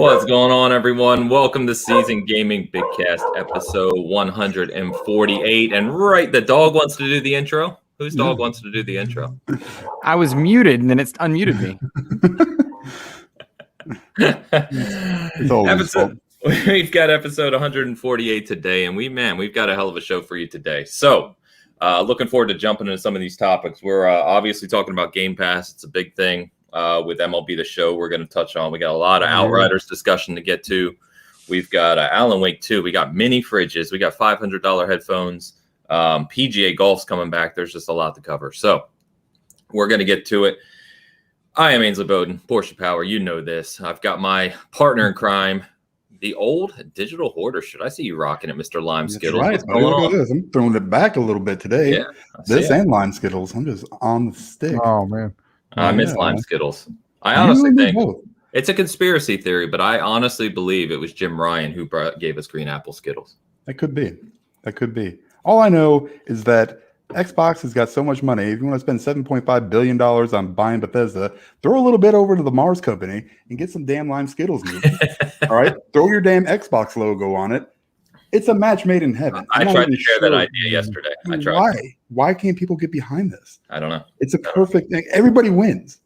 What's going on, everyone? Welcome to Season Gaming Bitcast, episode 148. And right, the dog wants to do the intro. Whose dog wants to do the intro? I was muted, and then it's unmuted me. We've got episode 148 today, and we've got a hell of a show for you today. So, looking forward to jumping into some of these topics. We're obviously talking about Game Pass. It's a big thing. With MLB The Show, we're going to touch on. We got a lot of Outriders discussion to get to. We've got Alan Wake 2. We got mini fridges. We got $500 headphones. PGA Golf's coming back. There's just a lot to cover. So we're going to get to it. I am Ainsley Bowden, Porsche Power. You know this. I've got my partner in crime, the old digital hoarder. Should I see you rocking it, Mr. Lime Skittles? Right. Look at this. I'm throwing it back a little bit today. Yeah, this and Lime Skittles. I'm just on the stick. Oh, man. I miss Lime Skittles. I honestly think it's a conspiracy theory, but I honestly believe it was Jim Ryan who gave us green apple Skittles. That could be. That could be. All I know is that Xbox has got so much money. If you want to spend $7.5 billion on buying Bethesda, throw a little bit over to the Mars company and get some damn Lime Skittles. All right? Throw your damn Xbox logo on it. It's a match made in heaven. I tried to share that idea yesterday. Why can't people get behind this? I don't know. It's a perfect thing. Everybody wins,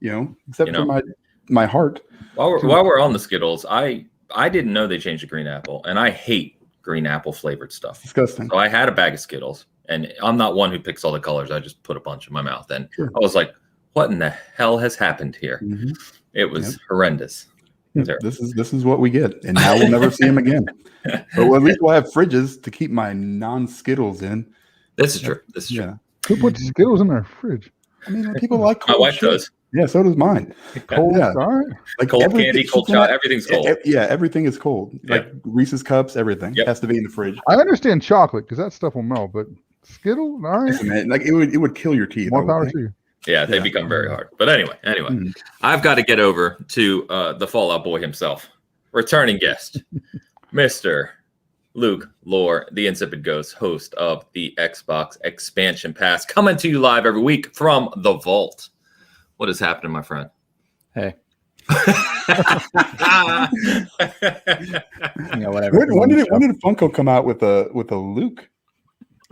except for my heart. While we're on the Skittles, I didn't know they changed the green apple, and I hate green apple flavored stuff. Disgusting. So I had a bag of Skittles, and I'm not one who picks all the colors. I just put a bunch in my mouth, and I was like, "What in the hell has happened here?" Mm-hmm. It was horrendous. This is what we get, and now we'll never see them again. But at least we'll have fridges to keep my non-Skittles in. This is true. This is true. Who puts Skittles in their fridge? I mean, people like cold. My wife does. Yeah, so does mine. Cold, like cold candy, cold shot. Everything's cold. Everything is cold. Yeah. Like Reese's cups, everything has to be in the fridge. I understand chocolate because that stuff will melt, but Skittles, all right. Listen, like it would kill your teeth. More power to you. Yeah, they become very hard. But anyway, I've got to get over to the Fallout Boy himself, returning guest, Mr. Luke Lohr, the Insipid Ghost, host of the Xbox Expansion Pass, coming to you live every week from the Vault. What is happening, my friend? Hey. Whatever. When did Funko come out with a Luke?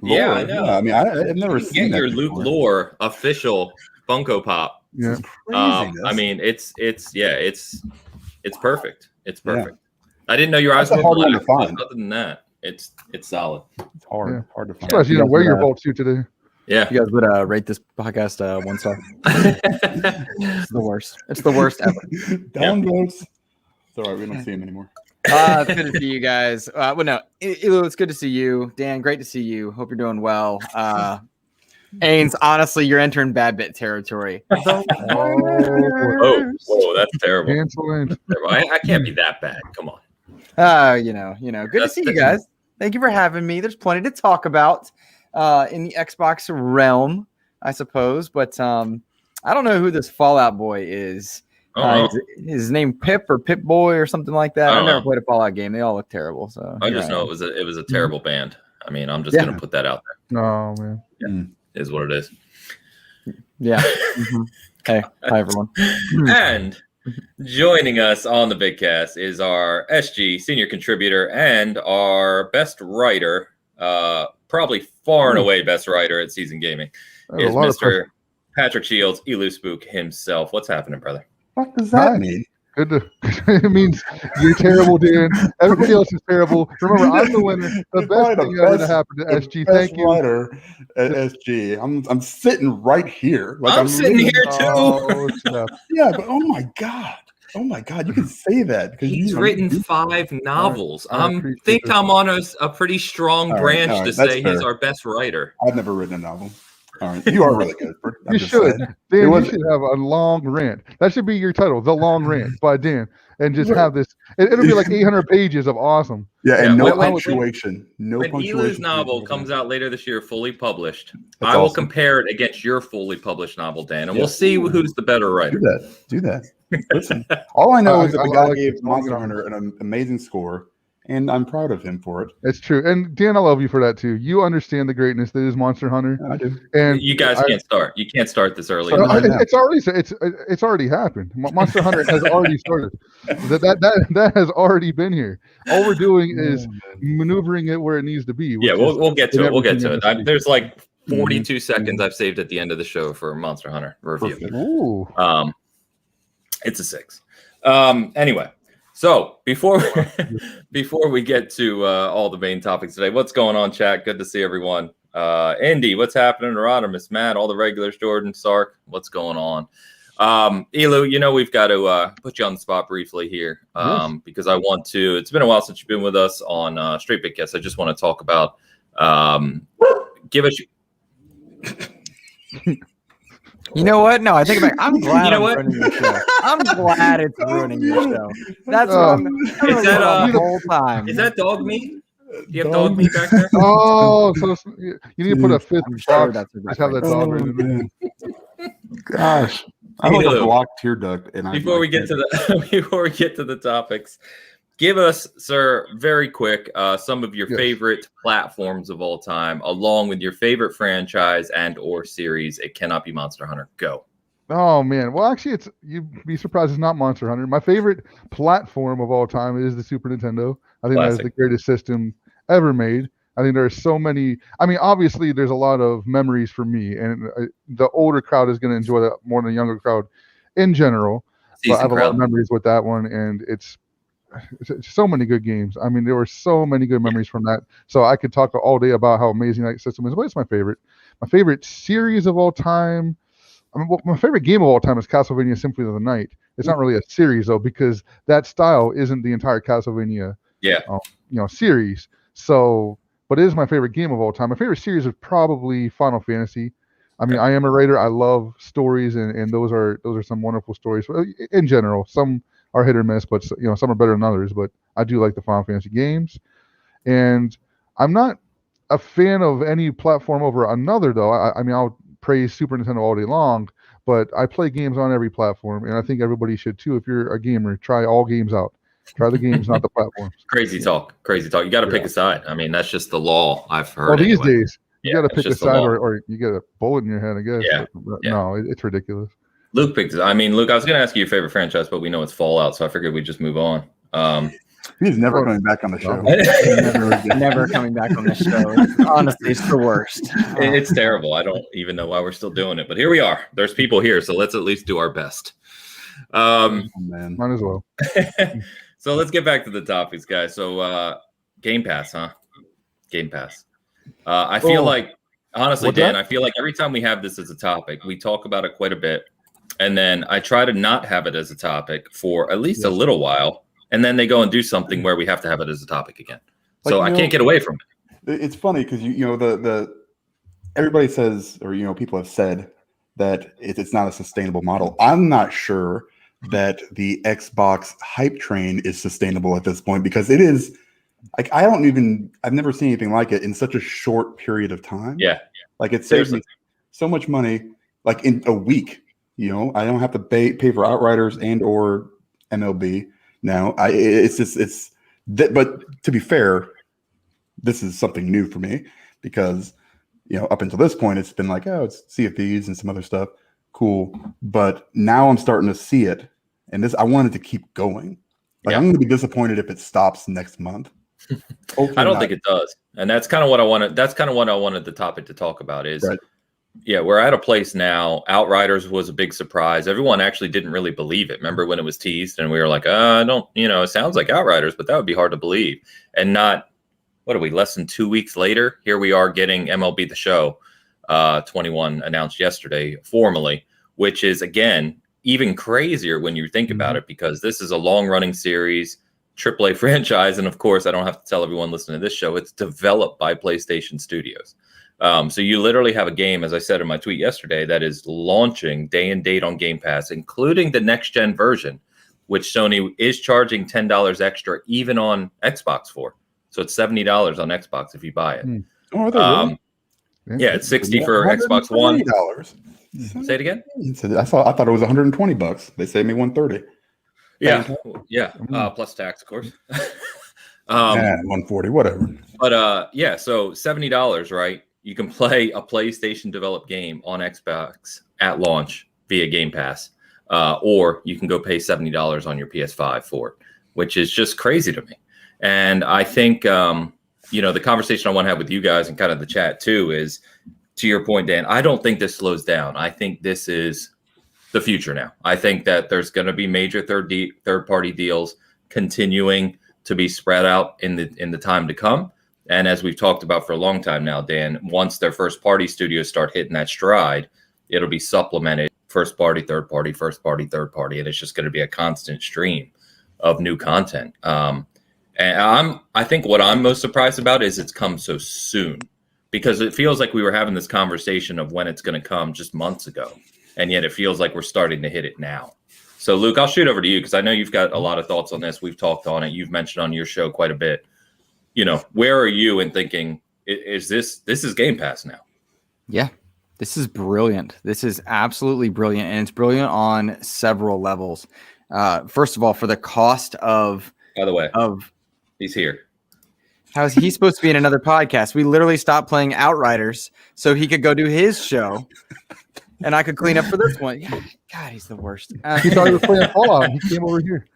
Lohr? Yeah, I know. Yeah, I mean, I've never seen that your before. Luke Lohr official Funko Pop. Yeah, I mean, it's perfect. It's perfect. Yeah. I didn't know your eyes were hard one to find. Other than that, it's solid. It's hard to find. Especially wear your Vault suit today. Yeah, you guys would rate this podcast 1 star. It's the worst. It's the worst ever. Down votes. It's all right. We don't see him anymore. It's good to see you guys. It's good to see you, Dan. Great to see you. Hope you're doing well. Ains, honestly, you're entering bad bit territory. Whoa, that's terrible. I can't be that bad. Come on. Good to see you guys. Thank you for having me. There's plenty to talk about in the Xbox realm, I suppose. But I don't know who this Fallout Boy is. His name Pip or Pip Boy or something like that. I never played a Fallout game. They all look terrible. So I just know it was a terrible band. I mean, I'm just gonna put that out there. Oh man, is what it is. Yeah. Hey, hi everyone. And joining us on the Bitcast is our SG senior contributor and our best writer, probably far and away best writer at Season Gaming, is Mr. Patrick Shields, Elu Spook himself. What's happening, brother? What does that mean? It means you're terrible, Dan. Everybody else is terrible. Remember, I'm the winner. The best thing ever happened to SG. Thank you. Writer at SG. I'm sitting right here. Like I'm sitting here too. Yeah, but oh my god, you can say that because he's written 5 novels. I think I'm on a pretty strong branch to say he's our best writer. I've never written a novel. All right, you are really good. You should. Dan, you should have a long rant. That should be your title, The Long Rant by Dan. And just have this. It'll be like 800 pages of awesome. Yeah, and no punctuation. When Elu's novel comes out later this year, fully published, I will compare it against your fully published novel, Dan, and we'll see who's the better writer. Do that. Listen, all I know is that the guy gave Monster Hunter an amazing score, and I'm proud of him for it. It's true. And Dan, I love you for that too. You understand the greatness that is Monster Hunter. I do. And you guys can't start. You can't start this early. It's already happened. Monster Hunter has already started. That has already been here. All we're doing is maneuvering it where it needs to be. Yeah, we'll get to it. We'll get to it. There's like 42 Mm-hmm. seconds I've saved at the end of the show for Monster Hunter review. Ooh. It's a 6. Anyway, so before we get to all the main topics today, what's going on, chat? Good to see everyone. Indy, what's happening? Rodimus, Matt, all the regulars, Jordan, Sark, what's going on? Elu, we've got to put you on the spot briefly here because I want to. It's been a while since you've been with us on Straight Bitcast. I just want to talk about give us. You know what? No, I think I'm glad I'm ruining the show. I'm glad it's ruining the show. That's what I'm the whole time. Is that dog meat? Do you have dog meat back there? Oh, so you need to put a fifth box. Just have that dog right in there. Gosh. I have a blocked tear duct. And before we get to the topics, give us, sir, very quick, some of your favorite platforms of all time, along with your favorite franchise and/or series. It cannot be Monster Hunter. Go. Oh man, well actually, you'd be surprised it's not Monster Hunter. My favorite platform of all time is the Super Nintendo. I think that is the greatest system ever made. I think there are so many. I mean, obviously, there's a lot of memories for me, and the older crowd is going to enjoy that more than the younger crowd in general. But I have a lot of memories with that one, and it's so many good games. I mean, there were so many good memories from that. So I could talk all day about how amazing that system is. But it's my favorite. My favorite series of all time. I mean, my favorite game of all time is Castlevania Symphony of the Night. It's not really a series though, because that style isn't the entire Castlevania series. So, but it is my favorite game of all time. My favorite series is probably Final Fantasy. I mean, I am a writer. I love stories, and those are some wonderful stories in general. Some are hit or miss, but some are better than others. But I do like the Final Fantasy games, and I'm not a fan of any platform over another though. I mean, I'll praise Super Nintendo all day long, but I play games on every platform, and I think everybody should too. If you're a gamer, try all games out. Try the games, not the platforms. Crazy talk. You got to pick a side. I mean, that's just the law I've heard. Well, these days, you got to pick a side, or you get a bullet in your head, I guess. Yeah. No, it's ridiculous. Luke picked it. I mean, Luke, I was going to ask you your favorite franchise, but we know it's Fallout, so I figured we'd just move on. He's never coming back on the show. Never coming back on the show. Honestly, it's the worst. It's terrible. I don't even know why we're still doing it, but here we are. There's people here, so let's at least do our best. Man. Might as well. So let's get back to the topics, guys. So Game Pass, huh? Game Pass. I feel like, honestly, Dan, I feel like every time we have this as a topic, we talk about it quite a bit. And then I try to not have it as a topic for at least a little while. And then they go and do something where we have to have it as a topic again. So I can't get away from it. It's funny because the everybody says, or people have said that it's not a sustainable model. I'm not sure that the Xbox hype train is sustainable at this point, because it is like I've never seen anything like it in such a short period of time. Yeah. Like it saves me so much money, like in a week. I don't have to pay for Outriders and or MLB. Now, but to be fair, this is something new for me because, up until this point, it's been like, it's Sea of Thieves and some other stuff. Cool. But now I'm starting to see it. And I want it to keep going. I'm going to be disappointed if it stops next month. I don't think it does. And that's kind of what I wanted. That's kind of what I wanted the topic to talk about is, we're at a place now. Outriders was a big surprise. Everyone actually didn't really believe it. Remember when it was teased and we were like, it sounds like Outriders, but that would be hard to believe. And not, what are we, less than 2 weeks later? Here we are getting MLB The Show 21 announced yesterday formally, which is, again, even crazier when you think about it, because this is a long-running series, AAA franchise. And, of course, I don't have to tell everyone listening to this show, it's developed by PlayStation Studios. So you literally have a game, as I said in my tweet yesterday, that is launching day and date on Game Pass, including the next-gen version, which Sony is charging $10 extra even on Xbox for. So it's $70 on Xbox if you buy it. Oh, really? Yeah, it's $60 for Xbox One. Say it again? I thought it was $120. They saved me $130. Yeah. Plus tax, of course. $140, whatever. But yeah, so $70, right? You can play a PlayStation developed game on Xbox at launch via Game Pass, or you can go pay $70 on your PS5 for it, which is just crazy to me. And I think the conversation I want to have with you guys and kind of the chat too is, to your point, Dan, I don't think this slows down. I think this is the future now. I think that there's going to be major third party deals continuing to be spread out in the time to come. And as we've talked about for a long time now, Dan, once their first party studios start hitting that stride, it'll be supplemented first party, third party, first party, third party, and it's just going to be a constant stream of new content. And I think what I'm most surprised about is it's come so soon, because it feels like we were having this conversation of when it's going to come just months ago, and yet it feels like we're starting to hit it now. So, Luke, I'll shoot over to you because I know you've got a lot of thoughts on this. We've talked on it. You've mentioned on your show quite a bit. Where are you in thinking, is this is Game Pass now? Yeah, this is brilliant. This is absolutely brilliant. And it's brilliant on several levels. First of all, for the cost of... By the way, he's here. How is he supposed to be in another podcast? We literally stopped playing Outriders so he could go do his show. And I could clean up for this one. God, he's the worst. He thought he was playing Fallout. He came over here.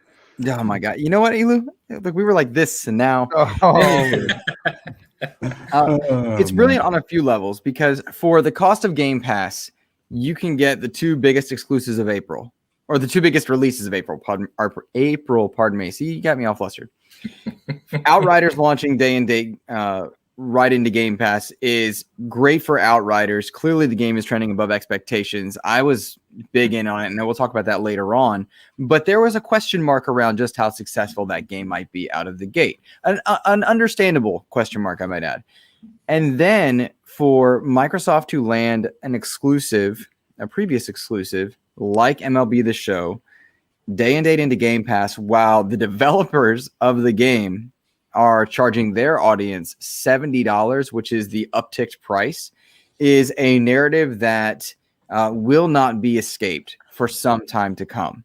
Oh, my God. You know what, Elu? Look, we were like this, and now... It's brilliant on a few levels, because for the cost of Game Pass, you can get the two biggest exclusives of April, or the two biggest releases of April. Pardon me. See, you got me all flustered. Outriders launching day and date right into Game Pass is great for Outriders. Clearly, the game is trending above expectations. I was big in on it, and we'll talk about that later on. But there was a question mark around just how successful that game might be out of the gate. An understandable question mark, I might add. And then for Microsoft to land an exclusive, a previous exclusive, like MLB The Show, day and date into Game Pass, while the developers of the game are charging their audience $70, which is the upticked price, is a narrative that will not be escaped for some time to come.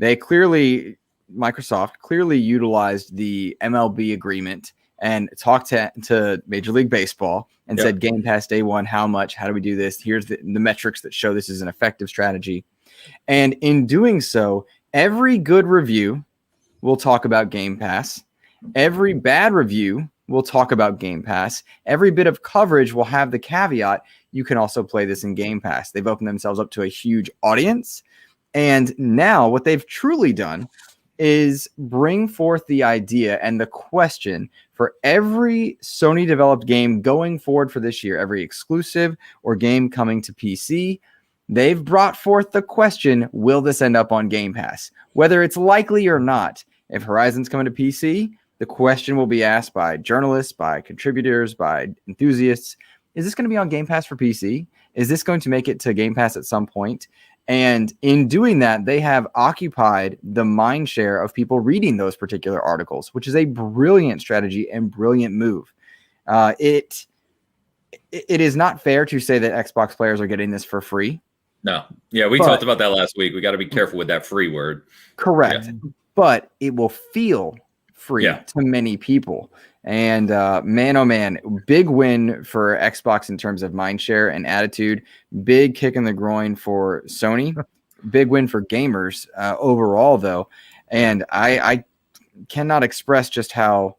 Microsoft clearly utilized the MLB agreement and talked to Major League Baseball and said, Game Pass day one, how much? How do we do this? Here's the metrics that show this is an effective strategy. And in doing so, every good review will talk about Game Pass. Every bad review will talk about Game Pass. Every bit of coverage will have the caveat, you can also play this in Game Pass. They've opened themselves up to a huge audience. And now what they've truly done is bring forth the idea and the question for every Sony developed game going forward for this year, every exclusive or game coming to PC. They've brought forth the question, will this end up on Game Pass? Whether it's likely or not, if Horizon's coming to PC, the question will be asked by journalists, by contributors, by enthusiasts. Is this going to be on Game Pass for PC? Is this going to make it to Game Pass at some point? And in doing that, they have occupied the mind share of people reading those particular articles, which is a brilliant strategy and brilliant move. It is not fair to say that Xbox players are getting this for free. No. Yeah, we talked about that last week. We got to be careful with that free word. Correct. Yeah. But it will feel free to many people. And man, oh man, big win for Xbox in terms of mindshare and attitude. Big kick in the groin for Sony. Big win for gamers overall, though. And I cannot express just how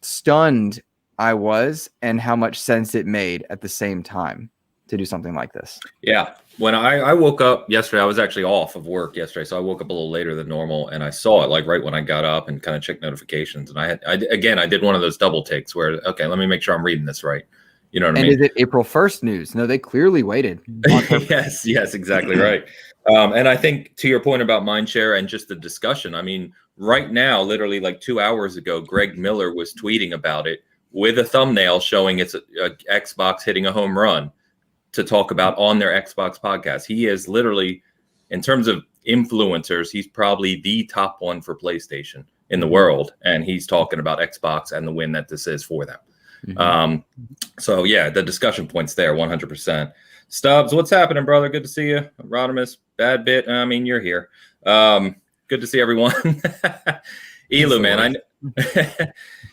stunned I was and how much sense it made at the same time to do something like this. Yeah. When I woke up yesterday, I was actually off of work yesterday, so I woke up a little later than normal, and I saw it like right when I got up and kind of checked notifications. And I did one of those double takes where, okay, let me make sure I'm reading this right. You know what I mean? And is it April 1st news? No, they clearly waited. Yes, exactly right. And I think to your point about mindshare and just the discussion, I mean, right now, literally like 2 hours ago, Greg Miller was tweeting about it with a thumbnail showing it's a Xbox hitting a home run to talk about on their Xbox podcast. He is literally, in terms of influencers, he's probably the top one for PlayStation in the world. And he's talking about Xbox and the win that this is for them. Mm-hmm. So yeah, the discussion point's there 100%. Stubbs, what's happening, brother? Good to see you. Rodimus, bad bit. I mean, you're here. Good to see everyone. Elu, man,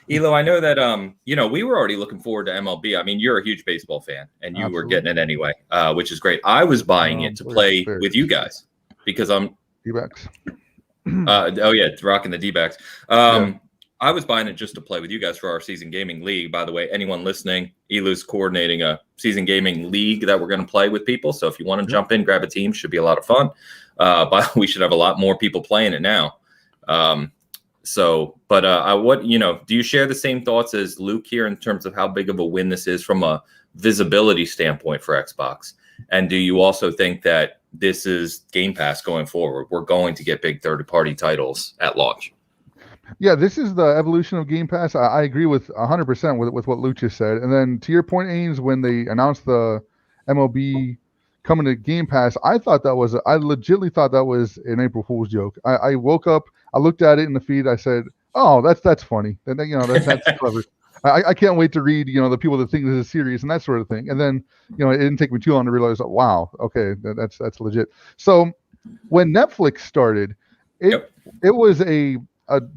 Elo, I know that we were already looking forward to MLB. I mean, you're a huge baseball fan, and you were getting it anyway, which is great. I was buying it to play with you guys because I'm D-backs. Rocking the D-backs. I was buying it just to play with you guys for our season gaming league. By the way, anyone listening, Elu's coordinating a season gaming league that we're going to play with people. So if you want to jump in, grab a team, should be a lot of fun. But we should have a lot more people playing it now. Do you share the same thoughts as Luke here in terms of how big of a win this is from a visibility standpoint for Xbox? And do you also think that this is Game Pass going forward? We're going to get big third-party titles at launch. Yeah, this is the evolution of Game Pass. I agree with 100% with what Luke just said. And then to your point, Ains, when they announced the MLB coming to Game Pass, I legitimately thought that was an April Fool's joke. I woke up, I looked at it in the feed, I said, "Oh, that's funny." And then, that's clever. I can't wait to read, the people that think this is serious and that sort of thing. And then, it didn't take me too long to realize, wow, okay, that's legit. So when Netflix started, it was a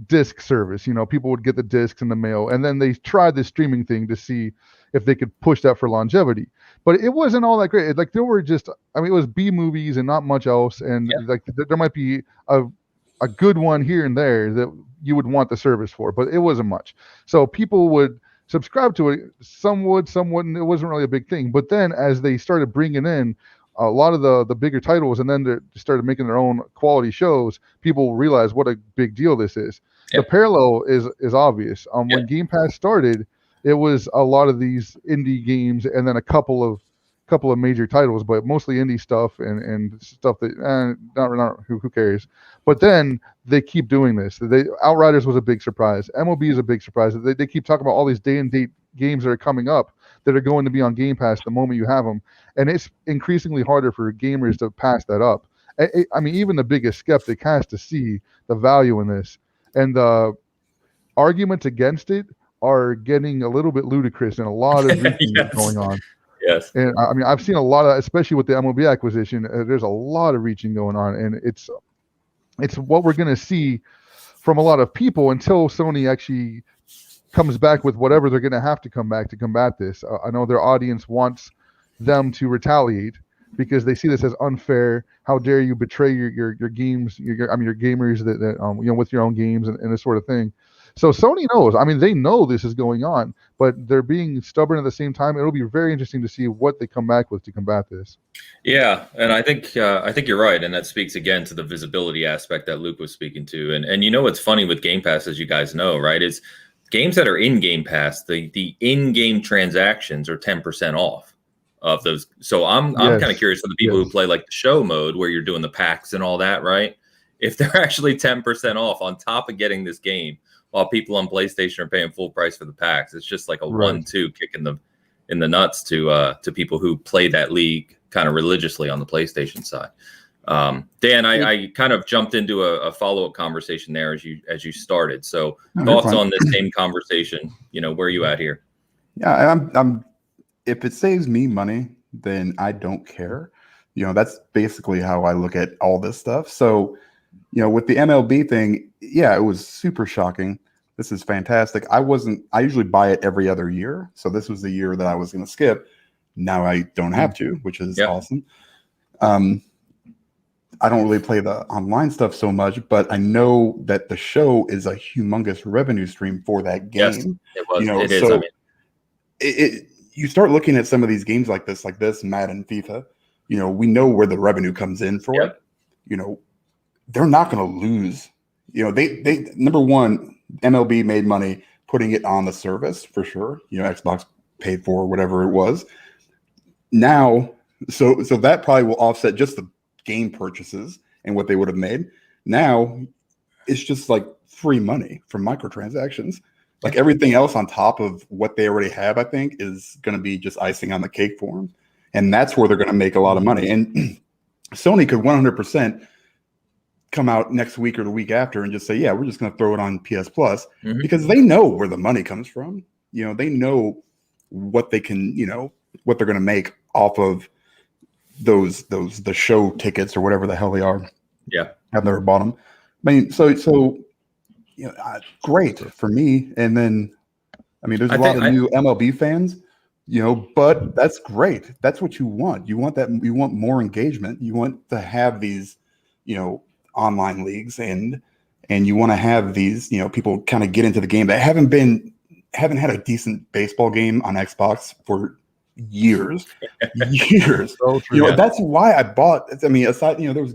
disc service. People would get the discs in the mail, and then they tried this streaming thing to see if they could push that for longevity. But it wasn't all that great. There were it was B movies and not much else. And there might be a good one here and there that you would want the service for, but it wasn't much. So people would subscribe to it. Some would, some wouldn't. It wasn't really a big thing. But then as they started bringing in a lot of the bigger titles, and then they started making their own quality shows, people realized what a big deal this is. The parallel is obvious. When Game Pass started, it was a lot of these indie games, and then a couple of major titles, but mostly indie stuff and stuff that not who cares. But then they keep doing this. Outriders was a big surprise. MLB is a big surprise. They keep talking about all these day and date games that are coming up that are going to be on Game Pass the moment you have them, and it's increasingly harder for gamers to pass that up. I mean, even the biggest skeptic has to see the value in this, and the arguments against it are getting a little bit ludicrous, and a lot of reaching is going on. Yes. And I mean, I've seen a lot of, especially with the MLB acquisition, there's a lot of reaching going on, and it's what we're going to see from a lot of people until Sony actually comes back with whatever they're going to have to come back to combat this. I know their audience wants them to retaliate because they see this as unfair. How dare you betray your games, your gamers that with your own games and this sort of thing. So Sony knows. I mean, they know this is going on, but they're being stubborn at the same time. It'll be very interesting to see what they come back with to combat this. Yeah, and I think you're right, and that speaks again to the visibility aspect that Luke was speaking to. And what's funny with Game Pass, as you guys know, right, is games that are in Game Pass, the in-game transactions are 10% off of those. So I'm kind of curious for the people who play like the show mode where you're doing the packs and all that, right? If they're actually 10% off on top of getting this game, while people on PlayStation are paying full price for the packs, it's just like a 1-2 kick in the nuts to people who play that league kind of religiously on the PlayStation side. Dan, I kind of jumped into a follow-up conversation there as you started. So thoughts on this same conversation? Where are you at here? Yeah, I'm. If it saves me money, then I don't care. That's basically how I look at all this stuff. So, with the MLB thing, yeah, it was super shocking. This is fantastic. I usually buy it every other year. So this was the year that I was going to skip. Now I don't have to, which is awesome. I don't really play the online stuff so much, but I know that the show is a humongous revenue stream for that game. Yes, it was. It is. So you start looking at some of these games like this, Madden, FIFA. We know where the revenue comes in for it. They're not going to lose. They number one, MLB made money putting it on the service for sure. Xbox paid for whatever it was. Now, so that probably will offset just the game purchases and what they would have made. Now, it's just like free money from microtransactions. Like everything else on top of what they already have, I think, is going to be just icing on the cake for them. And that's where they're going to make a lot of money. And Sony could 100% come out next week or the week after and just say, yeah, we're just going to throw it on PS Plus because they know where the money comes from. They know what they can, what they're going to make off of the show tickets or whatever the hell they are. Yeah. I've never bought them. I mean, so great for me. And then, I mean, there's a lot of new MLB fans, but that's great. That's what you want. You want that. You want more engagement. You want to have these, online leagues, and you want to have these, people kind of get into the game that haven't had a decent baseball game on Xbox for years. So true. That's why I bought. I mean, aside, there was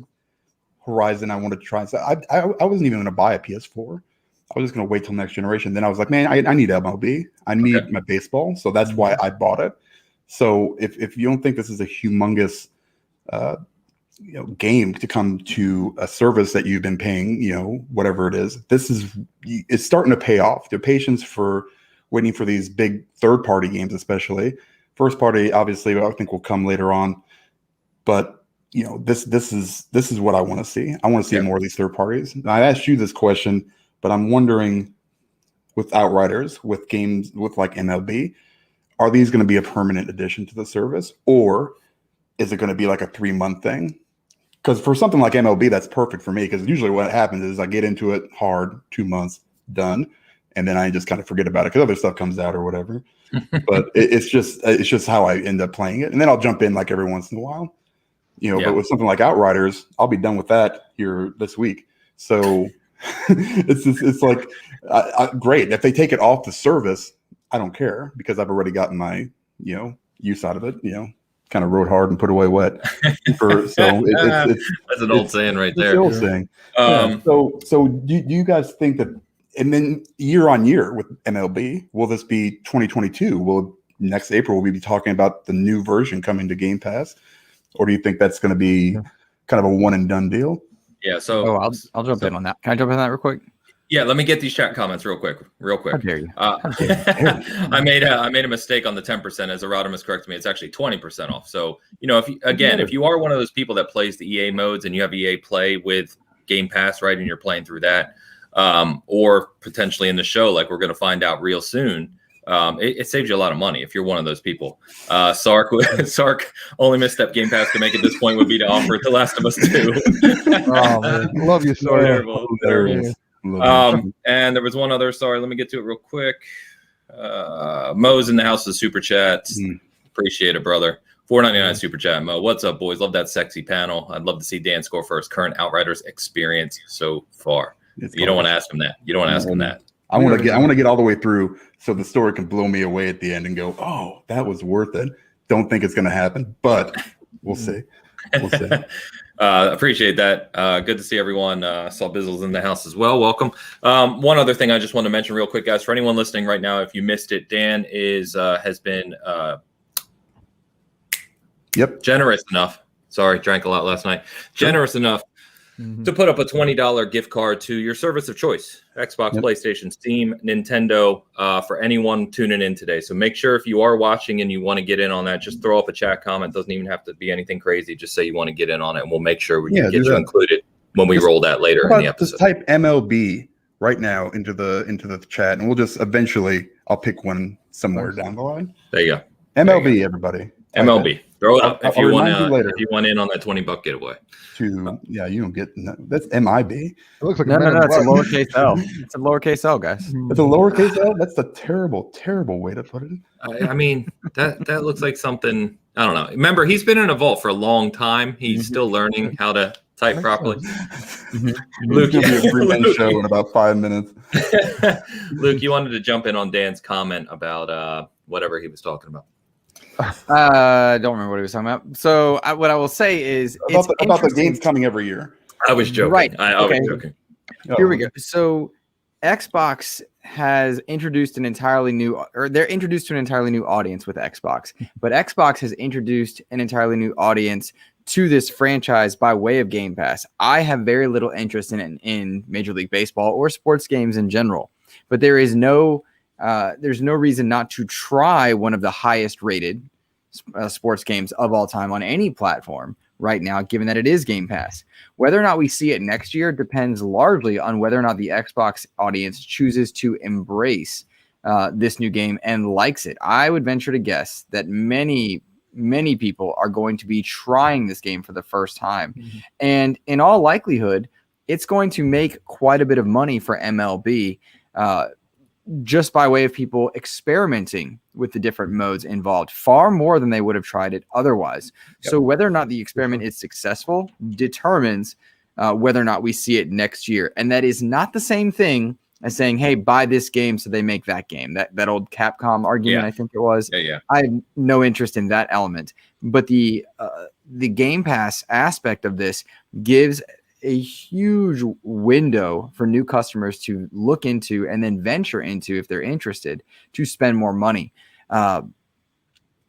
Horizon I wanted to try. So I wasn't even going to buy a PS4. I was just going to wait till next generation. Then I was like, man, I need MLB. I need my baseball. So that's why I bought it. So if you don't think this is a humongous game to come to a service that you've been paying, whatever it is, it's starting to pay off. The patience for waiting for these big third-party games, especially. First party, obviously, I think will come later on. But this is what I want to see. I want to see more of these third parties. And I asked you this question, but I'm wondering, with Outriders, with games with like MLB, are these going to be a permanent addition to the service, or is it going to be like a 3-month thing? Because for something like MLB, that's perfect for me. Because usually what happens is I get into it hard, 2 months, done, and then I just kind of forget about it because other stuff comes out or whatever. But it's just how I end up playing it, and then I'll jump in like every once in a while. But with something like Outriders, I'll be done with that here this week. So it's like great. If they take it off the service, I don't care because I've already gotten my use out of it. Kind of rode hard and put away wet. It's that's an old saying right there. It's the old saying. So do you guys think that? And then year on year with MLB, will this be 2022? Will next April we'll be talking about the new version coming to Game Pass, or do you think that's going to be kind of a one and done deal? Yeah. So I'll jump in on that. Can I jump in on that real quick? Yeah, let me get these chat comments real quick. How dare you? I made a mistake on the 10%. As Rodimus corrected me, it's actually 20% off. So if you are one of those people that plays the EA modes and you have EA Play with Game Pass, right, and you're playing through that, or potentially in the show, like we're going to find out real soon, it saves you a lot of money if you're one of those people. Sark only misstep Game Pass to make it this point would be to offer it to Last of Us 2. Oh man, love you, Sark. Terrible. And there was one other. Sorry, let me get to it real quick. Mo's in the house with super chat. Appreciate it, brother. $4.99 super chat. Mo, what's up, boys? Love that sexy panel. I'd love to see Dan score for his current Outriders experience so far. You don't want to ask him that. I want to get all the way through so the story can blow me away at the end and go, oh, that was worth it. Don't think it's going to happen, but we'll see. Appreciate that. Good to see everyone. Saw Bizzle's in the house as well. Welcome. One other thing I just want to mention real quick, guys, for anyone listening right now, if you missed it, Dan has been generous enough. Sorry, drank a lot last night. Generous enough to put up a $20 gift card to your service of choice: Xbox, PlayStation, Steam, Nintendo, for anyone tuning in today. So make sure if you are watching and you want to get in on that, just throw up a chat comment. Doesn't even have to be anything crazy. Just say you want to get in on it, and we'll make sure we get you included when we roll that later in the episode. Just type MLB right now into the chat, and we'll just eventually I'll pick one somewhere down the line. There you go. MLB, everybody. MLB. Throw it up if you want in on that $20 getaway. You don't get that's MIB. It looks like no, it's a lowercase L. It's a lowercase L, guys. It's a lowercase L. That's a terrible, terrible way to put it. I mean, that looks like something. I don't know. Remember, he's been in a vault for a long time. He's still learning how to type properly. Luke, you'll be a 3-minute show in about 5 minutes. Luke, you wanted to jump in on Dan's comment about whatever he was talking about. Don't remember what he was talking about. So what I will say is about the games coming every year. I was joking. Right. I was joking. Here we go. So Xbox has introduced they're introduced to an entirely new audience with Xbox, but Xbox has introduced an entirely new audience to this franchise by way of Game Pass. I have very little interest in Major League Baseball or sports games in general, but there's no reason not to try one of the highest rated sports games of all time on any platform right now, given that it is Game Pass. Whether or not we see it next year depends largely on whether or not the Xbox audience chooses to embrace this new game and likes it. I would venture to guess that many people are going to be trying this game for the first time. And in all likelihood, it's going to make quite a bit of money for MLB just by way of people experimenting with the different modes involved, far more than they would have tried it otherwise. Yep. So whether or not the experiment is successful determines whether or not we see it next year. And that is not the same thing as saying, hey, buy this game so they make that game. That old Capcom argument, I think it was. Yeah. I have no interest in that element. But the Game Pass aspect of this gives a huge window for new customers to look into and then venture into, if they're interested, to spend more money.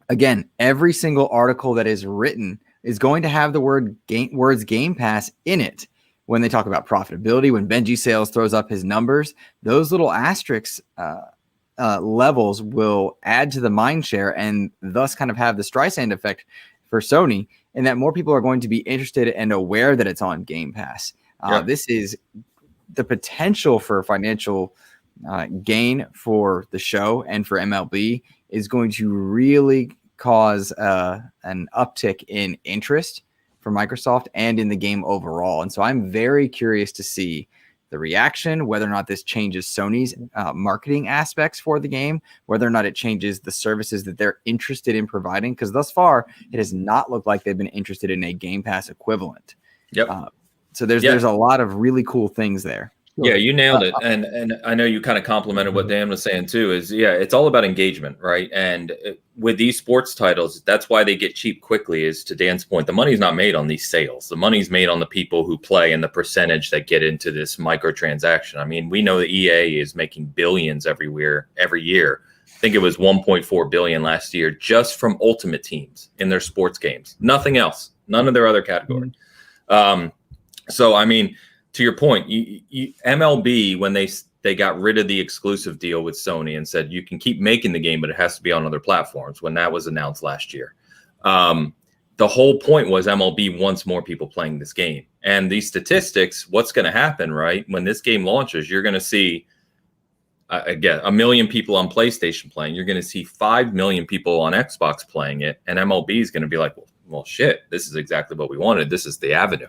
Again, every single article that is written is going to have the words Game Pass in it. When they talk about profitability, when Benji Sales throws up his numbers, those little asterisks levels will add to the mind share and thus kind of have the Streisand effect for Sony, and that more people are going to be interested and aware that it's on Game Pass. This is the potential for financial gain for the show and for MLB is going to really cause an uptick in interest for Microsoft and in the game overall. And so I'm very curious to see the reaction, whether or not this changes Sony's marketing aspects for the game, whether or not it changes the services that they're interested in providing, because thus far it has not looked like they've been interested in a Game Pass equivalent. So there's a lot of really cool things there. Yeah, you nailed it. And I know you kind of complimented what Dan was saying too, is it's all about engagement, right? And with these sports titles, that's why they get cheap quickly, is to Dan's point, the money's not made on these sales. The money's made on the people who play and the percentage that get into this microtransaction. I mean, we know that EA is making billions every year. I think it was 1.4 billion last year just from Ultimate Teams in their sports games. Nothing else. None of their other categories. So, I mean, to your point, MLB, when they got rid of the exclusive deal with Sony and said you can keep making the game, but it has to be on other platforms, when that was announced last year, the whole point was MLB wants more people playing this game. And these statistics, what's going to happen, right? When this game launches, you're going to see, again, 1 million people on PlayStation playing. You're going to see 5 million people on Xbox playing it. And MLB is going to be like, well, shit, this is exactly what we wanted. This is the avenue.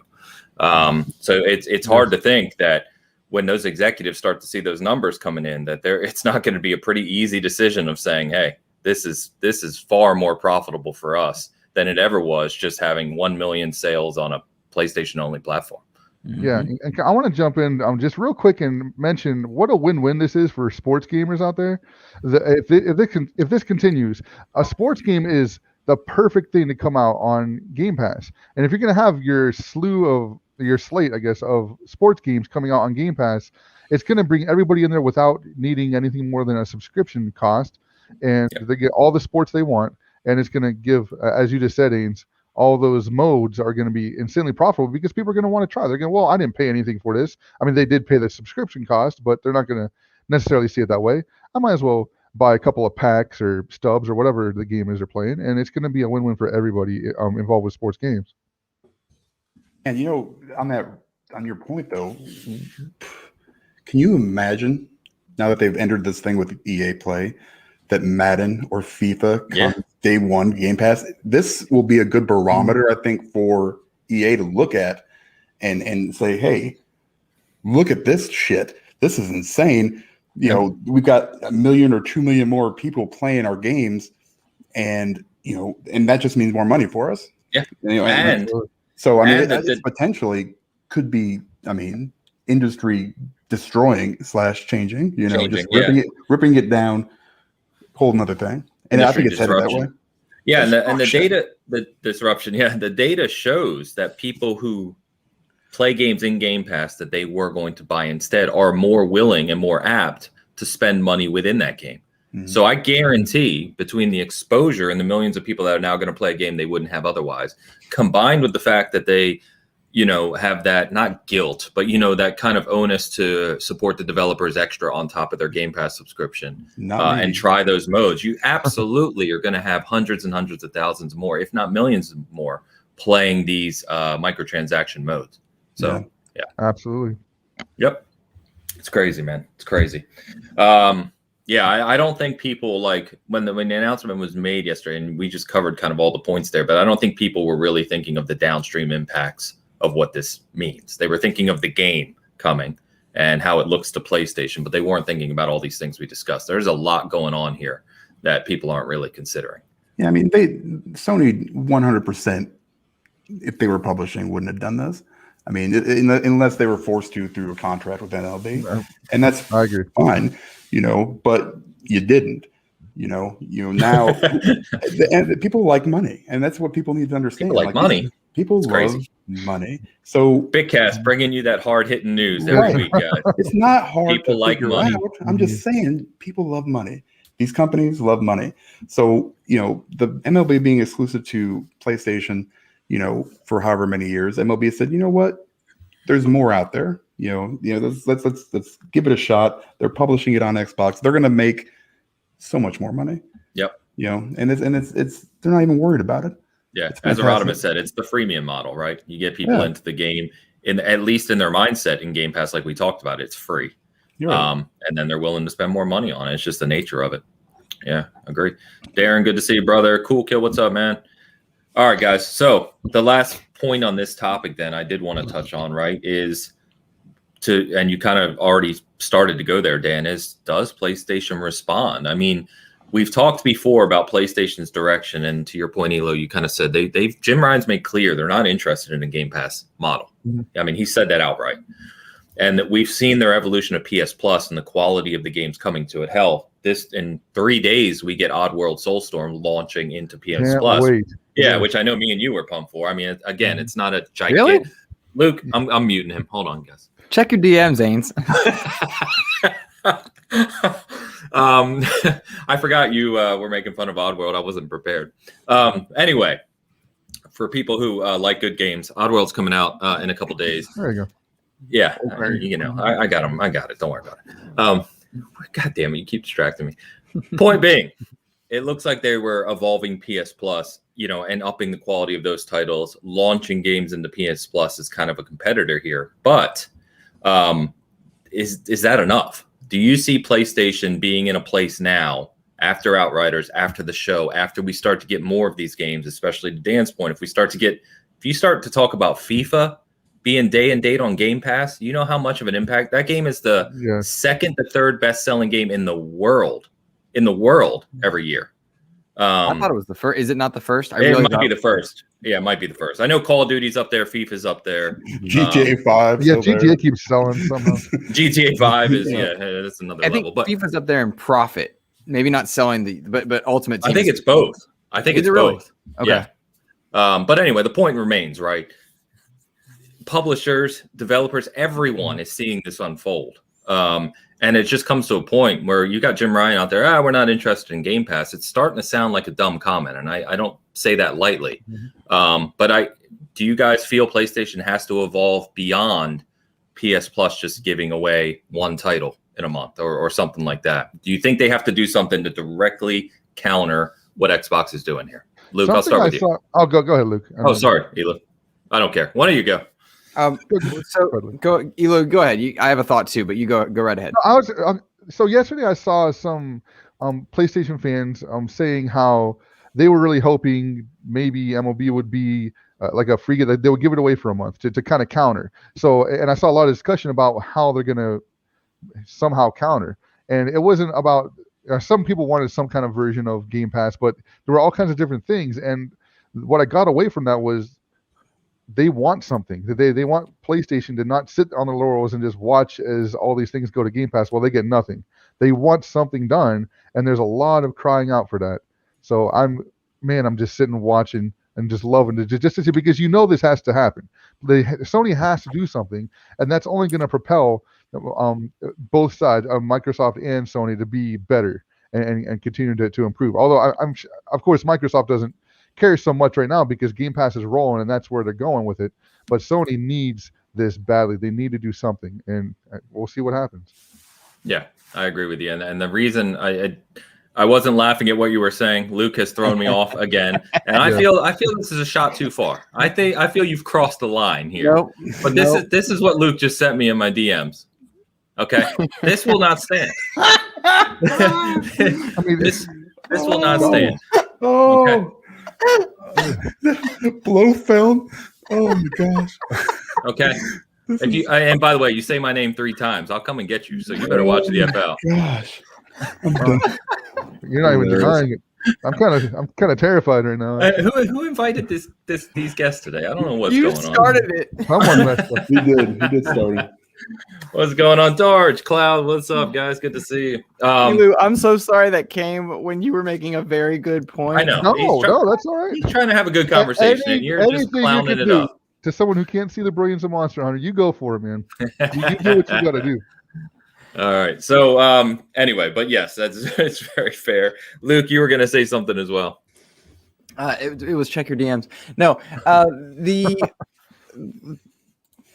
So it's hard to think that when those executives start to see those numbers coming in, that it's not going to be a pretty easy decision of saying, hey, this is far more profitable for us than it ever was just having 1 million sales on a PlayStation only platform. Yeah, and I want to jump in just real quick and mention what a win-win this is for sports gamers out there. If this continues, a sports game is the perfect thing to come out on Game Pass. And if you're going to have your slate, I guess, of sports games coming out on Game Pass, it's going to bring everybody in there without needing anything more than a subscription cost. And they get all the sports they want. And it's going to give, as you just said, Ains, all those modes are going to be insanely profitable because people are going to want to try. They're going, well, I didn't pay anything for this. I mean, they did pay the subscription cost, but they're not going to necessarily see it that way. I might as well buy a couple of packs or stubs or whatever the game is they're playing, and it's going to be a win-win for everybody involved with sports games. And on your point though, can you imagine now that they've entered this thing with EA Play that Madden or FIFA comes day one Game Pass? This will be a good barometer, I think, for EA to look at and say, hey, look at this shit. This is insane. You know, we've got 1 million or 2 million more people playing our games, and that just means more money for us. Yeah. So I mean, it potentially could be, industry destroying / changing. Just ripping it down, whole another thing. And I think it's headed that way. Yeah, and the disruption. Yeah, the data shows that people who play games in Game Pass that they were going to buy instead are more willing and more apt to spend money within that game. Mm-hmm. So I guarantee between the exposure and the millions of people that are now going to play a game they wouldn't have otherwise, combined with the fact that they, have that, not guilt, but, that kind of onus to support the developers extra on top of their Game Pass subscription and try those modes, you absolutely are going to have hundreds and hundreds of thousands more, if not millions more, playing these microtransaction modes. So, yeah. Absolutely. Yep. It's crazy, man. It's crazy. I don't think people when the announcement was made yesterday, and we just covered kind of all the points there, but I don't think people were really thinking of the downstream impacts of what this means. They were thinking of the game coming and how it looks to PlayStation, but they weren't thinking about all these things we discussed. There's a lot going on here that people aren't really considering. Yeah, I mean, Sony 100%, if they were publishing, wouldn't have done this. I mean, unless they were forced to through a contract with MLB, and that's I agree. fine, but you didn't. Now people like money, and that's what people need to understand. People like money. People love crazy. money. So Bitcast bringing you that hard hitting news every week, guys. It's not hard. People to like figure money. Out. I'm just saying, people love money. These companies love money. So the MLB being exclusive to PlayStation, for however many years, MLB said, you know what? There's more out there. Let's give it a shot. They're publishing it on Xbox. They're going to make so much more money. Yep. And it's they're not even worried about it. Yeah. As Rodimus said, it's the freemium model, right? You get people into the game at least in their mindset in Game Pass, like we talked about, it's free. Right. And then they're willing to spend more money on it. It's just the nature of it. Yeah, agree. Darren, good to see you, brother. Cool Kill, what's up, man? All right, guys. So the last point on this topic then I did want to touch on, right, is and you kind of already started to go there, Dan, is does PlayStation respond? I mean, we've talked before about PlayStation's direction, and to your point, Elo, you kind of said Jim Ryan's made clear they're not interested in a Game Pass model. Mm-hmm. I mean, he said that outright. And that we've seen their evolution of PS Plus and the quality of the games coming to it. Hell, this in 3 days we get Oddworld Soulstorm launching into PS Plus. Yeah, which I know me and you were pumped for. I mean, again, it's not a gigantic. Really? Luke, I'm muting him. Hold on, guys. Check your DMs, Ains. I forgot you were making fun of Oddworld. I wasn't prepared. Anyway, for people who like good games, Oddworld's coming out in a couple days. There you go. Yeah, I got him. I got it. Don't worry about it. God damn it, you keep distracting me. Point being, it looks like they were evolving PS Plus, and upping the quality of those titles, launching games into PS Plus as kind of a competitor here. But is that enough? Do you see PlayStation being in a place now after Outriders, after the show, after we start to get more of these games, especially to Dan's point, if you start to talk about FIFA being day and date on Game Pass, you know how much of an impact that game is. The second to third best selling game in the world every year. I thought it was the first. Is it not the first? It might be the first. Yeah, it might be the first. I know Call of Duty's up there, FIFA's up there. GTA 5. Yeah, GTA keeps selling somehow. GTA 5 is that's another level. But FIFA's up there in profit. Maybe not selling but Ultimate Team. I think it's both. I think it's both. Okay. Yeah. But anyway, the point remains, right? Publishers, developers, everyone is seeing this unfold. And it just comes to a point where you got Jim Ryan out there, we're not interested in Game Pass. It's starting to sound like a dumb comment, and I don't say that lightly. Mm-hmm. But do you guys feel PlayStation has to evolve beyond PS Plus just giving away one title in a month or something like that? Do you think they have to do something to directly counter what Xbox is doing here? Luke, I'll start with you. I'll go ahead, Luke. Oh, sorry, Elo. I don't care. Why don't you go? Go, Elo. Go ahead. I have a thought too, but you go right ahead. So yesterday I saw some PlayStation fans saying how they were really hoping maybe MLB would be like a free, that they would give it away for a month to kind of counter. So, and I saw a lot of discussion about how they're going to somehow counter, and it wasn't about. Some people wanted some kind of version of Game Pass, but there were all kinds of different things. And what I got away from that was, they want something. They want PlayStation to not sit on the laurels and just watch as all these things go to Game Pass while they get nothing. They want something done, and there's a lot of crying out for that. So I'm just sitting watching and just loving it, just to see, because this has to happen. Sony has to do something, and that's only going to propel both sides, Microsoft and Sony, to be better and continue to improve. Although I'm of course Microsoft doesn't care so much right now because Game Pass is rolling and that's where they're going with it. But Sony needs this badly. They need to do something, and we'll see what happens. Yeah, I agree with you. And the reason I wasn't laughing at what you were saying, Luke has thrown me off again, and I feel this is a shot too far. I feel you've crossed the line here. Nope. But this is what Luke just sent me in my DMs. Okay, this will not stand. This will not stand. Oh. Okay. Blow film. Oh my gosh. Okay. If you and by the way, you say my name 3 times, I'll come and get you. So you better watch the FL. Gosh. I'm done. You're not even denying it. I'm kind of terrified right now. Who invited these guests today? I don't know what's You going on. started it. Someone messed up. He did start it. What's going on, Darge? Cloud, what's up, guys? Good to see you. Lou, I'm so sorry that came when you were making a very good point. I know. No, that's all right. He's trying to have a good conversation, and you're just clowning it up. To someone who can't see the brilliance of Monster Hunter, you go for it, man. You do what you got to do. All right. So anyway, but yes, it's very fair. Luke, you were going to say something as well. It was check your DMs. No,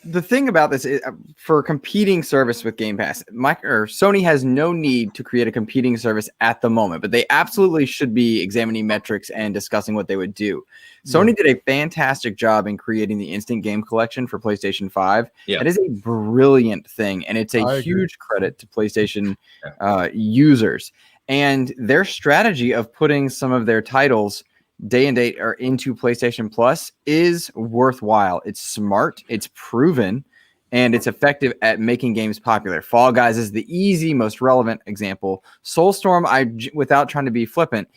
the thing about this is for competing service with Game Pass, Sony has no need to create a competing service at the moment, but they absolutely should be examining metrics and discussing what they would do. Sony did a fantastic job in creating the Instant Game Collection for PlayStation 5. Yeah. That is a brilliant thing, and it's a huge credit to PlayStation users. And their strategy of putting some of their titles day and date or into PlayStation Plus is worthwhile. It's smart, it's proven, and it's effective at making games popular. Fall Guys is the easy, most relevant example. Soulstorm, without trying to be flippant,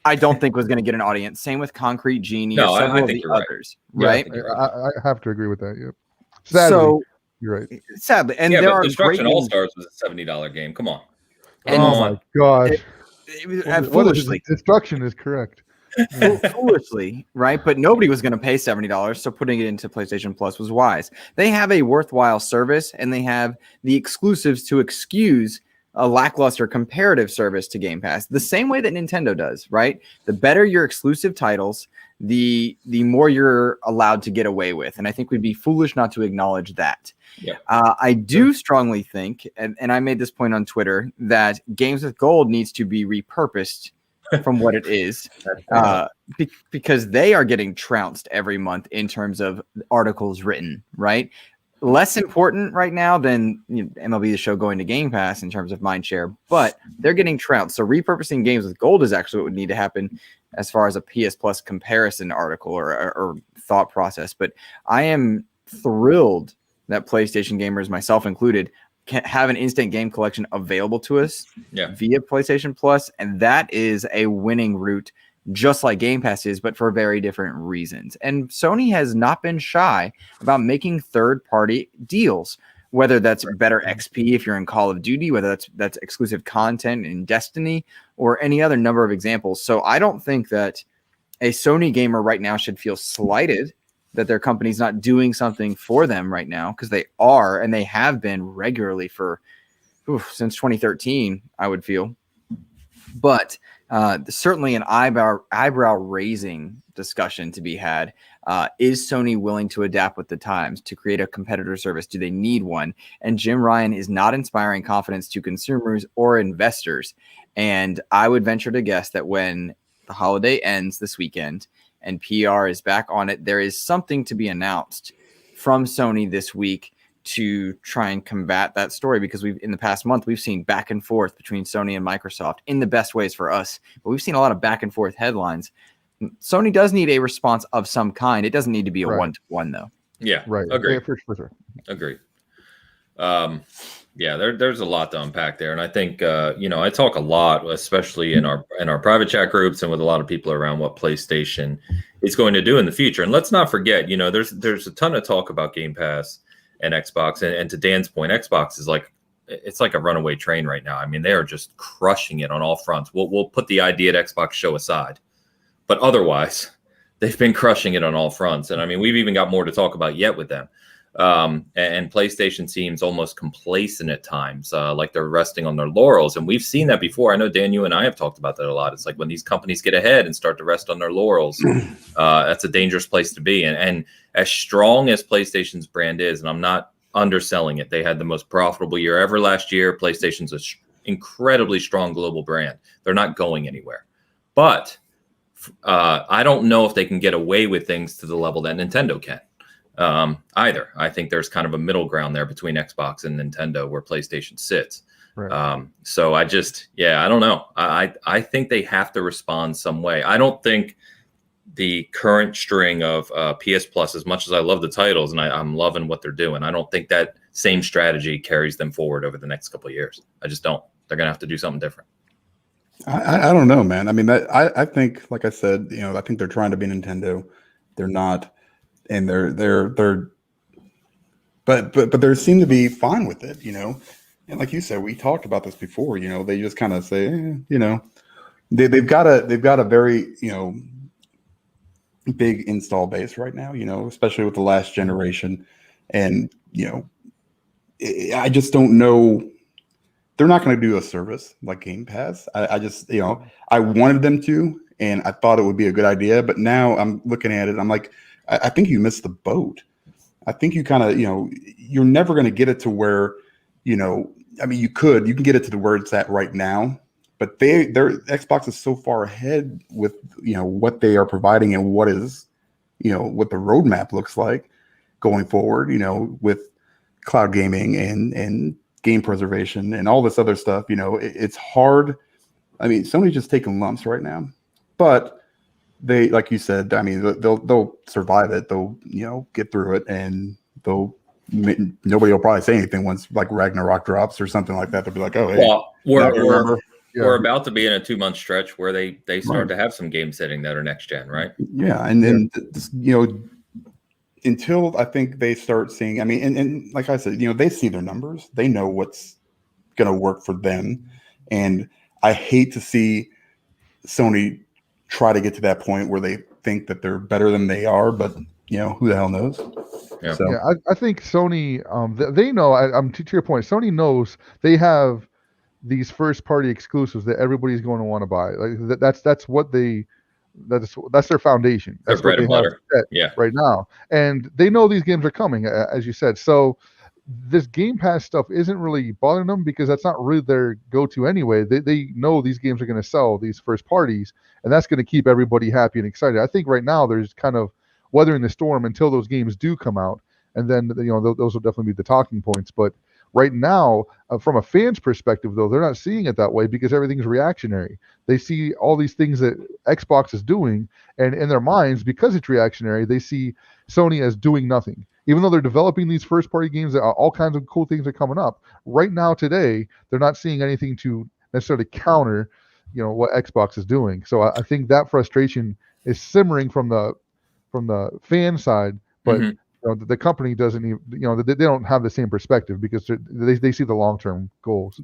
I don't think was going to get an audience. Same with Concrete Genie or several of the others, right? I have to agree with that. Yep. Sadly, you're right. Sadly, and there are Destruction All Stars was a $70 game. Come on. My gosh! Foolishly, Destruction is correct. Foolishly, right? But nobody was going to pay $70, so putting it into PlayStation Plus was wise. They have a worthwhile service, and they have the exclusives to excuse a lackluster comparative service to Game Pass, the same way that Nintendo does, right? The better your exclusive titles, the more you're allowed to get away with. And I think we'd be foolish not to acknowledge that. Yeah. I do strongly think, and I made this point on Twitter, that Games with Gold needs to be repurposed from what it is, because they are getting trounced every month in terms of articles written, right? Less important right now than MLB The Show going to Game Pass in terms of mind share, but they're getting trounced. So repurposing Games with Gold is actually what would need to happen as far as a PS Plus comparison article or thought process. But I am thrilled that PlayStation gamers, myself included, can have an instant game collection available to us via PlayStation Plus, and that is a winning route, just like Game Pass is, but for very different reasons. And Sony has not been shy about making third-party deals, whether that's better XP if you're in Call of Duty, whether that's exclusive content in Destiny, or any other number of examples. So I don't think that a Sony gamer right now should feel slighted that their company's not doing something for them right now, because they are, and they have been regularly for since 2013, I would feel. But certainly an eyebrow-raising discussion to be had. Is Sony willing to adapt with the times to create a competitor service? Do they need one? And Jim Ryan is not inspiring confidence to consumers or investors. And I would venture to guess that when the holiday ends this weekend and PR is back on it, there is something to be announced from Sony this week to try and combat that story, because in the past month, we've seen back and forth between Sony and Microsoft in the best ways for us, but we've seen a lot of back and forth headlines. Sony does need a response of some kind. It doesn't need to be a one-to-one though. Yeah. Right. Agree. Yeah, for sure. Agree. There's a lot to unpack there. And I think, I talk a lot, especially in our private chat groups and with a lot of people around what PlayStation is going to do in the future. And let's not forget, there's a ton of talk about Game Pass and Xbox. And to Dan's point, Xbox is like a runaway train right now. I mean, they are just crushing it on all fronts. We'll put the idea at Xbox show aside, but otherwise they've been crushing it on all fronts. And I mean, we've even got more to talk about yet with them. And PlayStation seems almost complacent at times, like they're resting on their laurels. And we've seen that before. I know, Dan, you and I have talked about that a lot. It's like when these companies get ahead and start to rest on their laurels, that's a dangerous place to be. And as strong as PlayStation's brand is, and I'm not underselling it, they had the most profitable year ever last year. PlayStation's an incredibly strong global brand. They're not going anywhere. But I don't know if they can get away with things to the level that Nintendo can. Either. I think there's kind of a middle ground there between Xbox and Nintendo where PlayStation sits. Right. So I don't know. I think they have to respond some way. I don't think the current string of PS Plus, as much as I love the titles and I'm loving what they're doing, I don't think that same strategy carries them forward over the next couple of years. I just don't. They're going to have to do something different. I don't know, man. I mean, I think, like I said, I think they're trying to be Nintendo. They're not, and but they seem to be fine with it, And like you said, we talked about this before. They just kind of say, they've got a very big install base right now, especially with the last generation, and I just don't know. They're not going to do a service like Game Pass. I just, I wanted them to, and I thought it would be a good idea. But now I'm looking at it, I'm like, I think you missed the boat. I think you kind of, you're never going to get it to where, I mean, you can get it to where it's at right now, but their Xbox is so far ahead with, what they are providing and what is, what the roadmap looks like going forward, with cloud gaming and game preservation and all this other stuff. It's hard. I mean, Sony's just taking lumps right now, but they, like you said, I mean, they'll survive it. They'll, get through it, and nobody will probably say anything once like Ragnarok drops or something like that. They'll be like, oh, hey, well, we're about to be in a 2-month stretch where they start to have some games hitting that are next gen, right? Yeah, and then until I think they start seeing, I mean, and like I said, they see their numbers, they know what's going to work for them, and I hate to see Sony try to get to that point where they think that they're better than they are, but who the hell knows? Yeah, I think Sony, they know. I'm to your point. Sony knows they have these first-party exclusives that everybody's going to want to buy. Like that's what that's their foundation. That's their bread and butter. Right now, and they know these games are coming, as you said. So this Game Pass stuff isn't really bothering them because that's not really their go-to anyway. They know these games are going to sell, these first parties, and that's going to keep everybody happy and excited. I think right now there's kind of weathering the storm until those games do come out, and then those will definitely be the talking points. But right now, from a fan's perspective, though, they're not seeing it that way because everything's reactionary. They see all these things that Xbox is doing, and in their minds, because it's reactionary, they see Sony as doing nothing. Even though they're developing these first-party games, all kinds of cool things are coming up. Right now, today, they're not seeing anything to necessarily counter, what Xbox is doing. So I think that frustration is simmering from the fan side, but the company doesn't even, they don't have the same perspective because they see the long-term goals.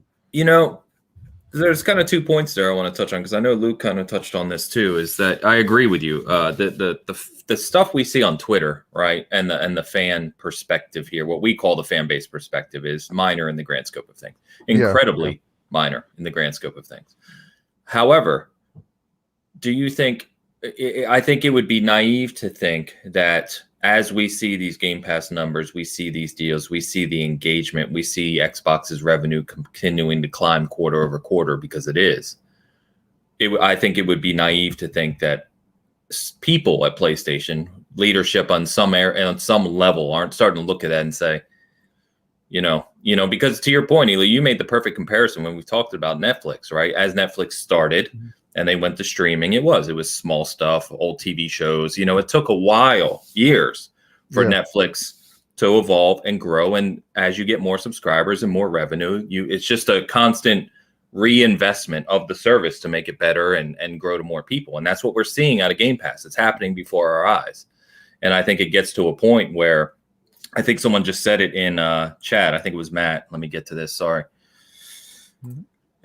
There's kind of 2 points there I want to touch on, because I know Luke kind of touched on this too, is that I agree with you. The stuff we see on Twitter, right, and the fan perspective here, what we call the fan base perspective, is minor in the grand scope of things. Incredibly minor in the grand scope of things. However, do you think, I think it would be naive to think that as we see these Game Pass numbers, we see these deals, we see the engagement, we see Xbox's revenue continuing to climb quarter over quarter, because it is. I think it would be naive to think that people at PlayStation, leadership on some level, aren't starting to look at that and say, because to your point, Ely, you made the perfect comparison when we talked about Netflix, right? As Netflix started and they went to streaming, it was small stuff, old TV shows. It took a while, years, for Netflix to evolve and grow. And as you get more subscribers and more revenue, it's just a constant reinvestment of the service to make it better and grow to more people. And that's what we're seeing out of Game Pass. It's happening before our eyes. And I think it gets to a point where, I think someone just said it in chat. I think it was Matt. Let me get to this. Sorry.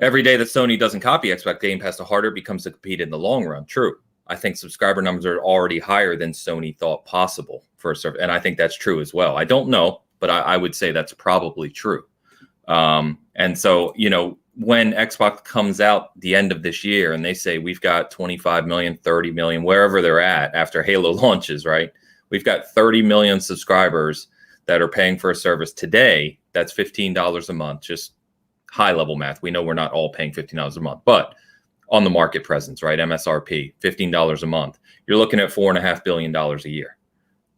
Every day that Sony doesn't copy Xbox Game Pass, the harder it becomes to compete in the long run. True. I think subscriber numbers are already higher than Sony thought possible for a service. And I think that's true as well. I don't know, but I would say that's probably true. And so, when Xbox comes out the end of this year and they say we've got 25 million, 30 million, wherever they're at after Halo launches, right? We've got 30 million subscribers that are paying for a service today. That's $15 a month, just high level math. We know we're not all paying $15 a month, but on the market presence, right? MSRP, $15 a month. You're looking at $4.5 billion a year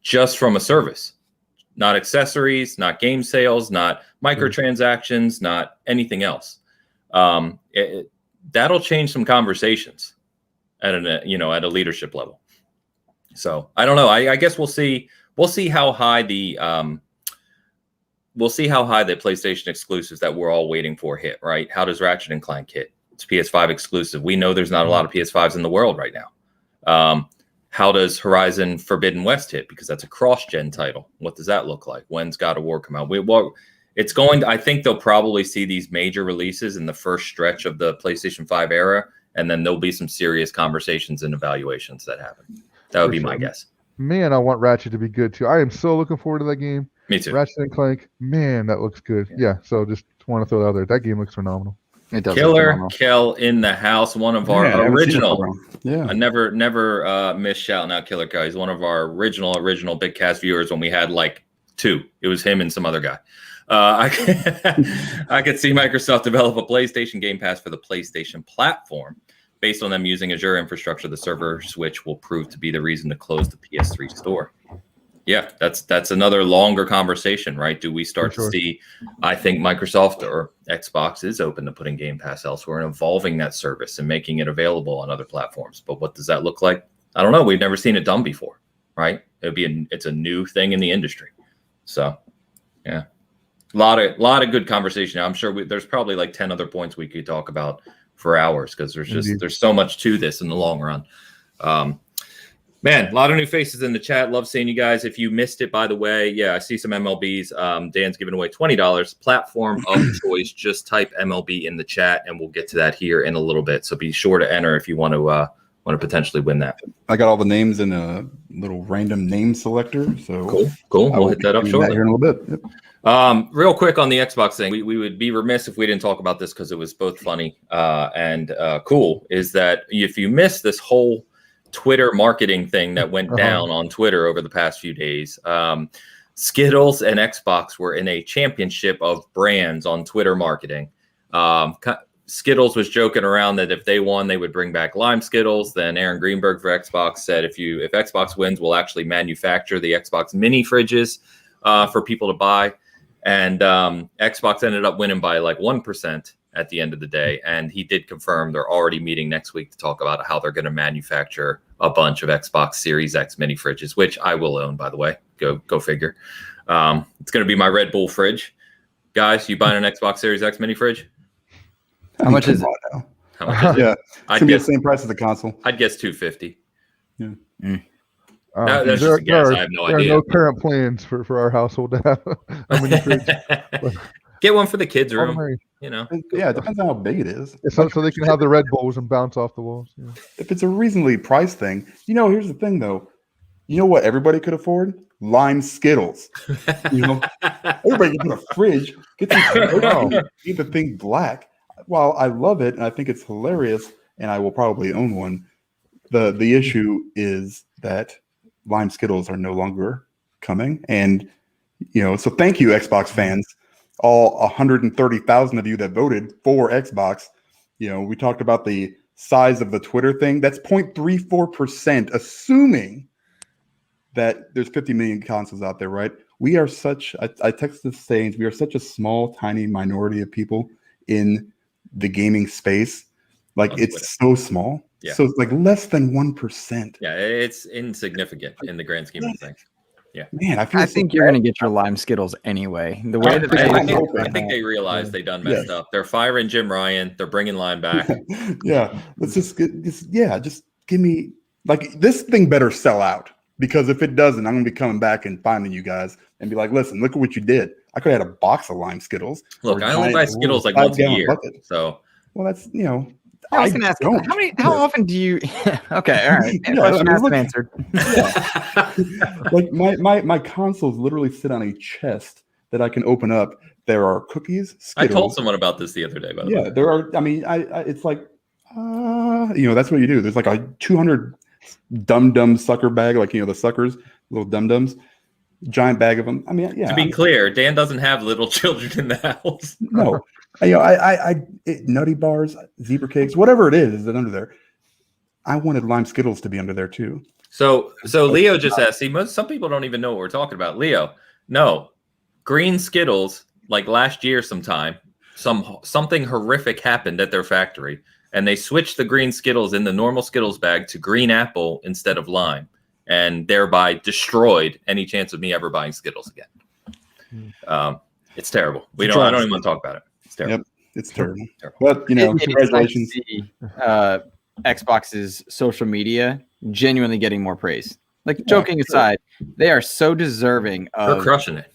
just from a service, not accessories, not game sales, not microtransactions, not anything else. That'll change some conversations at a leadership level. So I don't know. I guess we'll see. We'll see how high the PlayStation exclusives that we're all waiting for hit. Right? How does Ratchet and Clank hit? It's PS5 exclusive. We know there's not a lot of PS5s in the world right now. How does Horizon Forbidden West hit? Because that's a cross-gen title. What does that look like? When's God of War come out? It's going to, I think they'll probably see these major releases in the first stretch of the PlayStation 5 era, and then there'll be some serious conversations and evaluations that happen. That would be my guess. Man, I want Ratchet to be good too. I am so looking forward to that game. Me too. Ratchet and Clank, man, that looks good. Yeah, so just want to throw that out there. That game looks phenomenal. It does. Killer Kel in the house, one of our original. Yeah, I never miss shouting out Killer Kel. He's one of our original Bitcast viewers when we had like 2. It was him and some other guy. I could see Microsoft develop a PlayStation Game Pass for the PlayStation platform. Based on them using Azure infrastructure, the server switch will prove to be the reason to close the PS3 store. Yeah, that's another longer conversation, right? Do we start to see? I think Microsoft or Xbox is open to putting Game Pass elsewhere and evolving that service and making it available on other platforms. But what does that look like? I don't know. We've never seen it done before, right? It's a new thing in the industry. So, yeah, a lot of good conversation. I'm sure there's probably like 10 other points we could talk about for hours because there's so much to this in the long run. Man, a lot of new faces in the chat. Love seeing you guys. If you missed it, by the way, yeah, I see some MLBs. Dan's giving away $20. Platform of choice. Just type MLB in the chat, and we'll get to that here in a little bit. So be sure to enter if you want to potentially win that. I got all the names in a little random name selector. So cool. We'll hit that up shortly. Here in a little bit. Yep. Real quick on the Xbox thing, we would be remiss if we didn't talk about this because it was both funny and cool. Is that if you missed this whole Twitter marketing thing that went down on Twitter over the past few days, Skittles and Xbox were in a championship of brands on Twitter marketing. Skittles was joking around that if they won, they would bring back Lime Skittles. Then Aaron Greenberg for Xbox said, if Xbox wins, we'll actually manufacture the Xbox mini fridges for people to buy. And Xbox ended up winning by like 1% at the end of the day. And he did confirm they're already meeting next week to talk about how they're going to manufacture a bunch of Xbox Series X mini fridges, which I will own, by the way. Go figure. It's going to be my Red Bull fridge. Guys, you buying an Xbox Series X mini fridge? How much is it? How much is it? Yeah, it's be the same price as the console. I'd guess $250. Yeah. That's just a guess. I have no idea. There are no current plans for our household to have a mini fridge. Get one for the kids' room. You know. Yeah, it depends on how big it is. So they can have the Red Bulls and bounce off the walls. Yeah. If it's a reasonably priced thing, here's the thing though. You know what everybody could afford? Lime Skittles. Everybody can put a fridge, get the thing black. While I love it and I think it's hilarious, and I will probably own one, the issue is that Lime Skittles are no longer coming. And so thank you, Xbox fans. All 130,000 of you that voted for Xbox. We talked about the size of the Twitter thing. That's 0.34%, assuming that there's 50 million consoles out there, right? We are I texted saying we are such a small, tiny minority of people in the gaming space. Like, it's so small. Yeah. So it's like less than 1%. Yeah, it's insignificant in the grand scheme of things. Yeah, man, I think you're going to get your Lime Skittles anyway. The way that I think they realize they done messed up. They're firing Jim Ryan. They're bringing Lime back. Yeah, let's just give me, like, this thing better sell out, because if it doesn't, I'm going to be coming back and finding you guys and be like, listen, look at what you did. I could have had a box of Lime Skittles. Look, I only buy Skittles like once a year. Bucket. So, well, that's I was going to ask, how often do you? Okay, all right. Question answered. Like my consoles literally sit on a chest that I can open up. There are cookies. Skittles. I told someone about this the other day. By the way, there are. I mean, it's like, that's what you do. There's like a 200 dum sucker bag, like the suckers, little dum-dums. Giant bag of them. I mean, yeah. To be clear, Dan doesn't have little children in the house. No, Nutty Bars, Zebra Cakes, whatever it is that under there. I wanted Lime Skittles to be under there too. So Leo just asked. See, some people don't even know what we're talking about. Leo, no, green Skittles. Like last year, sometime, something horrific happened at their factory, and they switched the green Skittles in the normal Skittles bag to green apple instead of lime. and thereby destroyed any chance of me ever buying Skittles again. It's terrible. I don't even want to talk about it. It's terrible. Yep, it's terrible. But congratulations. It's nice to see, Xbox's social media genuinely getting more praise. Like, joking aside, they are so deserving of. They're crushing it.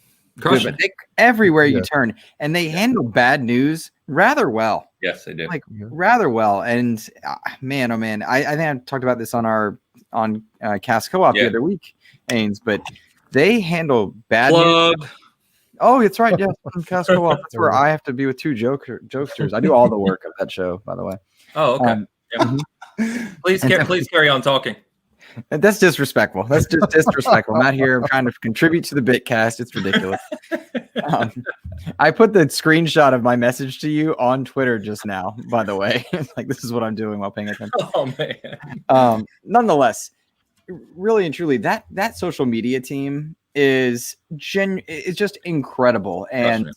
Everywhere you turn, and they handle bad news rather well. Yes, they do. Rather well. And man, oh man, I think I talked about this on Cast Co-op the other week, Ains, but they handle bad news. Oh, it's right. Yeah, Cast Co-op. That's where I have to be with two jokesters. I do all the work of that show, by the way. Oh, okay. Please carry on talking. That's disrespectful. That's just disrespectful. I'm not here. I'm trying to contribute to the Bitcast. It's ridiculous. I put the screenshot of my message to you on Twitter just now, by the way. Like, this is what I'm doing while paying attention. Oh, man. Nonetheless, really and truly, that social media team is just incredible. And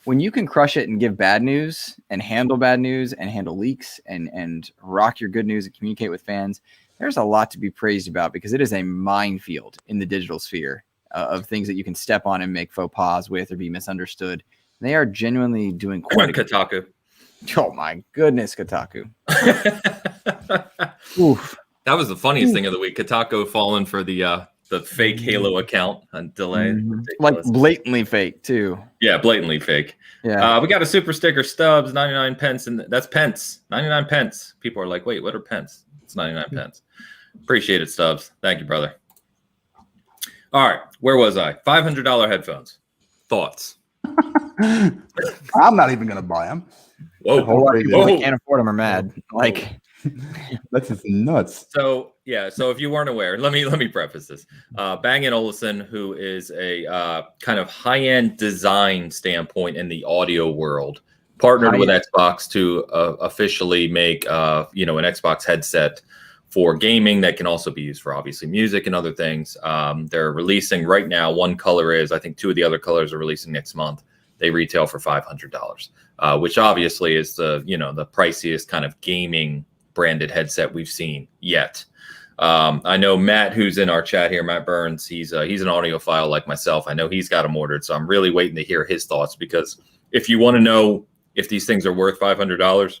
when you can crush it and give bad news and handle bad news and handle leaks and rock your good news and communicate with fans, there's a lot to be praised about, because it is a minefield in the digital sphere of things that you can step on and make faux pas with or be misunderstood. They are genuinely doing quite Kotaku. Oh my goodness, Kotaku. Oof. That was the funniest thing of the week. Kotaku falling for the fake Halo account on delay. Like blatantly fake too. Yeah, blatantly fake. Yeah. We got a super sticker, Stubbs, 99 pence, and that's pence. 99 pence. People are like, wait, what are pence? It's 99 pence. Appreciate it, Stubbs. Thank you, brother. All right, where was I? $500 headphones. Thoughts? I'm not even gonna buy them. Whoa, people that can't afford them are mad. Like, that's just nuts. So if you weren't aware, let me preface this. Bang & Olufsen, who is a kind of high-end design standpoint in the audio world, partnered with Xbox to officially make an Xbox headset for gaming that can also be used for obviously music and other things. They're releasing right now. One color is, I think two of the other colors are releasing next month. They retail for $500, which obviously is the priciest kind of gaming branded headset we've seen yet. I know Matt, who's in our chat here, Matt Burns, he's an audiophile like myself. I know he's got them ordered, so I'm really waiting to hear his thoughts, because if you want to know if these things are worth $500,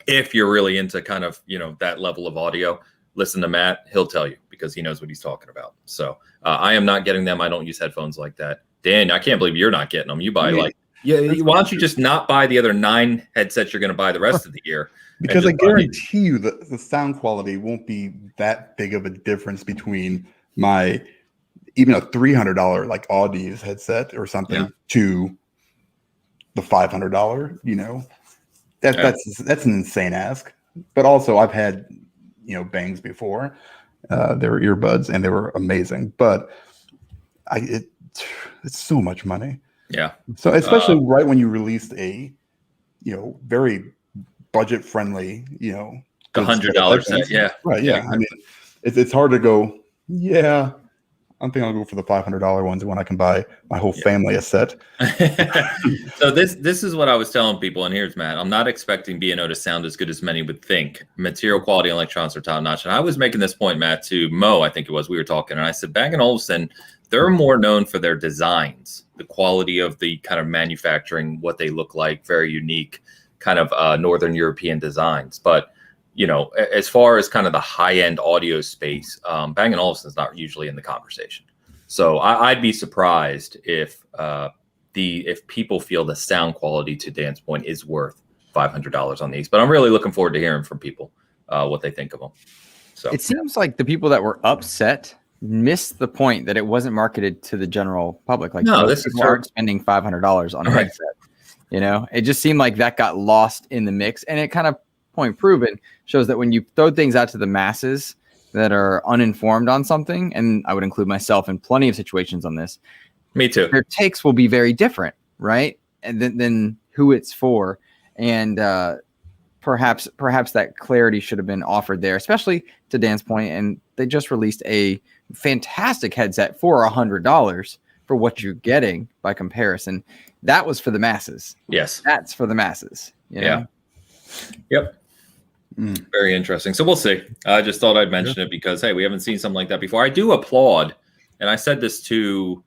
if you're really into kind of, that level of audio, listen to Matt. He'll tell you, because he knows what he's talking about. So I am not getting them. I don't use headphones like that. Dan, I can't believe you're not getting them. You buy why don't you just not buy the other 9 headsets you're going to buy the rest of the year? Because I guarantee you that the sound quality won't be that big of a difference between even a $300 like Audis headset or something to the $500. That's an insane ask. But also, I've had Bangs before. They were earbuds and they were amazing. But it's so much money. Yeah. So especially right when you released a very budget friendly $100 set. Yeah. Right. Yeah. I mean, it's hard to go. Yeah. I think I'll go for the $500 ones when I can buy my whole family a set. So this is what I was telling people, and here's Matt. I'm not expecting B&O to sound as good as many would think. Material quality and electronics are top notch. And I was making this point, Matt, to Mo, I think it was, we were talking, and I said, Bang & Olufsen, they're more known for their designs, the quality of the kind of manufacturing, what they look like, very unique kind of Northern European designs. But as far as kind of the high-end audio space, Bang & Olufsen is not usually in the conversation. So I'd be surprised if people feel the sound quality, to Dan's point, is worth $500 on these. But I'm really looking forward to hearing from people what they think of them. So it seems like the people that were upset missed the point that it wasn't marketed to the general public. Like, no, this people aren't spending $500 on a headset. It just seemed like that got lost in the mix, and it kind of point proven shows that when you throw things out to the masses that are uninformed on something, and I would include myself in plenty of situations on this. Me too. Their takes will be very different, right? And then who it's for, and perhaps that clarity should have been offered there, especially to Dan's point. And they just released a fantastic headset for $100 for what you're getting by comparison. That was for the masses. Yes, that's for the masses. Yeah. Yep. Very interesting. So we'll see. I just thought I'd mention it because, hey, we haven't seen something like that before. I do applaud, and I said this to,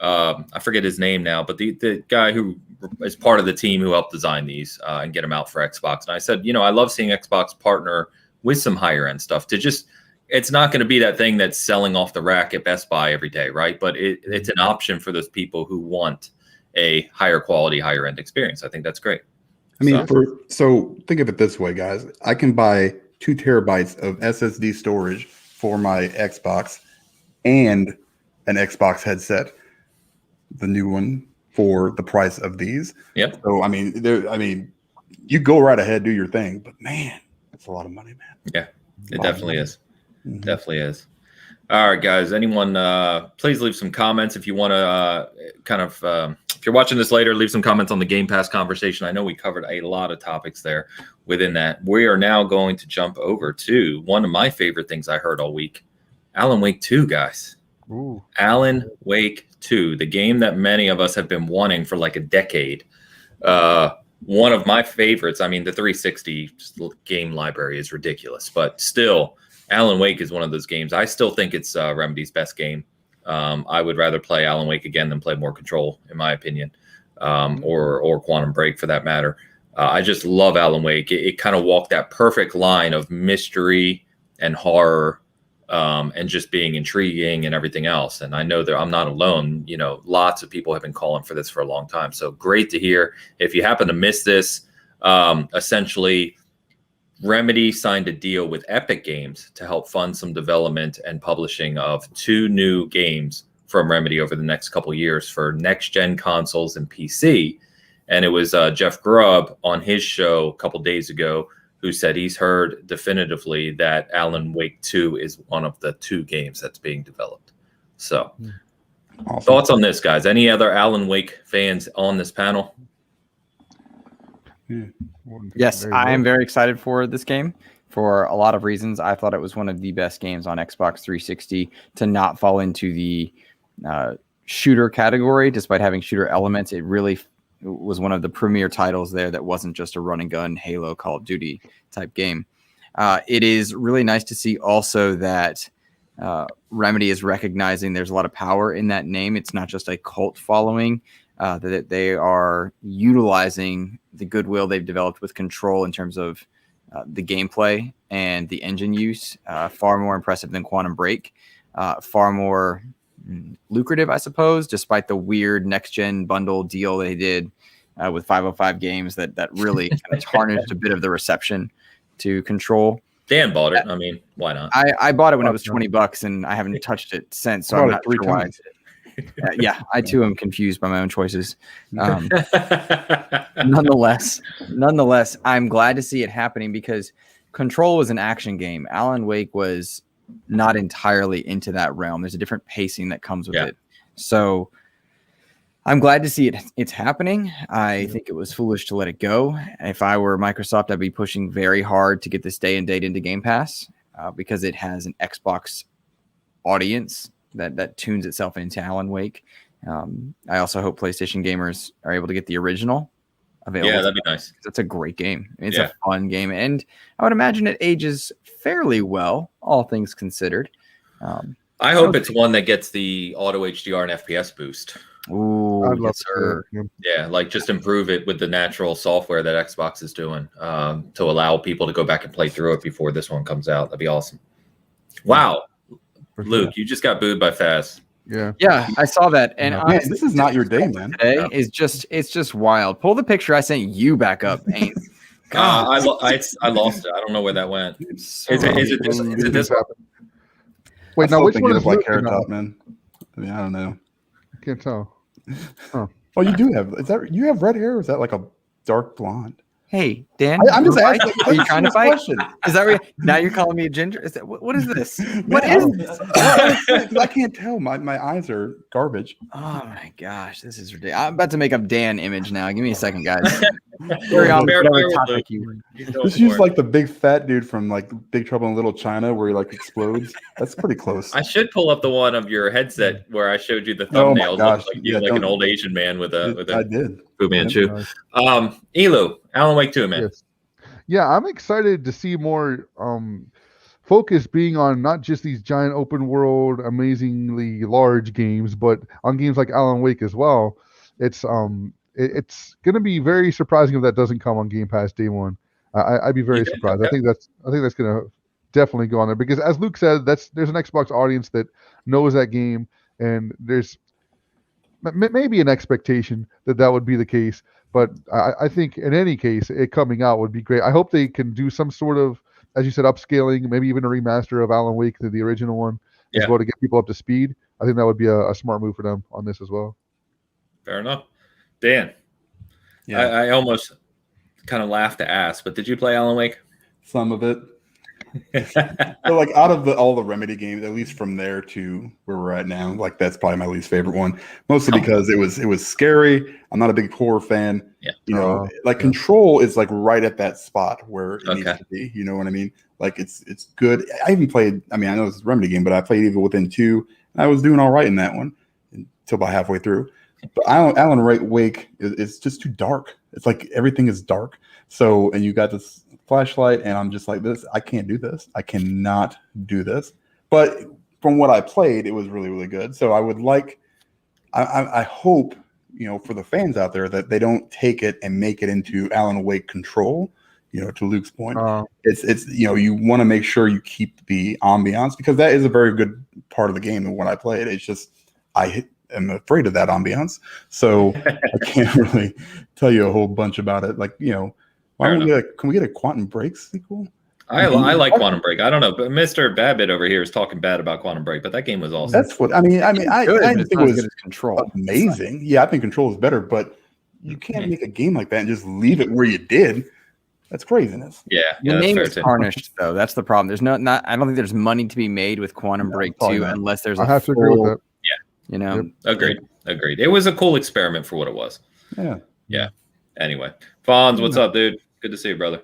I forget his name now, but the guy who is part of the team who helped design these and get them out for Xbox. And I said, I love seeing Xbox partner with some higher end stuff to just, it's not going to be that thing that's selling off the rack at Best Buy every day, right? But it's an option for those people who want a higher quality, higher end experience. I think that's great. I mean, so think of it this way, guys. I can buy 2 terabytes of SSD storage for my Xbox and an Xbox headset, the new one, for the price of these. Yep. So I mean, you go right ahead, do your thing, but man, that's a lot of money, man. Yeah, it definitely is. Mm-hmm. Definitely is. All right, guys. Anyone, please leave some comments if you want to if you're watching this later, leave some comments on the Game Pass conversation. I know we covered a lot of topics there within that. We are now going to jump over to one of my favorite things I heard all week, Alan Wake 2, guys. Ooh. Alan Wake 2, the game that many of us have been wanting for like a decade. One of my favorites. I mean, the 360 game library is ridiculous, but still, Alan Wake is one of those games. I still think it's Remedy's best game. I would rather play Alan Wake again than play More Control, in my opinion, or Quantum Break for that matter. I just love Alan Wake. It kind of walked that perfect line of mystery and horror, and just being intriguing and everything else. And I know that I'm not alone. Lots of people have been calling for this for a long time. So great to hear. If you happen to miss this, essentially, Remedy signed a deal with Epic Games to help fund some development and publishing of 2 new games from Remedy over the next couple of years for next-gen consoles and PC. And it was Jeff Grubb on his show a couple days ago who said he's heard definitively that Alan Wake 2 is one of the 2 games that's being developed. So, awesome. Thoughts on this, guys? Any other Alan Wake fans on this panel? Yes, I am very excited for this game for a lot of reasons. I thought it was one of the best games on Xbox 360 to not fall into the shooter category, despite having shooter elements. It really was one of the premier titles there that wasn't just a run and gun Halo, Call of Duty type game. It is really nice to see also that Remedy is recognizing there's a lot of power in that name. It's not just a cult following. That they are utilizing the goodwill they've developed with Control in terms of the gameplay and the engine use. Far more impressive than Quantum Break. Far more lucrative, I suppose, despite the weird next-gen bundle deal they did with 505 games that really kind of tarnished a bit of the reception to Control. Dan bought it. I mean, why not? I bought it when it was $20, and I haven't touched it since, so I'm not sure why. Yeah, I too am confused by my own choices. Nonetheless, I'm glad to see it happening because Control was an action game. Alan Wake was not entirely into that realm. There's a different pacing that comes with it. So I'm glad to see it's happening. I think it was foolish to let it go. If I were Microsoft, I'd be pushing very hard to get this day and date into Game Pass because it has an Xbox audience that tunes itself into Alan Wake. I also hope PlayStation gamers are able to get the original available. Yeah, that'd be nice. It's a great game. It's a fun game, and I would imagine it ages fairly well, all things considered. I hope it's one that gets the auto HDR and FPS boost. Ooh, yes, sir. Yeah, like just improve it with the natural software that Xbox is doing to allow people to go back and play through it before this one comes out. That'd be awesome. Wow. Luke, you just got booed by Faz. Yeah, I saw that, and this is not your day, man. Today is just wild. Pull the picture I sent you back up, Ains. I lost it. I don't know where that went. Is it this one? Wait, now which one is like Carrot Top, man? I mean, I don't know. I can't tell. Huh. Oh, you do have. Is that you have red hair? Or is that like a dark blonde? Hey, Dan. I'm just asking. Are you trying to fight? Question. Is that now you're calling me a ginger? Is that what is this? What is this? I can't tell. My eyes are garbage. Oh my gosh, this is ridiculous. I'm about to make up Dan image now. Give me a second, guys. Carry on whatever topic you. Just use like the big fat dude from like Big Trouble in Little China where he like explodes. That's pretty close. I should pull up the one of your headset where I showed you the thumbnail. Like an old Asian man with a I did. Fu Manchu. Elu, Alan Wake 2, man. Yeah, I'm excited to see more focus being on not just these giant open world, amazingly large games, but on games like Alan Wake as well. It's going to be very surprising if that doesn't come on Game Pass day one. I'd be very surprised. Okay. I think that's going to definitely go on there because, as Luke said, there's an Xbox audience that knows that game, and there's maybe an expectation that would be the case. But I think in any case, it coming out would be great. I hope they can do some sort of, as you said, upscaling, maybe even a remaster of Alan Wake to the original one as well to get people up to speed. I think that would be a smart move for them on this as well. Fair enough. Dan, Yeah. I almost kind of laughed to ask, but did you play Alan Wake? Some of it. So like out of all the Remedy games, at least from there to where we're at now, like that's probably my least favorite one. Mostly because it was scary. I'm not a big horror fan. Yeah. You know, Control is like right at that spot where it needs to be. You know what I mean? Like it's good. I even played. I mean, I know it's a Remedy game, but I played Evil Within 2. And I was doing all right in that one until about halfway through. But Alan Wake is just too dark. It's like everything is dark. So, and you got this flashlight, and I'm just like this. I can't do this. I cannot do this. But from what I played, it was really, really good. So I would like, I hope, you know, for the fans out there that they don't take it and make it into Alan Wake Control. You know, to Luke's point, it's you know, you want to make sure you keep the ambiance because that is a very good part of the game. And when I play it, it's just I'm afraid of that ambiance, so I can't really tell you a whole bunch about it. Like, you know, can we get a Quantum Break sequel? I like Quantum Break. I don't know, but Mr. Babbitt over here is talking bad about Quantum Break, but that game was awesome. That's what I mean. I think it was Control. Amazing. Yeah, I think Control is better, but you can't make a game like that and just leave it where you did. That's craziness. Yeah, your name is tarnished, though. That's the problem. There's not. I don't think there's money to be made with Quantum Break 2 unless there's. I have to agree with that. Yeah, you know. Agreed. It was a cool experiment for what it was. Yeah. Anyway, Fonz, what's up, dude? Good to see you, brother.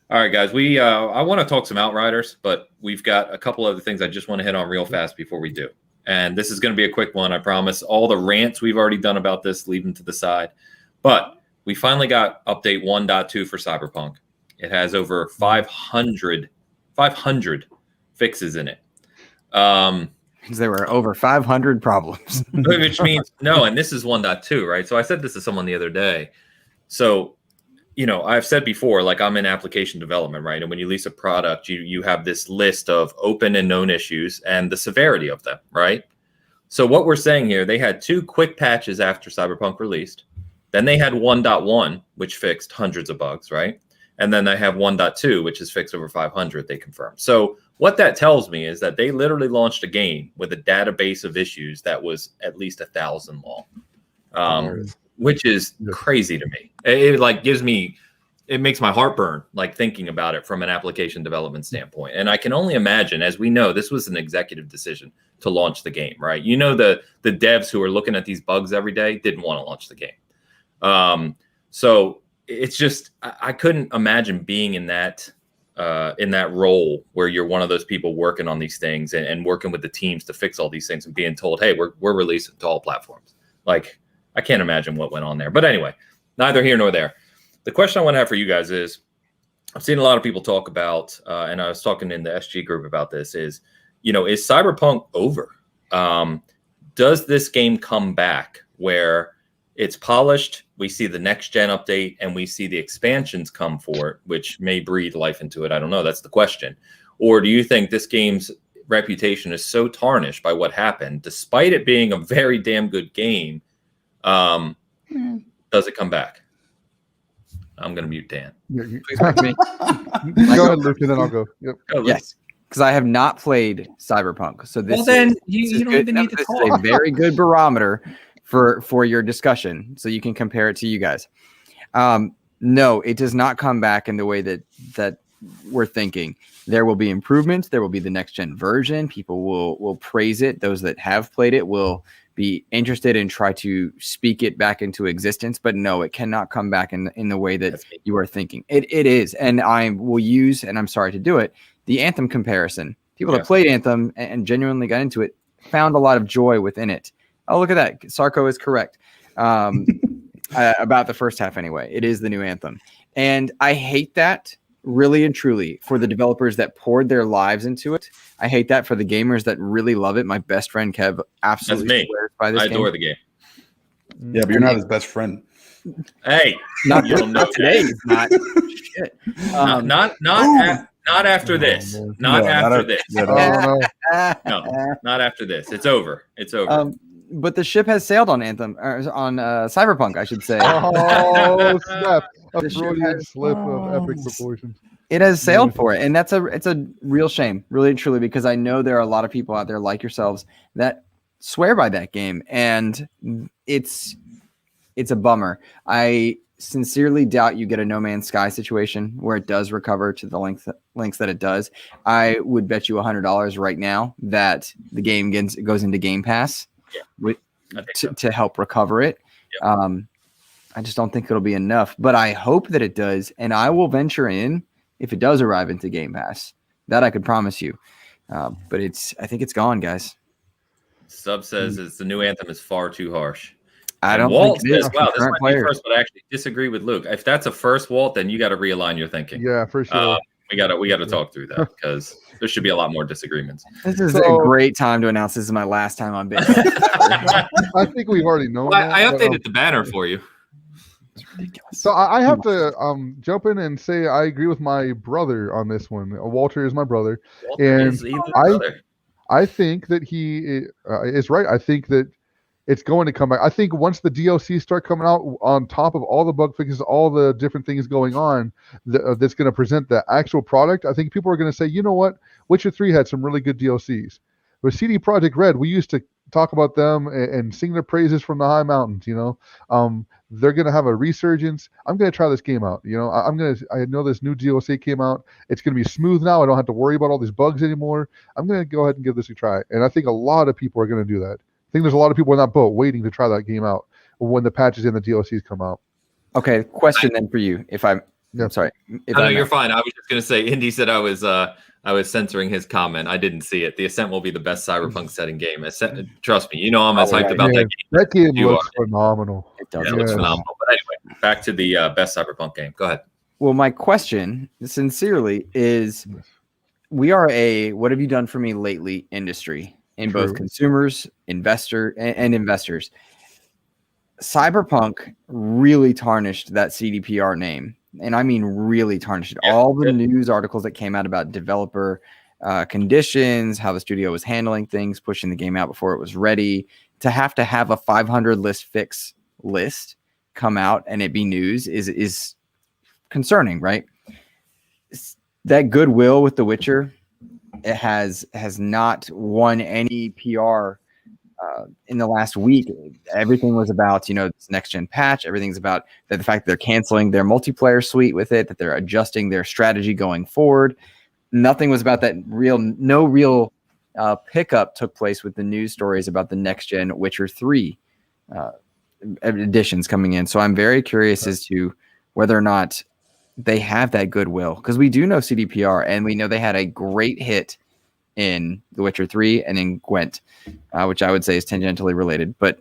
All right, guys. I want to talk some Outriders, but we've got a couple other things I just want to hit on real fast before we do. And this is going to be a quick one, I promise. All the rants we've already done about this, leave them to the side. But we finally got update 1.2 for Cyberpunk. It has over 500 fixes in it. Because there were over 500 problems. Which means, no, and this is 1.2, right? So I said this to someone the other day. So, you know, I've said before, like I'm in application development, right? And when you release a product, you have this list of open and known issues and the severity of them, right? So what we're saying here, they had 2 quick patches after Cyberpunk released. Then they had 1.1, which fixed hundreds of bugs, right? And then they have 1.2, which has fixed over 500, they confirmed. So what that tells me is that they literally launched a game with a database of issues that was at least 1,000 long, which is crazy to me. It like it makes my heart burn, like thinking about it from an application development standpoint. And I can only imagine, as we know, this was an executive decision to launch the game, right? You know, the devs who are looking at these bugs every day didn't want to launch the game. So it's just, I couldn't imagine being in that role where you're one of those people working on these things and working with the teams to fix all these things and being told, hey, we're releasing to all platforms. Like, I can't imagine what went on there. But anyway, neither here nor there. The question I want to have for you guys is, I've seen a lot of people talk about, and I was talking in the SG group about this, is Cyberpunk over? Does this game come back where it's polished, we see the next gen update, and we see the expansions come for it, which may breathe life into it? I don't know. That's the question. Or do you think this game's reputation is so tarnished by what happened, despite it being a very damn good game, does it come back? I'm going to mute Dan. Please back me. Go ahead, Luke, and then I'll go. Yep. Yes, because I have not played Cyberpunk. So this you don't even need to talk. This is a very good barometer for your discussion, so you can compare it to you guys. No, it does not come back in the way that we're thinking. There will be improvements. There will be the next gen version. People will praise it. Those that have played it will be interested and try to speak it back into existence. But no, it cannot come back in the way that you are thinking. It is, and I will use, and I'm sorry to do it, the Anthem comparison. People that played Anthem and genuinely got into it found a lot of joy within it. Oh, look at that. Sarko is correct about the first half anyway. It is the new Anthem. And I hate that really and truly, for the developers that poured their lives into it. I hate that for the gamers that really love it. My best friend Kev absolutely swears by this I game. adore the game. Yeah, but you're not his best friend. Hey, Not you don't know today. He's not. Shit. Not after this. Not after this. Oh, no. No, not after this. It's over. It's over. But the ship has sailed on Anthem, or on Cyberpunk, I should say. Oh, snap. A The ship Freudian has- slip of epic proportions. It has sailed for it, and it's a real shame, really and truly, because I know there are a lot of people out there like yourselves that swear by that game, and it's a bummer. I sincerely doubt you get a No Man's Sky situation where it does recover to the lengths that it does. I would bet you $100 right now that the game goes into Game Pass to help recover it. Yep. I just don't think it'll be enough, but I hope that it does, and I will venture in if it does arrive into Game Pass. That I could promise you. But I think it's gone, guys. Sub says it's the new Anthem is far too harsh. I don't Walt think it is. says, wow, this Current might be players. first, but I actually disagree with Luke. If that's a first, Walt, then you got to realign your thinking. Yeah, for sure. We got to talk through that because there should be a lot more disagreements. This is a great time to announce this is my last time on Bitcast. I think we've already known that. I updated the banner for you. It's ridiculous. So I have to jump in and say I agree with my brother on this one. Walter is my brother. Walter And is either brother. I think that he is right. I think that it's going to come back. I think once the DLC start coming out on top of all the bug fixes, all the different things going on, that's going to present the actual product, I think people are going to say, you know what? Witcher 3 had some really good DLCs. With CD Projekt Red, we used to talk about them and sing their praises from the high mountains, you know. They're going to have a resurgence. I'm going to try this game out. You know, I know this new DLC came out. It's going to be smooth now. I don't have to worry about all these bugs anymore. I'm going to go ahead and give this a try. And I think a lot of people are going to do that. I think there's a lot of people in that boat waiting to try that game out when the patches and the DLCs come out. Okay, question then for you. I'm sorry. No, you're fine. I was just going to say, Indy said I was censoring his comment. I didn't see it. The Ascent will be the best Cyberpunk setting game. Trust me, you know I'm as hyped about that game. That game You looks phenomenal. It does. Yeah, it looks phenomenal. But anyway, back to the best Cyberpunk game. Go ahead. Well, my question, sincerely, is we are a what have you done for me lately industry in True. both consumers, and investors. Cyberpunk really tarnished that CDPR name. And I mean really tarnished it. Yeah, all the news articles that came out about developer conditions, how the studio was handling things, pushing the game out before it was ready, to have a 500 list fix list come out and it be news is concerning, right? That goodwill with The Witcher, it has not won any PR in the last week. Everything was about, this next gen patch. Everything's about the fact that they're canceling their multiplayer suite with it, that they're adjusting their strategy going forward. Nothing was about that. No real pickup took place with the news stories about the next gen Witcher 3 editions coming in. So I'm very curious as to whether or not they have that goodwill, because we do know CDPR and we know they had a great hit in The Witcher 3 and in Gwent, which I would say is tangentially related. But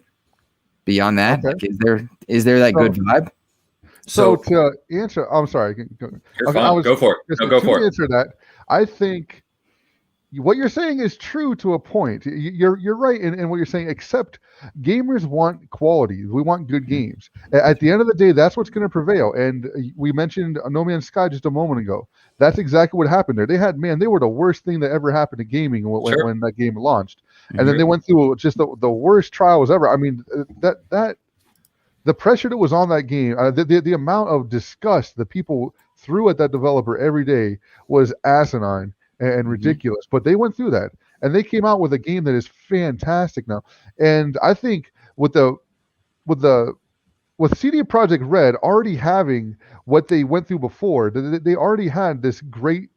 beyond that, Okay. is there that good vibe? So to answer, I'm sorry. You're fine. Go for it. Go for it. To answer that, I think what you're saying is true to a point. You're right in what you're saying, except gamers want quality. We want good games. At the end of the day, that's what's going to prevail. And we mentioned No Man's Sky just a moment ago. That's exactly what happened there. They were the worst thing that ever happened to gaming when that game launched. And then they went through just the worst trials ever. I mean, that the pressure that was on that game, the amount of disgust that people threw at that developer every day was asinine and ridiculous. But they went through that, and they came out with a game that is fantastic now. And I think with CD Projekt Red already having what they went through before, they already had this great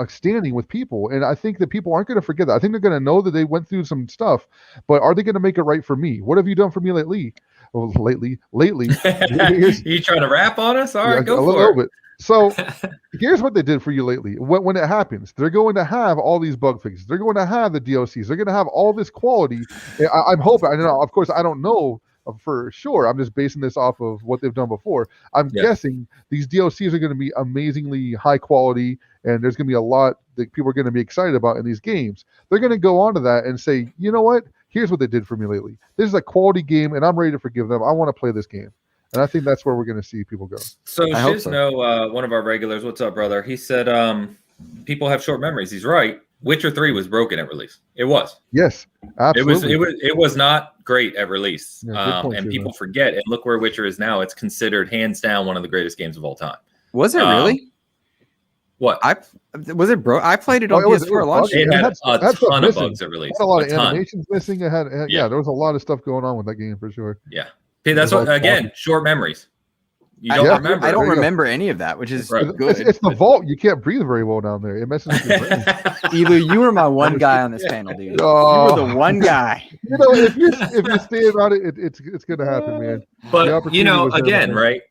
standing with people, and I think that people aren't going to forget that. I think they're going to know that they went through some stuff, but are they going to make it right for me? What have you done for me lately? Well, lately. You trying to rap on us? All right, go for it. Little bit. So here's what they did for you lately. When it happens, they're going to have all these bug fixes. They're going to have the DLCs. They're going to have all this quality. I'm hoping. I don't know. Of course, I don't know for sure. I'm just basing this off of what they've done before. I'm guessing these DLCs are going to be amazingly high quality, and there's going to be a lot that people are going to be excited about in these games. They're going to go on to that and say, you know what? Here's what they did for me lately. This is a quality game, and I'm ready to forgive them. I want to play this game. And I think that's where we're going to see people go. So Shizno, one of our regulars, what's up, brother? He said people have short memories. He's right. Witcher 3 was broken at release. It was. Yes, absolutely. It was not great at release. Yeah, and people forget. And look where Witcher is now. It's considered hands down one of the greatest games of all time. Was it really? What? Was it broke? I played it on PS4 launch. It had a ton of bugs at release. It had a lot of animations missing. It had there was a lot of stuff going on with that game for sure. Yeah. See, that's what again, short memories. You don't remember. I don't remember any of that, which is good. It's the vault. You can't breathe very well down there. It messes with your brain. Elu, you were my one guy on this panel, dude. You were the one guy. If you stay about it, it's gonna happen, man. But again, right?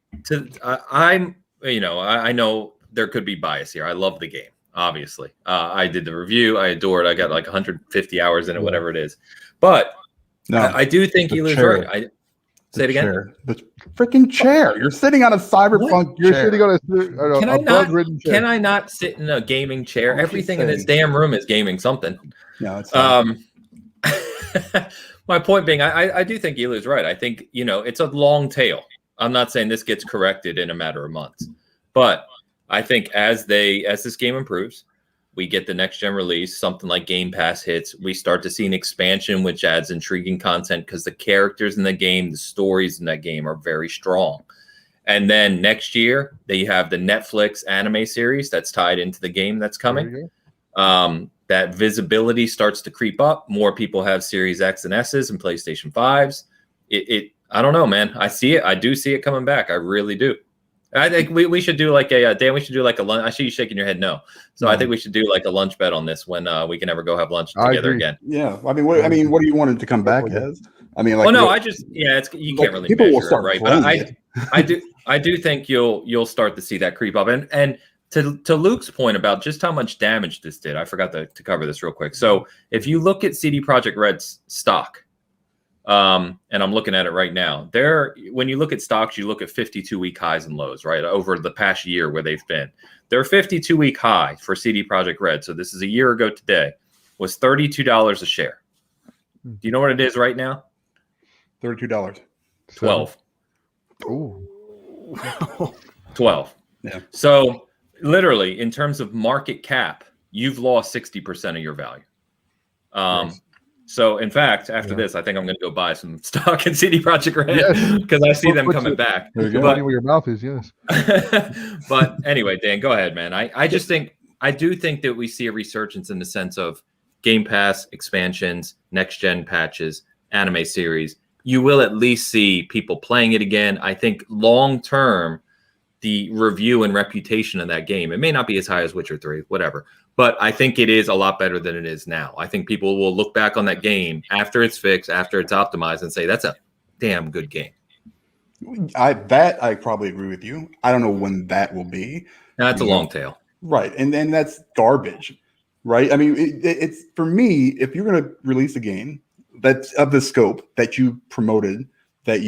I know there could be bias here. I love the game, obviously. I did the review. I adore it. I got like 150 hours in it, whatever it is. But I do think Elu's right. Say it again. The freaking chair. You're sitting on a cyberpunk chair. You're sitting on a bug-ridden chair. Can I not sit in a gaming chair? Everything in this damn room is gaming something. No, it's my point being, I do think Elu's right. I think, it's a long tail. I'm not saying this gets corrected in a matter of months. But I think as this game improves, we get the next gen release, something like Game Pass hits, we start to see an expansion which adds intriguing content because the characters in the game, the stories in that game are very strong. And then next year, they have the Netflix anime series that's tied into the game that's coming. That visibility starts to creep up. More people have Series X and S's and PlayStation 5s. I don't know, man. I see it. I do see it coming back. I really do. I think we should do like Dan, we should do like a lunch. I see you shaking your head no. So I think we should do like a lunch bet on this when we can ever go have lunch together again. Yeah. I mean, what do you want it to come back as? I mean, you can't really people measure will start it, right? But I do think you'll start to see that creep up. And to Luke's point about just how much damage this did, I forgot to cover this real quick. So if you look at CD Projekt Red's stock, and I'm looking at it right now. When you look at stocks, you look at 52-week highs and lows, right? Over the past year where they've been. Their 52-week high for CD Projekt Red, so this is a year ago today, was $32 a share. Do you know what it is right now? $32. 12. Ooh. 12. Yeah. So literally, in terms of market cap, you've lost 60% of your value. Nice. So, in fact, after this, I think I'm going to go buy some stock in CD Projekt Red because I see them coming back. But where your mouth is, yes. But anyway, Dan, go ahead, man. I do think that we see a resurgence in the sense of Game Pass expansions, next gen patches, anime series. You will at least see people playing it again. I think long term, the review and reputation of that game, it may not be as high as Witcher 3, whatever. But I think it is a lot better than it is now. I think people will look back on that game after it's fixed, after it's optimized, and say, that's a damn good game. I probably agree with you. I don't know when that will be. That's a long tail. Right. And then that's garbage, right? I mean, it's for me, if you're going to release a game that's of the scope that you promoted, that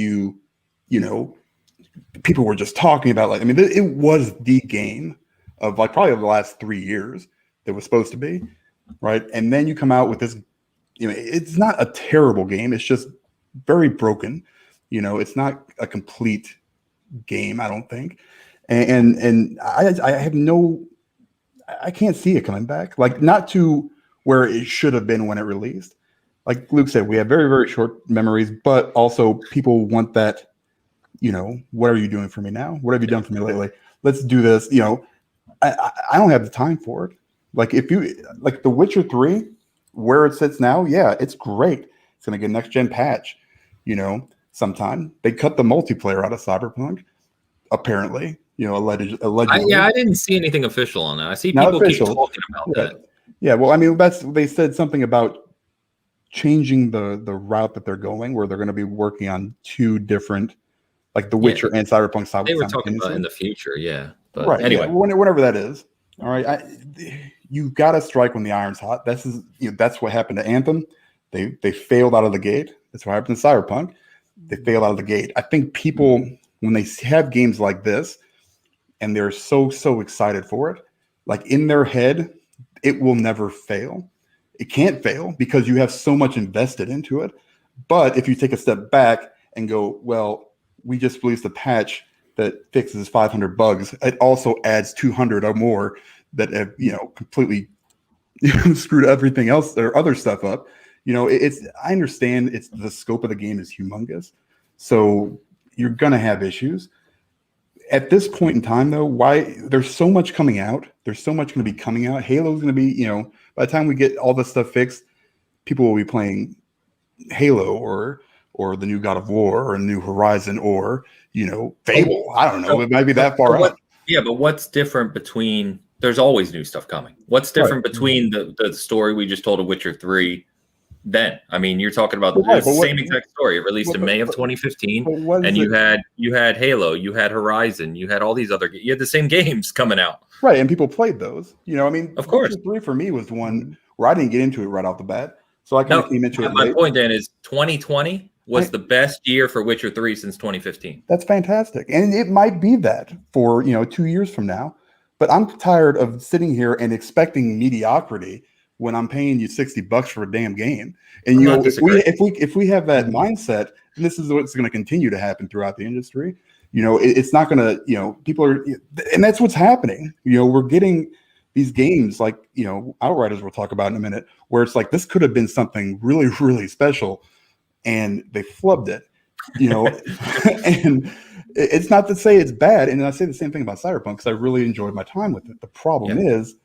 people were just talking about, like, I mean, it was the game of like probably over the last 3 years. It was supposed to be, right? And then you come out with this, it's not a terrible game. It's just very broken. It's not a complete game, I don't think. And I can't see it coming back. Like, not to where it should have been when it released. Like Luke said, we have very, very short memories, but also people want that, what are you doing for me now? What have you done for me lately? Let's do this. I don't have the time for it. Like, if you like The Witcher 3, where it sits now, yeah, it's great. It's gonna get a next gen patch, sometime. They cut the multiplayer out of Cyberpunk, apparently, allegedly. I didn't see anything official on that. I see people keep talking about that. Yeah, well, I mean, they said something about changing the route that they're going, where they're going to be working on two different, like The Witcher and Cyberpunk. They were talking about in the future, yeah. But right. Anyway, whenever that is. All right. You got to strike when the iron's hot. That's what happened to Anthem. They failed out of the gate. That's what happened to Cyberpunk. they fail out of the gate. I think people, when they have games like this and they're so excited for it, like in their head, it will never fail. It can't fail because you have so much invested into it. But if you take a step back and go, well, we just released a patch that fixes 500 bugs. It also adds 200 or more that have, completely screwed everything else or other stuff up. I understand it's the scope of the game is humongous. So you're going to have issues. At this point in time, though, why there's so much coming out, there's so much going to be coming out. Halo's going to be, by the time we get all this stuff fixed, people will be playing Halo or the new God of War or a new Horizon or, Fable. I don't know. It might be that far out. Yeah, but what's different between, there's always new stuff coming. What's different between the story we just told of Witcher 3 then? I mean, you're talking about the same exact story. It released in May of 2015, and you had Halo, you had Horizon, you had all these other, you had the same games coming out. Right, and people played those. Of course. Witcher 3 for me was the one where I didn't get into it right off the bat. So I kind of came into it My late. point, Dan, is 2020 was the best year for Witcher 3 since 2015. That's fantastic. And it might be that for, 2 years from now. But I'm tired of sitting here and expecting mediocrity when I'm paying you $60 for a damn game. And if we have that mindset, and this is what's going to continue to happen throughout the industry. It's not going to, people are, and that's what's happening. We're getting these games like, Outriders we'll talk about in a minute, where it's like, this could have been something really, really special, and they flubbed it, and it's not to say it's bad. And I say the same thing about Cyberpunk because I really enjoyed my time with it. The problem is,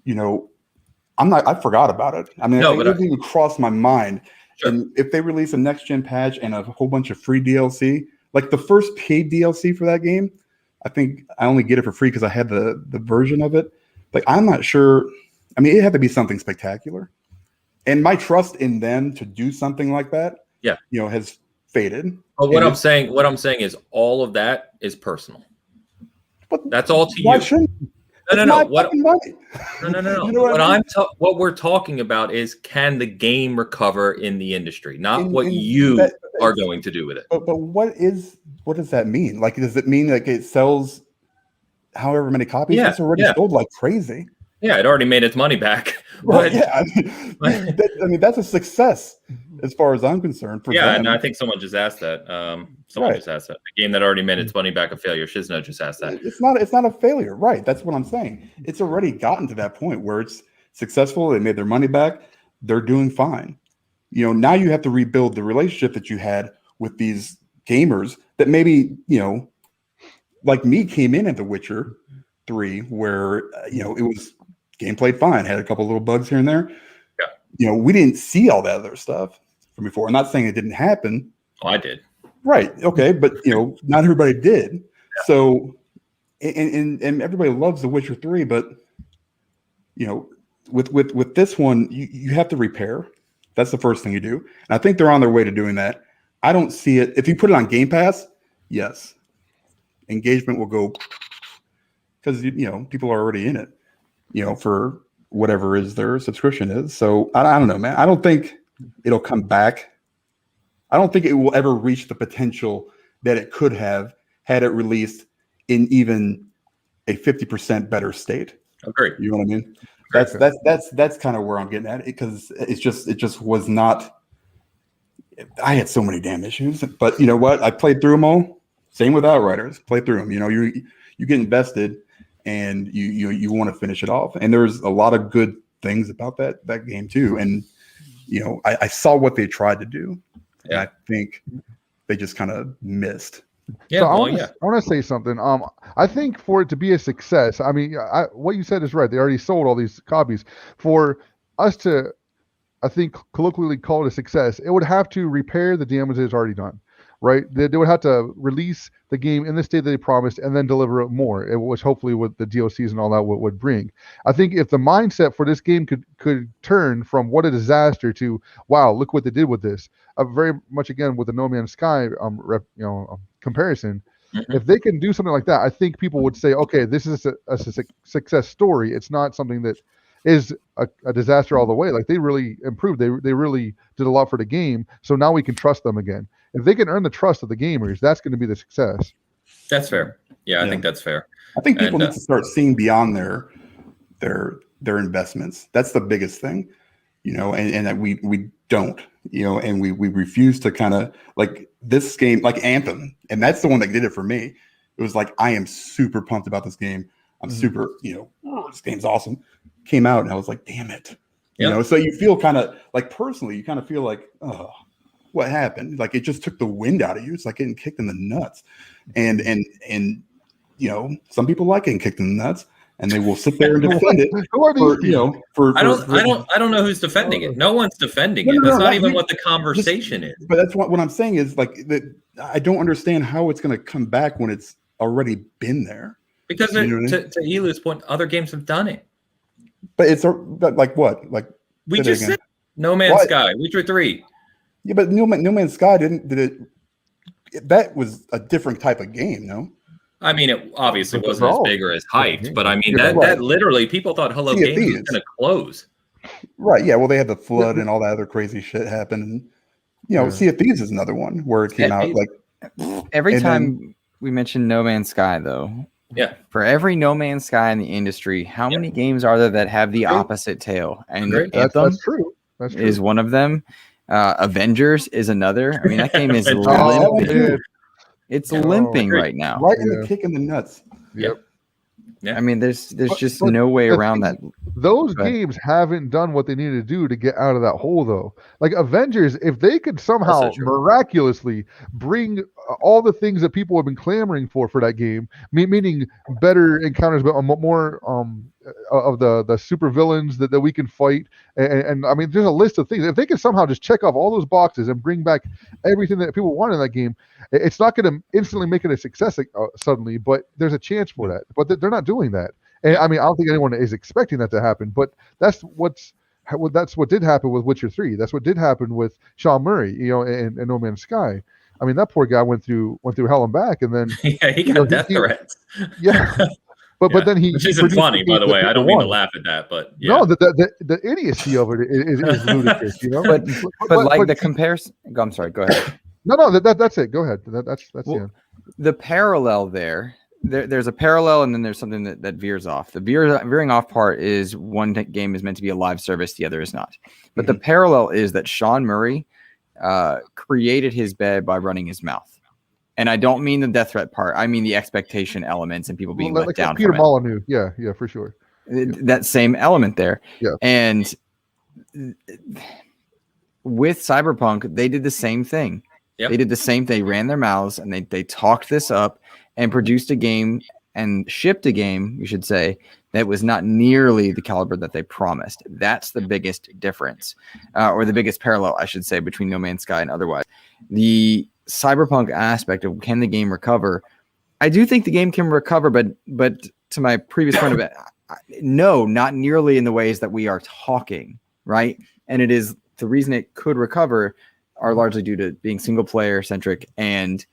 I forgot about it. I mean, it didn't even cross my mind. Sure. And if they release a next gen patch and a whole bunch of free DLC, like the first paid DLC for that game, I think I only get it for free because I had the version of it. Like, I'm not sure. I mean, it had to be something spectacular. And my trust in them to do something like that, has faded. But what I'm saying is all of that is personal. That's all to why you. Shouldn't? No. No. What we're talking about is, can the game recover in the industry, not what you are going to do with it. But what does that mean? Like, does it mean like it sells however many copies? It's already sold like crazy. Yeah, it already made its money back. Right, I mean, that's a success as far as I'm concerned. And I think someone just asked that. Just asked that. A game that already made its money back a failure. Shizno just asked that. It's not a failure, right? That's what I'm saying. It's already gotten to that point where it's successful. They made their money back. They're doing fine. Now you have to rebuild the relationship that you had with these gamers that maybe, like me, came in at The Witcher 3 where, it was game played fine, had a couple little bugs here and there. Yeah. We didn't see all that other stuff from before. I'm not saying it didn't happen. Oh, I did. Right. Okay. But, not everybody did. Yeah. So, and everybody loves The Witcher 3, but, with this one, you have to repair. That's the first thing you do. And I think they're on their way to doing that. I don't see it. If you put it on Game Pass, yes, engagement will go because, people are already in it, for whatever is their subscription is. So I don't know, man. I don't think it'll come back. I don't think it will ever reach the potential that it could have had it released in even a 50% better state. Agree. You know what I mean? That's kind of where I'm getting at it, because it just was not. I had so many damn issues, but you know what? I played through them all. Same with Outriders. Play through them. You get invested, and you want to finish it off. And there's a lot of good things about that game too. And I saw what they tried to do, and I think they just kind of missed. Yeah, so I want to say something. I think for it to be a success, I mean, what you said is right. They already sold all these copies. For us to, I think, colloquially call it a success, it would have to repair the damage it's already done, right? They would have to release the game in the state that they promised and then deliver it more, which hopefully with the DLCs and all that would bring. I think if the mindset for this game could turn from what a disaster to, wow, look what they did with this, very much again with the No Man's Sky comparison. Mm-hmm. If they can do something like that, I think people would say, okay, this is a success story. It's not something that is a disaster all the way. Like they really improved. They really did a lot for the game. So now we can trust them again. If they can earn the trust of the gamers, that's going to be the success. That's fair. Yeah, I think that's fair. I think people need to start seeing beyond their investments. That's the biggest thing, and that we don't, and we refuse to kind of like this game, like Anthem, and that's the one that did it for me. It was like, I am super pumped about this game. I'm super, this game's awesome. Came out and I was like, damn it. So you feel kind of like personally, you kind of feel like, oh, what happened? Like it just took the wind out of you. It's like getting kicked in the nuts. And some people like getting kicked in the nuts and they will sit there and defend it. I don't know who's defending it. No one's defending it. That's not even what the conversation is. But that's what I'm saying is like that. I don't understand how it's going to come back when it's already been there. Because to Elu's point, other games have done it. But it's like what? Like we just said No Man's Sky, Witcher 3. Yeah, but No Man's Sky did it. That was a different type of game, no? I mean, it obviously wasn't as big or as hyped, but I mean that literally people thought Hello Games was going to close. Right. Yeah. Well, they had the flood and all that other crazy shit happen. And, Sea of Thieves is another one where it came out like every time we mention No Man's Sky, though. Yeah. For every No Man's Sky in the industry, how many games are there that have the opposite tail? And Anthem that's true. Is one of them. Avengers is another. I mean, that game is limping. It's limping right now. Right in the kick in the nuts. Yep. Yeah. I mean, there's just no way around that. Those games haven't done what they needed to do to get out of that hole, though. Like Avengers, if they could somehow miraculously bring all the things that people have been clamoring for that game, meaning better encounters, but more of the super villains that we can fight, and I mean, there's a list of things. If they can somehow just check off all those boxes and bring back everything that people want in that game, it's not going to instantly make it a success suddenly, but there's a chance for that. But they're not doing that. And I mean, I don't think anyone is expecting that to happen, but that's what did happen with Witcher 3. That's what did happen with Sean Murray, and No Man's Sky. I mean, that poor guy went through hell and back, and then he got death threats. Yeah, but then which isn't funny, by the way. I don't mean to laugh at that, but no, the idiocy of it is ludicrous, But like the comparison. I'm sorry. Go ahead. No, that's it. Go ahead. That's the parallel there. There's a parallel, and then there's something that veers off. The veering off part is one game is meant to be a live service, the other is not. But the parallel is that Sean Murray created his bed by running his mouth. And I don't mean the death threat part. I mean the expectation elements and people being let down. Peter Molyneux. Yeah, for sure. That same element there. Yeah. And with Cyberpunk, they did the same thing. Yep. They did the same thing. They ran their mouths and they talked this up and produced a game and shipped a game, we should say, that was not nearly the caliber that they promised. That's the biggest difference, or the biggest parallel, I should say, between No Man's Sky and otherwise. The Cyberpunk aspect of can the game recover? I do think the game can recover, but to my previous point of it, no, not nearly in the ways that we are talking, right? And it is the reason it could recover are largely due to being single player centric and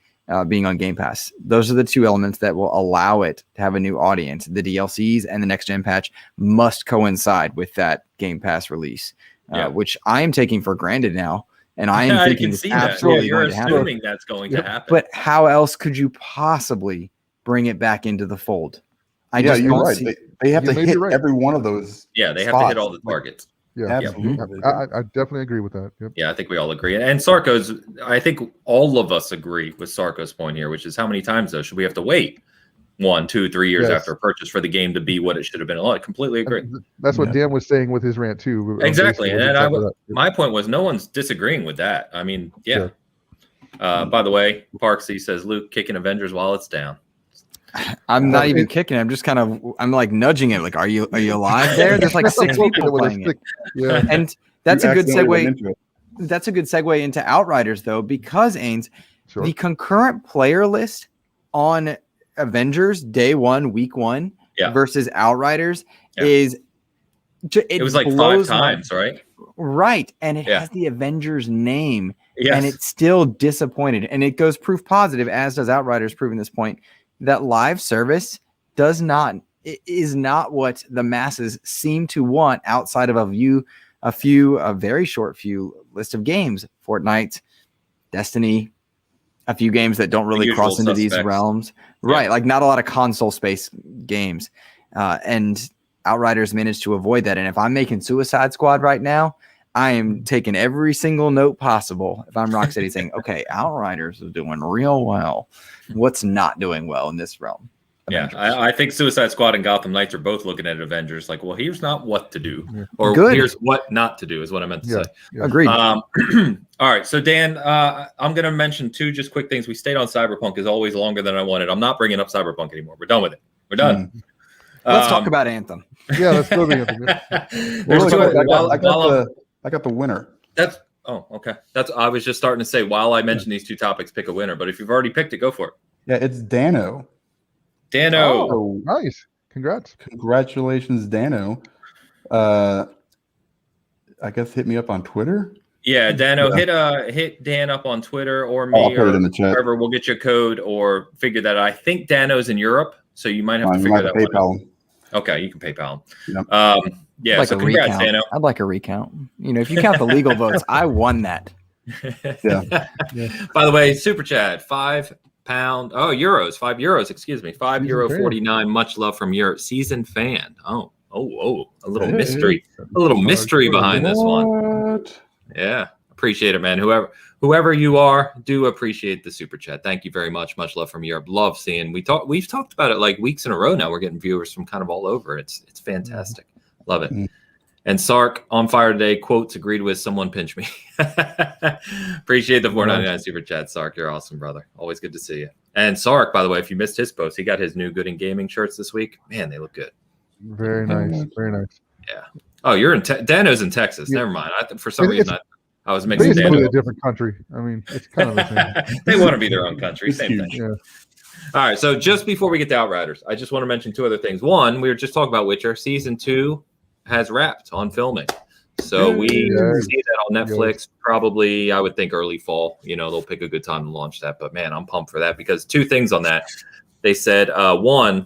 being on Game Pass. Those are the two elements that will allow it to have a new audience. The DLCs and the next gen patch must coincide with that Game Pass release, which I am taking for granted now. And I am thinking it's absolutely going to happen. You're assuming that's going to happen. But how else could you possibly bring it back into the fold? You're right. They have to hit every one of those. Yeah, they have to hit all the targets. Yeah, absolutely. I definitely agree with that. Yep. Yeah, I think we all agree. And Sarko's, I think all of us agree with Sarko's point here, which is how many times, though, should we have to wait 1, 2, 3 years after a purchase for the game to be what it should have been? I completely agree. That's what Dan was saying with his rant, too. Exactly. And my point was no one's disagreeing with that. I mean, yeah. By the way, Parksy says, Luke kicking Avengers while it's down. I'm not even kicking. I'm just I'm like nudging it. Like, are you alive there? There's like 6 people playing it. Yeah. And that's a good segue. That's a good segue into Outriders, though, because Ains, the concurrent player list on Avengers Day 1, Week 1 versus Outriders is. It was like 5 times, right? Right, and it has the Avengers name, and it's still disappointed. And it goes proof positive, as does Outriders, proving this point. That live service does not is not what the masses seem to want outside of a very short few list of games. Fortnite, Destiny, a few games that don't really cross into these realms. Right. Like not a lot of console space games. And Outriders managed to avoid that. And if I'm making Suicide Squad right now, I am taking every single note possible. If I'm Rocksteady saying, okay, Outriders is doing real well. What's not doing well in this realm? Avengers. Yeah, I think Suicide Squad and Gotham Knights are both looking at Avengers like, well, here's not what to do, or here's what not to do is what I meant to say. Yeah. Agreed. All right, so Dan, I'm going to mention two just quick things. We stayed on Cyberpunk is always longer than I wanted. I'm not bringing up Cyberpunk anymore. We're done with it. We're done. Let's talk about Anthem. Yeah, let's go to Anthem. I got the winner. Okay. I was just starting to say while I mention these two topics, pick a winner. But if you've already picked it, go for it. Yeah, it's Dano. Oh, nice. Congrats. Congratulations, Dano. I guess hit me up on Twitter. Yeah, Dano, hit Dan up on Twitter or me. I'll put it in the chat. Wherever, we'll get your code or figure that out. I think Dano's in Europe, so you might have to figure that one out. Okay, you can PayPal him. Yep. So congrats, Dano. I'd like a recount. If you count the legal votes, I won that. Yeah. By the way, Super Chat, €5. Euros, €5, excuse me. €5.49. Much love from your seasoned fan. Oh, a little mystery. A little mystery behind this one. Yeah. Appreciate it, man. Whoever you are, do appreciate the Super Chat. Thank you very much. Much love from Europe. Love seeing we've talked about it like weeks in a row now. We're getting viewers from kind of all over. It's fantastic. Love it. And Sark on fire today. Quotes agreed with. Someone pinch me. Appreciate the $4.99 Super Chat, Sark. You're awesome, brother. Always good to see you. And Sark, by the way, if you missed his post, he got his new Good in Gaming shirts this week. Man, they look good. Very nice. Very nice. Yeah. Oh, you're in Dano's in Texas. Never mind. For some reason, I was mixing Dano. Dano. A different country. I mean, it's kind of the same. They want to be their own country. Same thing. Yeah. All right. So just before we get to Outriders, I just want to mention two other things. One, we were just talking about Witcher. Season 2 has wrapped on filming. So we see that on Netflix, probably, I would think early fall. They'll pick a good time to launch that. But, man, I'm pumped for that because two things on that. They said, one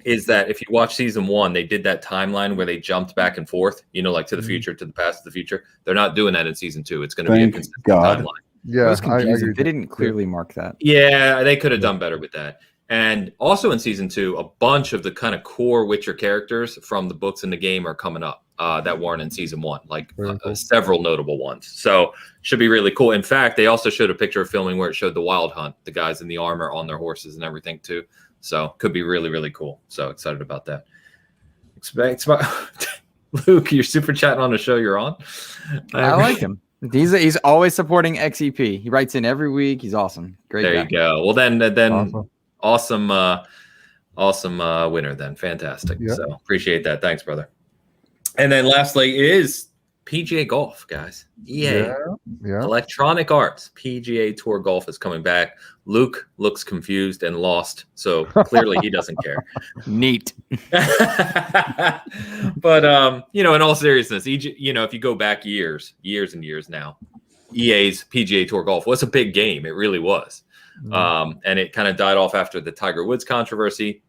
is that if you watch season 1, they did that timeline where they jumped back and forth, like to the future, to the past, to the future. They're not doing that in season 2. It's going to be a consistent timeline. Yeah, it was confusing. They didn't clearly mark that. Yeah, they could have done better with that. And also in season 2, a bunch of the kind of core Witcher characters from the books and the game are coming up that weren't in season 1, several notable ones. So should be really cool. In fact, they also showed a picture of filming where it showed the Wild Hunt, the guys in the armor on their horses and everything too. So could be really, really cool. So excited about that. Luke, you're super chatting on the show you're on. I like him. He's always supporting XEP. He writes in every week. He's awesome. Great there guy. You go. Well, then awesome winner then. Fantastic. Yeah. So appreciate that. Thanks, brother. And then lastly is PGA Golf, guys. EA. Yeah. Electronic Arts. PGA Tour Golf is coming back. Luke looks confused and lost, so clearly he doesn't care. Neat. But in all seriousness, if you go back years and years now, EA's PGA Tour Golf was a big game. It really was. And it kind of died off after the Tiger Woods controversy.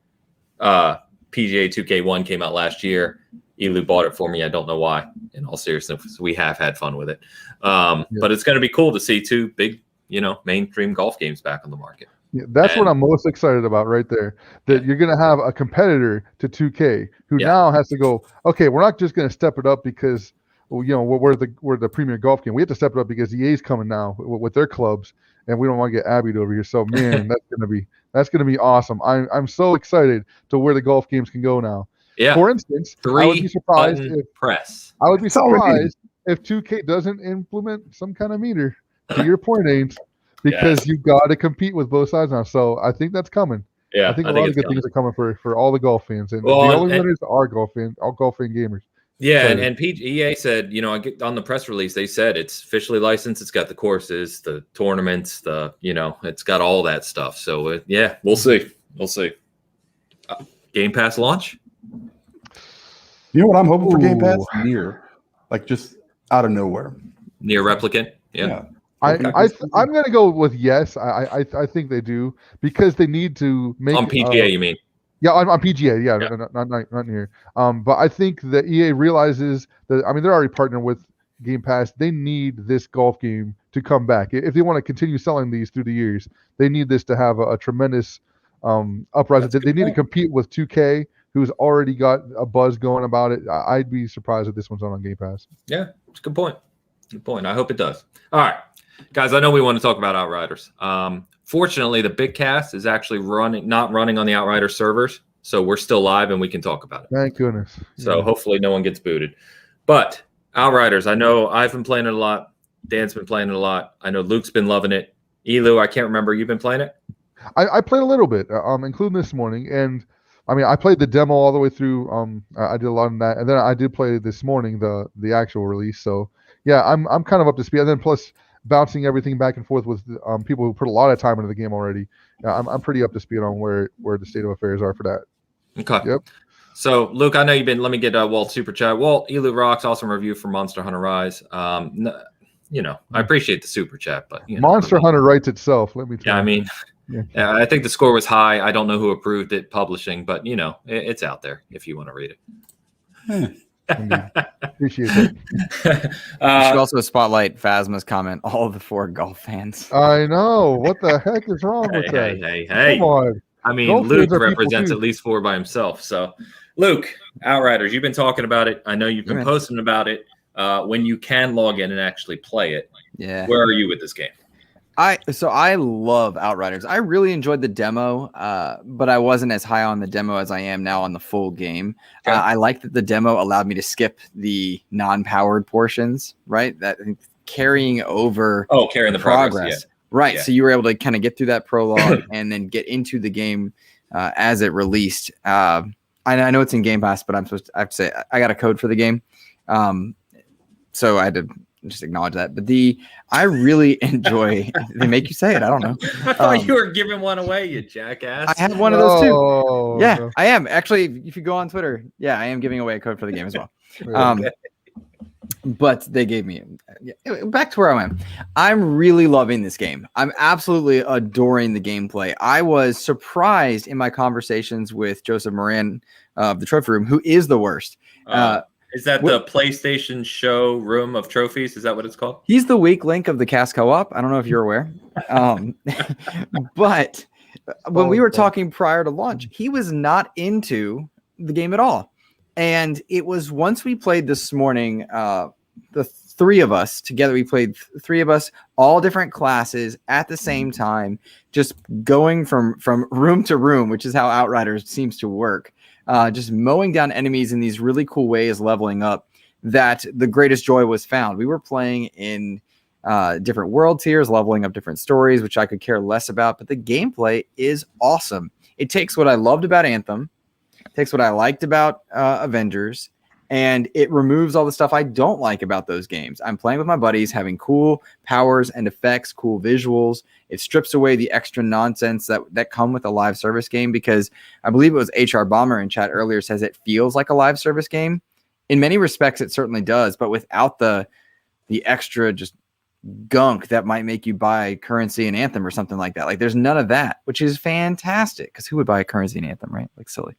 PGA 2K1 came out last year. Elu bought it for me. I don't know why. In all seriousness, we have had fun with it. But it's going to be cool to see two big, mainstream golf games back on the market. Yeah, that's what I'm most excited about right there. That you're going to have a competitor to 2K who now has to go, okay, we're not just going to step it up because, we're the premier golf game. We have to step it up because EA's coming now with their clubs, and we don't want to get abbied over here. So, man, that's going to be awesome. I'm so excited to where the golf games can go now. Yeah. For instance, I would be surprised if 2K doesn't implement some kind of meter. To your point, Ames, because you got to compete with both sides now. So I think that's coming. Yeah, I think a lot of good things are coming for all the golf fans, and the only winners are golf fans, all golf fan gamers. Yeah, and EA said, I get on the press release, they said it's officially licensed. It's got the courses, the tournaments, it's got all that stuff. So we'll see. Game Pass launch. You know what I'm hoping for Game Pass? Near, just out of nowhere. Near Replicant. Yeah. I'm going to go with yes. I think they do because they need to make on PGA. You mean? Yeah, on PGA, not near. But I think that EA realizes that. I mean, they're already partnered with Game Pass. They need this golf game to come back if they want to continue selling these through the years. They need this to have a tremendous uprising. They need to compete with 2K, who's already got a buzz going about it. I'd be surprised if this one's on Game Pass. Yeah, it's a good point. Good point. I hope it does. All right, guys. I know we want to talk about Outriders. Fortunately, the Bitcast is actually not running on the Outriders servers, so we're still live and we can talk about it. Thank goodness. So hopefully no one gets booted. But Outriders, I know I've been playing it a lot. Dan's been playing it a lot. I know Luke's been loving it. Elu, I can't remember. You've been playing it? I played a little bit, including this morning, and I mean I played the demo all the way through. I did a lot of that, and then I did play this morning the actual release. So yeah, I'm kind of up to speed. And then plus bouncing everything back and forth with people who put a lot of time into the game already. I'm pretty up to speed on where the state of affairs are for that. Okay. Yep. So Luke, I know you've been. Let me get Walt super chat. Walt, Elu rocks. Awesome review for Monster Hunter Rise. I appreciate the super chat, but Monster Hunter writes itself. Let me tell you. I mean, I think the score was high. I don't know who approved it publishing, but it's out there if you want to read it. Appreciate it. You should also spotlight Phasma's comment. All of the 4 golf fans. I know. What the heck is wrong with that? Hey. Come on. I mean, Luke represents at least 4 by himself. So, Luke, Outriders, you've been talking about it. I know you've been posting about it. When you can log in and actually play it, where are you with this game? I love Outriders. I really enjoyed the demo, but I wasn't as high on the demo as I am now on the full game. Okay. I like that the demo allowed me to skip the non-powered portions, right? That carrying over carrying the progress. Right. Yeah. So you were able to kind of get through that prologue and then get into the game as it released. I know it's in Game Pass, but I have to say I got a code for the game. So I had to just acknowledge that. But I really enjoy. They make you say it. I don't know. I thought you were giving one away, you jackass. I have one of those too. Yeah, I am actually. If you go on Twitter, I am giving away a code for the game as well. Okay. But they gave me back to where I am. I'm really loving this game. I'm absolutely adoring the gameplay. I was surprised in my conversations with Joseph Moran of the Trophy Room, who is the worst. Is that the PlayStation show room of trophies? Is that what it's called? He's the weak link of the cast co-op. I don't know if you're aware. But when we were talking prior to launch, he was not into the game at all. And it was once we played this morning, the 3 of us together, we played 3 of us, all different classes at the same time, just going from room to room, which is how Outriders seems to work. Just mowing down enemies in these really cool ways, leveling up, that the greatest joy was found. We were playing in different world tiers, leveling up different stories, which I could care less about, but the gameplay is awesome. It takes what I loved about Anthem, takes what I liked about Avengers, and it removes all the stuff I don't like about those games. I'm playing with my buddies, having cool powers and effects, cool visuals. It strips away the extra nonsense that come with a live service game, because I believe it was HR Bomber in chat earlier says it feels like a live service game. In many respects, it certainly does, but without the extra just gunk that might make you buy currency in Anthem or something like that. Like, there's none of that, which is fantastic, because who would buy a currency in Anthem, right? Like, silly.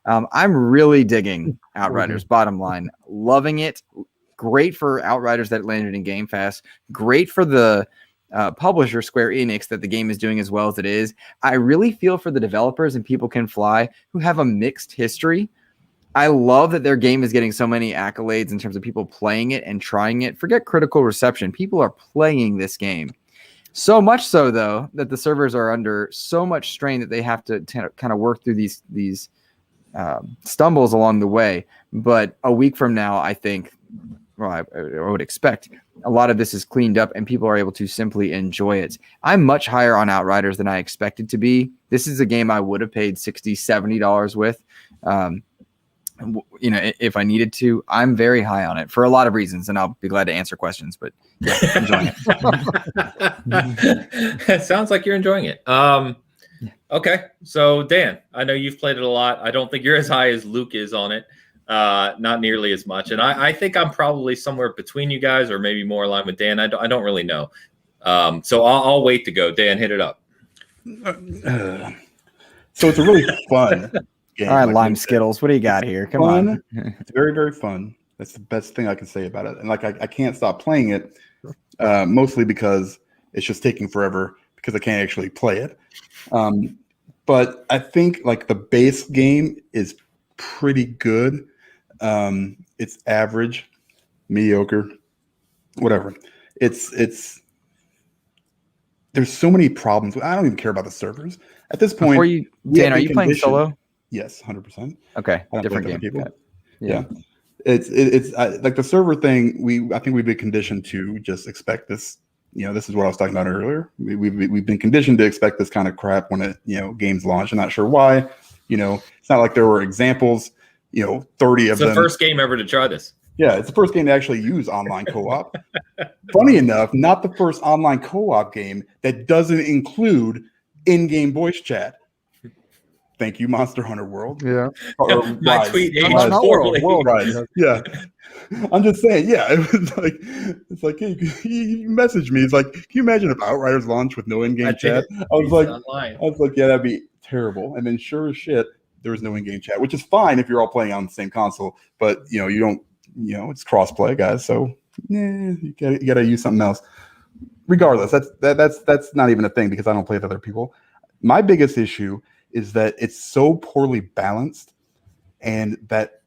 I'm really digging Outriders, bottom line. Loving it. Great for Outriders that landed in Game Pass. Great for the publisher, Square Enix, that the game is doing as well as it is. I really feel for the developers and People Can Fly, who have a mixed history. I love that their game is getting so many accolades in terms of people playing it and trying it. Forget critical reception. People are playing this game. So much so, though, that the servers are under so much strain that they have to kind of work through these stumbles along the way. But a week from now, I think, I would expect a lot of this is cleaned up and people are able to simply enjoy it. I'm much higher on Outriders than I expected to be. This is a game I would have paid $60, $70 with, if I needed to. I'm very high on it for a lot of reasons, and I'll be glad to answer questions, but enjoying it. It sounds like you're enjoying it. Okay, so Dan, I know you've played it a lot. I don't think you're as high as Luke is on it, not nearly as much. And I think I'm probably somewhere between you guys, or maybe more aligned with Dan. I don't really know. So I'll wait to go. Dan, hit it up. So it's a really fun game. All right, like Lime Skittles. What do you got here? Come fun. on. It's very, very fun. That's the best thing I can say about it. And like I can't stop playing it, mostly because it's just taking forever because I can't actually play it. But I think like the base game is pretty good. It's average, mediocre, whatever. It's there's so many problems. I don't even care about the servers at this point. Before you, Dan, are you playing solo? Yes, 100%. Okay, I don't different play with game. other people. Yeah. It's like the server thing. I think we've been conditioned to just expect this. This is what I was talking about earlier. We've been conditioned to expect this kind of crap when games launch. I'm not sure why. It's not like there were examples. 30 of them. It's the first game ever to try this. Yeah, it's the first game to actually use online co-op. Funny enough, not the first online co-op game that doesn't include in-game voice chat. Thank you, Monster Hunter World. Yeah. My Rise. tweet aged Rise. poorly. Rise. Yeah. I'm just saying, yeah, it's like, hey, you message me. It's like, can you imagine if Outriders launched with no in-game chat? I was like, yeah, that'd be terrible. And then sure as shit, there was no in-game chat, which is fine if you're all playing on the same console, but you don't, it's cross-play, guys. So you gotta use something else. Regardless, that's not even a thing because I don't play with other people. My biggest issue is that it's so poorly balanced, and that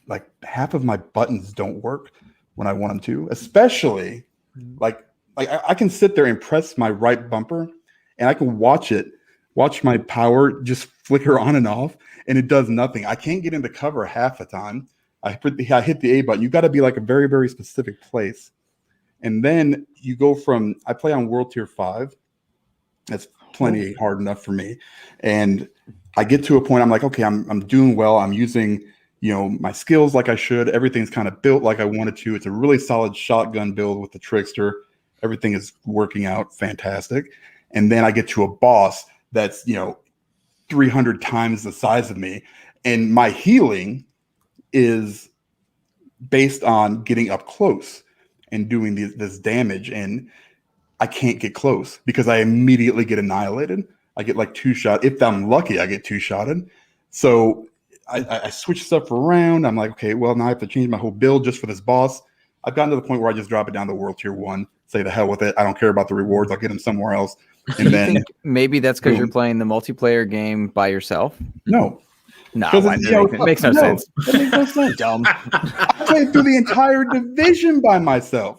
like half of my buttons don't work when I want them to. Especially like I can sit there and press my right bumper, and I can watch my power just flicker on and off, and it does nothing. I can't get into cover half the time. I hit the A button. You got to be like a very, very specific place. And then you go from, I play on World Tier 5. That's plenty hard enough for me. And I get to a point, I'm like, okay, I'm doing well. I'm using, my skills like I should. Everything's kind of built like I wanted to. It's a really solid shotgun build with the Trickster. Everything is working out fantastic. And then I get to a boss that's, 300 times the size of me. And my healing is based on getting up close and doing this damage, and I can't get close because I immediately get annihilated. I get like 2-shot. If I'm lucky, I get 2-shotted. So I switch stuff around. I'm like, okay, well, now I have to change my whole build just for this boss. I've gotten to the point where I just drop it down to World Tier 1, say the hell with it. I don't care about the rewards. I'll get them somewhere else. And then think maybe that's because you're playing the multiplayer game by yourself? No. No, it makes no sense. That makes no sense. Dumb. I played through the entire division by myself.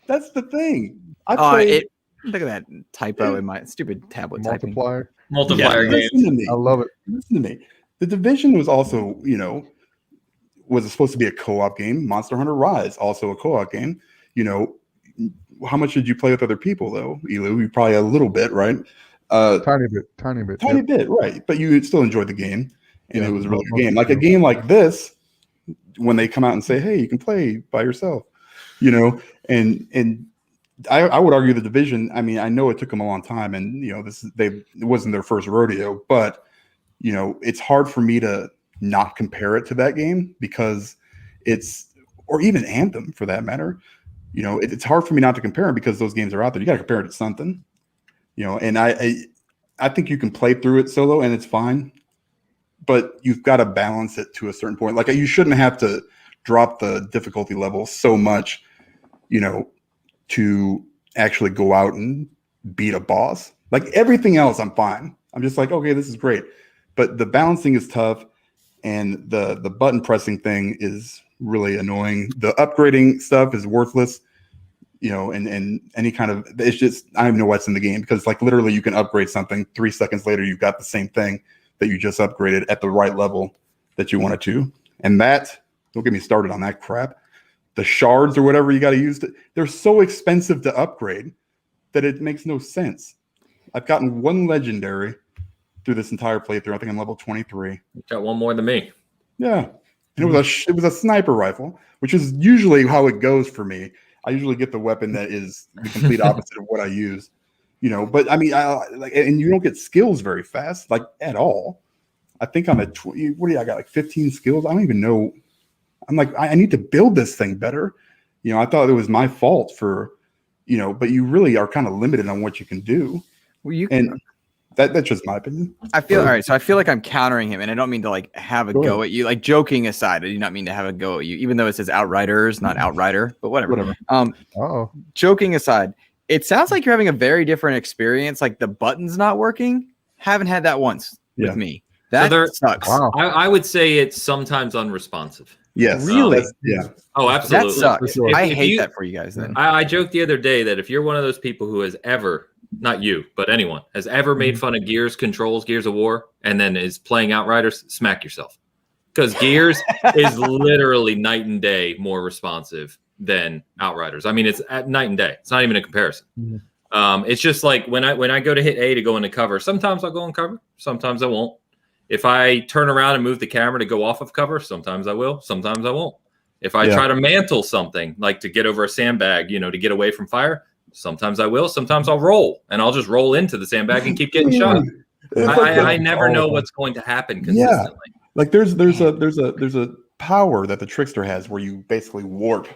That's the thing. Look at that typo in my stupid tablet typing. Multiplier game. Listen to me. I love it. Listen to me. The division was also, was supposed to be a co-op game. Monster Hunter Rise, also a co-op game. How much did you play with other people though, Elu? You probably a little bit, right? Tiny bit, right? But you still enjoyed the game, and it was a really good game. Like a game like this, when they come out and say, "Hey, you can play by yourself," and I would argue the division. I mean, I know it took them a long time, and it wasn't their first rodeo, but it's hard for me to not compare it to that game because or even Anthem for that matter. It's hard for me not to compare them because those games are out there. You got to compare it to something. And I think you can play through it solo and it's fine, but you've got to balance it to a certain point. Like you shouldn't have to drop the difficulty level so much, to actually go out and beat a boss. Like everything else, I'm fine. I'm just like, okay, this is great. But the balancing is tough, and the button pressing thing is really annoying. The upgrading stuff is worthless. And any kind of, it's just, I don't even know what's in the game because like literally you can upgrade something 3 seconds later, you've got the same thing that you just upgraded at the right level that you wanted to. And don't get me started on that crap. The shards or whatever you got to use, they're so expensive to upgrade that it makes no sense. I've gotten one legendary through this entire playthrough. I think I'm level 23. You got one more than me. Yeah. And it was a sniper rifle, which is usually how it goes for me. I usually get the weapon that is the complete opposite of what I use, but I mean, and you don't get skills very fast, like at all. I think I'm at 20. I got like 15 skills. I don't even know. I'm like, I need to build this thing better. I thought it was my fault for, but you really are kind of limited on what you can do. Well, That's just my opinion. I feel all right. So I feel like I'm countering him, and I don't mean to like have a go at you. Like joking aside, I do not mean to have a go at you, even though it says Outriders, not Outrider. But whatever. Joking aside, it sounds like you're having a very different experience. Like the button's not working. Haven't had that once with me. That sucks. Wow. I would say it's sometimes unresponsive. Yes. Really? Yeah. Oh, absolutely. That sucks. Sure. I hate that for you guys. Then I joked the other day that if you're one of those people who has ever, not you, but anyone has ever made fun of Gears controls, Gears of War, and then is playing Outriders, smack yourself. Because Gears is literally night and day more responsive than Outriders. I mean, it's at night and day. It's not even a comparison. It's just like when I go to hit A to go into cover, sometimes I'll go in cover, sometimes I won't. If I turn around and move the camera to go off of cover, sometimes I will, sometimes I won't. If I try to mantle something, like to get over a sandbag, to get away from fire, sometimes I will, sometimes I'll roll, and I'll just roll into the sandbag and keep getting shot. I never know what's going to happen consistently. Yeah. Like there's a power that the trickster has where you basically warp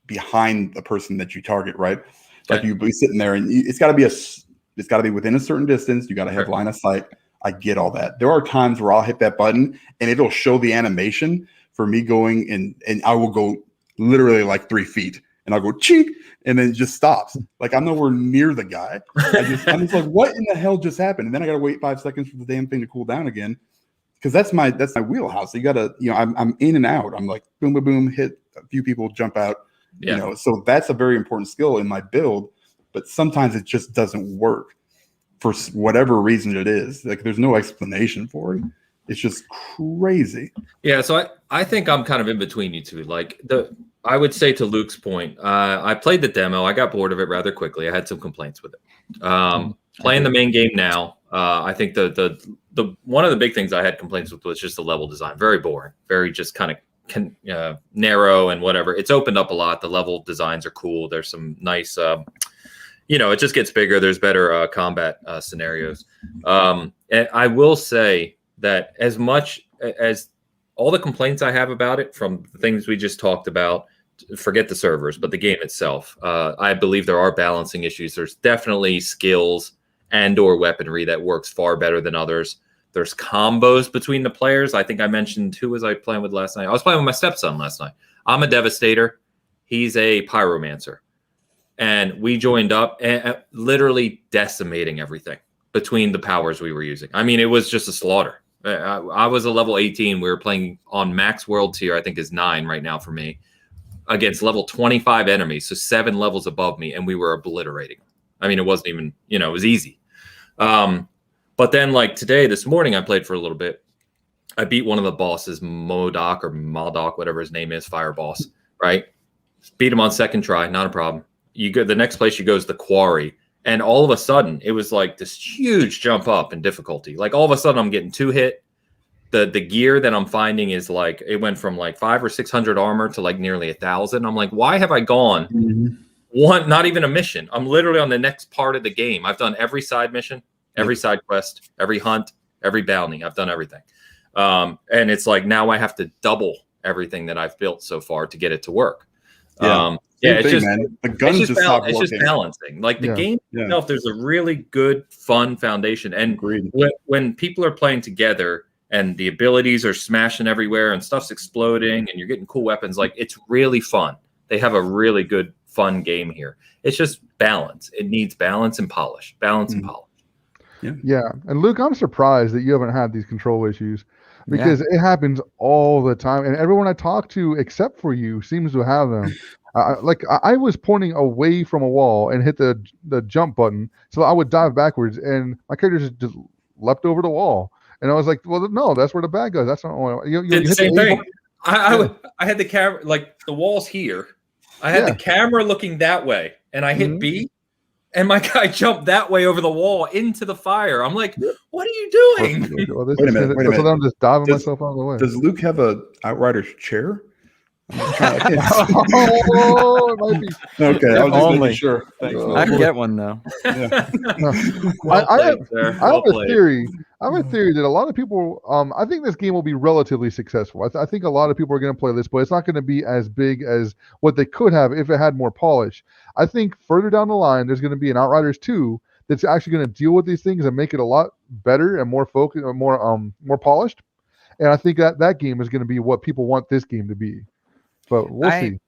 behind the person that you target, right? Like you be sitting there, and it's got to be within a certain distance. You got to have line of sight. I get all that. There are times where I'll hit that button and it'll show the animation for me going, and I will go literally like 3 feet, and I'll go cheek, and then it just stops. Like I'm nowhere near the guy. I'm just like, what in the hell just happened? And then I got to wait 5 seconds for the damn thing to cool down again, because that's my wheelhouse. So you got to, I'm in and out. I'm like boom, boom, boom, hit a few people, jump out. So that's a very important skill in my build. But sometimes it just doesn't work for whatever reason it is. Like there's no explanation for it. It's just crazy. Yeah, so I think I'm kind of in between you two. Like I would say to Luke's point, I played the demo. I got bored of it rather quickly. I had some complaints with it. Playing the main game now, I think the one of the big things I had complaints with was just the level design. Very boring. Very just kind of narrow and whatever. It's opened up a lot. The level designs are cool. There's some nice, it just gets bigger. There's better combat scenarios. And I will say that as much as all the complaints I have about it, from the things we just talked about, forget the servers, but the game itself, I believe there are balancing issues. There's definitely skills and or weaponry that works far better than others. There's combos between the players. I think I mentioned, who was I playing with last night? I was playing with my stepson last night. I'm a Devastator. He's a Pyromancer. And we joined up and literally decimating everything between the powers we were using. I mean, it was just a slaughter. I was a level 18. We were playing on max world tier, I think is 9 right now for me, against level 25 enemies, so 7 levels above me, and we were obliterating them. I mean, it wasn't even, it was easy. But then, like this morning, I played for a little bit. I beat one of the bosses, Modoc, whatever his name is, fire boss, right? Beat him on second try, not a problem. You go, the next place you go is the quarry. And all of a sudden, it was like this huge jump up in difficulty. Like all of a sudden, I'm getting 2 hit. The gear that I'm finding is like, it went from like 500 or 600 armor to like nearly 1,000. I'm like, why have I gone one? Not even a mission. I'm literally on the next part of the game. I've done every side mission, every side quest, every hunt, every bounty. I've done everything. And it's like now I have to double everything that I've built so far to get it to work. It's just, man. The guns just balancing. Like the game itself, there's a really good, fun foundation. And when people are playing together and the abilities are smashing everywhere and stuff's exploding and you're getting cool weapons, like it's really fun. They have a really good, fun game here. It's just balance. It needs balance and polish. Balance and polish. Yeah. And Luke, I'm surprised that you haven't had these control issues, because it happens all the time. And everyone I talk to, except for you, seems to have them. I was pointing away from a wall and hit the jump button, so I would dive backwards, and my character just leapt over the wall. And I was like, well, no, that's where the bad guy is. That's not you did the same thing. I had the camera, like the wall's here. I had the camera looking that way, and I hit B, and my guy jumped that way over the wall into the fire. I'm like, what are you doing? Wait a minute. So I'm just diving myself out of the way. Does Luke have a Outriders chair? It might be. Okay, I was just making sure. I can get one though. I have a theory. I have a theory that a lot of people. I think this game will be relatively successful. I think a lot of people are going to play this, but it's not going to be as big as what they could have if it had more polish. I think further down the line, there's going to be an Outriders 2 that's actually going to deal with these things and make it a lot better and more focused, or more polished. And I think that game is going to be what people want this game to be. But we'll see.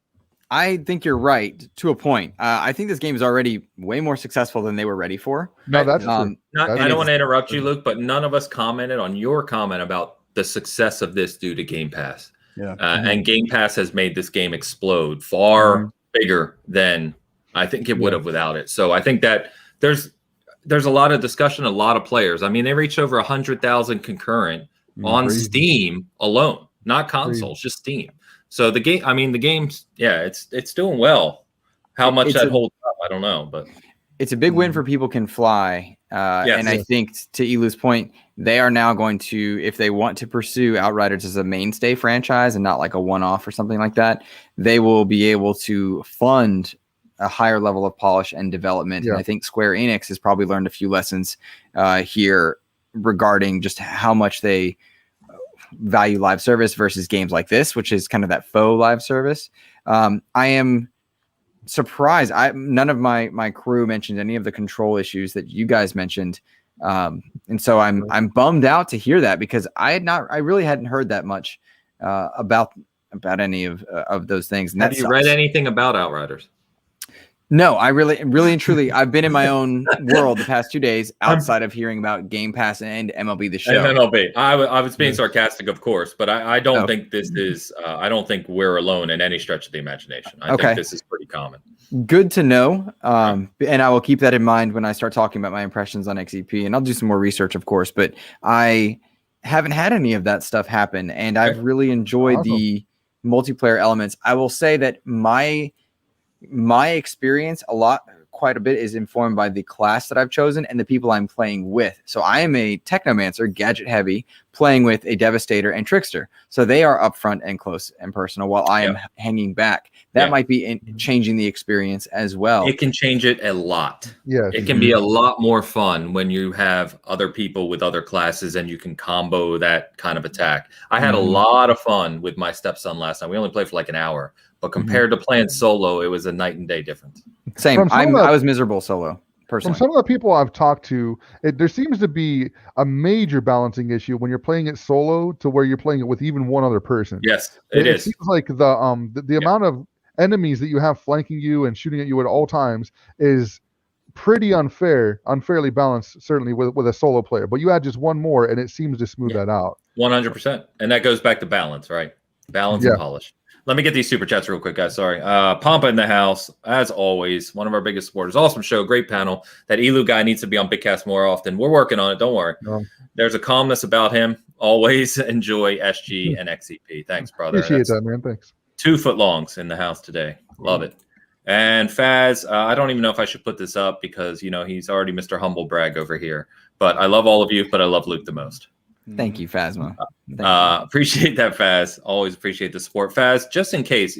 I think you're right to a point. I think this game is already way more successful than they were ready for. No, that's true. I don't want to interrupt you, Luke, but none of us commented on your comment about the success of this due to Game Pass. Yeah. And Game Pass has made this game explode far bigger than I think it would have without it. So I think that there's a lot of discussion, a lot of players. I mean, they reached over 100,000 concurrent on Steam alone, not consoles, just Steam. So the game's it's doing well. How much that holds up, I don't know, but it's a big win for People Can Fly. I think to Elu's point, they are now going to, if they want to pursue Outriders as a mainstay franchise and not like a one-off or something like that, they will be able to fund a higher level of polish and development. And I think Square Enix has probably learned a few lessons here regarding just how much they value live service versus games like this, which is kind of that faux live service. I am surprised. None of my crew mentioned any of the control issues that you guys mentioned. And so I'm bummed out to hear that, because I really hadn't heard that much about any of those things. And have you read anything about Outriders? No, I really and truly, I've been in my own world the past 2 days outside of hearing about Game Pass and MLB The Show. And MLB. I was being sarcastic, of course, but I don't think this is, I don't think we're alone in any stretch of the imagination. I think this is pretty common. Good to know. And I will keep that in mind when I start talking about my impressions on XEP, and I'll do some more research, of course, but I haven't had any of that stuff happen. And I've really enjoyed the multiplayer elements. I will say that my experience quite a bit is informed by the class that I've chosen and the people I'm playing with. So I am a technomancer, gadget heavy, playing with a devastator and trickster. So they are upfront and close and personal, while I am hanging back. That might be changing the experience as well. It can change it a lot. Yeah, it can be a lot more fun when you have other people with other classes and you can combo that kind of attack. I had a lot of fun with my stepson last night. We only played for like an hour, but compared to playing solo, it was a night and day difference. Same. I was miserable solo, personally. From some of the people I've talked to, there seems to be a major balancing issue when you're playing it solo to where you're playing it with even one other person. Yes, it seems like the amount of enemies that you have flanking you and shooting at you at all times is pretty unfairly balanced, certainly with a solo player. But you add just one more, and it seems to smooth that out. 100%. And that goes back to balance, right? Balance and polish. Let me get these super chats real quick, guys. Sorry. Pompa in the house, as always, one of our biggest supporters. Awesome show, great panel. That Elu guy needs to be on Bitcast more often. We're working on it. Don't worry. There's a calmness about him. Always enjoy SG and XEP. Thanks, brother. Appreciate that, man. Thanks. 2 foot longs in the house today. Love it. And Faz, I don't even know if I should put this up because, he's already Mr. Humble Brag over here. But I love all of you, but I love Luke the most. Thank you, Phasma. Appreciate that, Faz. Always appreciate the support. Faz, just in case,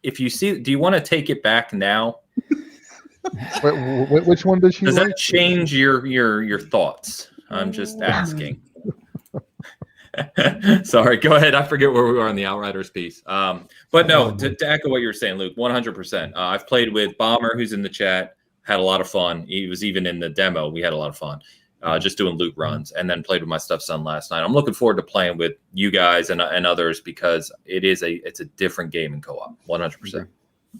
if you see, do you want to take it back now? Wait, which one does she? Does that change your thoughts? I'm just asking. Sorry, go ahead. I forget where we were on the Outriders piece. But no, to echo what you were saying, Luke, 100%. I've played with Bomber, who's in the chat, had a lot of fun. He was even in the demo. We had a lot of fun. Just doing loot runs, and then played with my stepson last night. I'm looking forward to playing with you guys and others because it's a different game in co-op. 100%.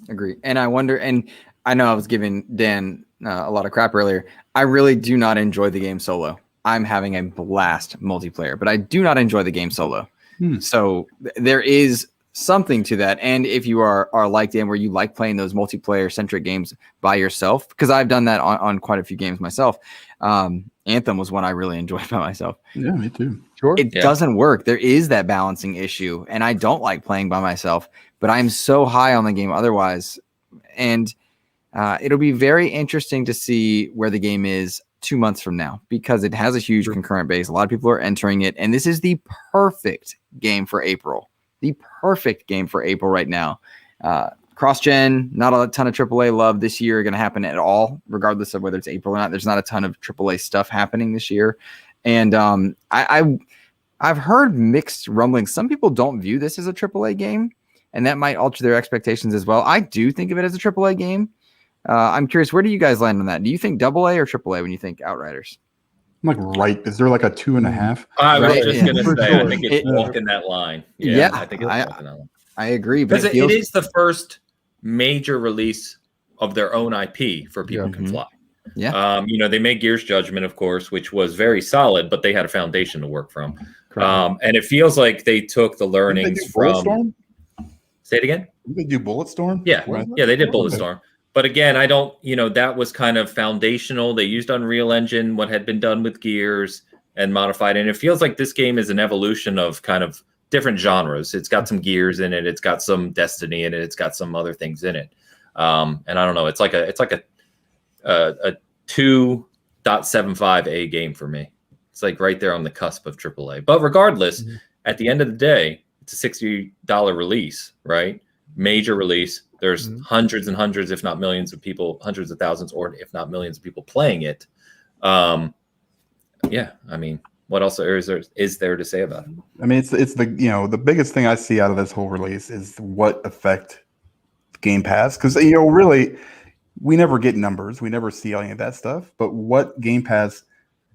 Agree. And I wonder, and I know I was giving Dan a lot of crap earlier. I really do not enjoy the game solo. I'm having a blast multiplayer, but I do not enjoy the game solo. So there is something to that. And if you are like Dan, where you like playing those multiplayer centric games by yourself, because I've done that on quite a few games myself. Anthem was one I really enjoyed by myself. Yeah, me too. Sure. It doesn't work. There is that balancing issue, and I don't like playing by myself, but I'm so high on the game otherwise. And it'll be very interesting to see where the game is 2 months from now, because it has a huge concurrent base. A lot of people are entering it, and this is the perfect game for April. The perfect game for April right now. Cross-gen, not a ton of AAA love this year going to happen at all, regardless of whether it's April or not. There's not a ton of AAA stuff happening this year. And I've heard mixed rumblings. Some people don't view this as a AAA game, and that might alter their expectations as well. I do think of it as a AAA game, I'm curious, where do you guys land on that? Do you think AA or AAA when you think Outriders? I'm like, right. Is there like a 2.5? I was Right, just yeah. going to For say, sure. I think it's walking that line. Yeah, I think it's walking that line. I agree. But Because it is the first major release of their own IP for People Can Fly. Yeah. They made Gears Judgment, of course, which was very solid, but they had a foundation to work from. And it feels like they took the learnings from. Bulletstorm? Say it again. Did they do Bulletstorm? Yeah, yeah, they did Bulletstorm. But again, I don't. That was kind of foundational. They used Unreal Engine, what had been done with Gears, and modified. And it feels like this game is an evolution of kind of different genres. It's got some Gears in it. It's got some Destiny in it. It's got some other things in it. And I don't know. It's like a 2.75 game for me. It's like right there on the cusp of AAA. But regardless, at the end of the day, it's a $60 release, right? Major release. There's hundreds and hundreds, if not millions of people, hundreds of thousands, or if not millions of people playing it. What else is there to say about it? I mean, it's the biggest thing I see out of this whole release is what effect Game Pass, because really we never get numbers, we never see any of that stuff, but what Game Pass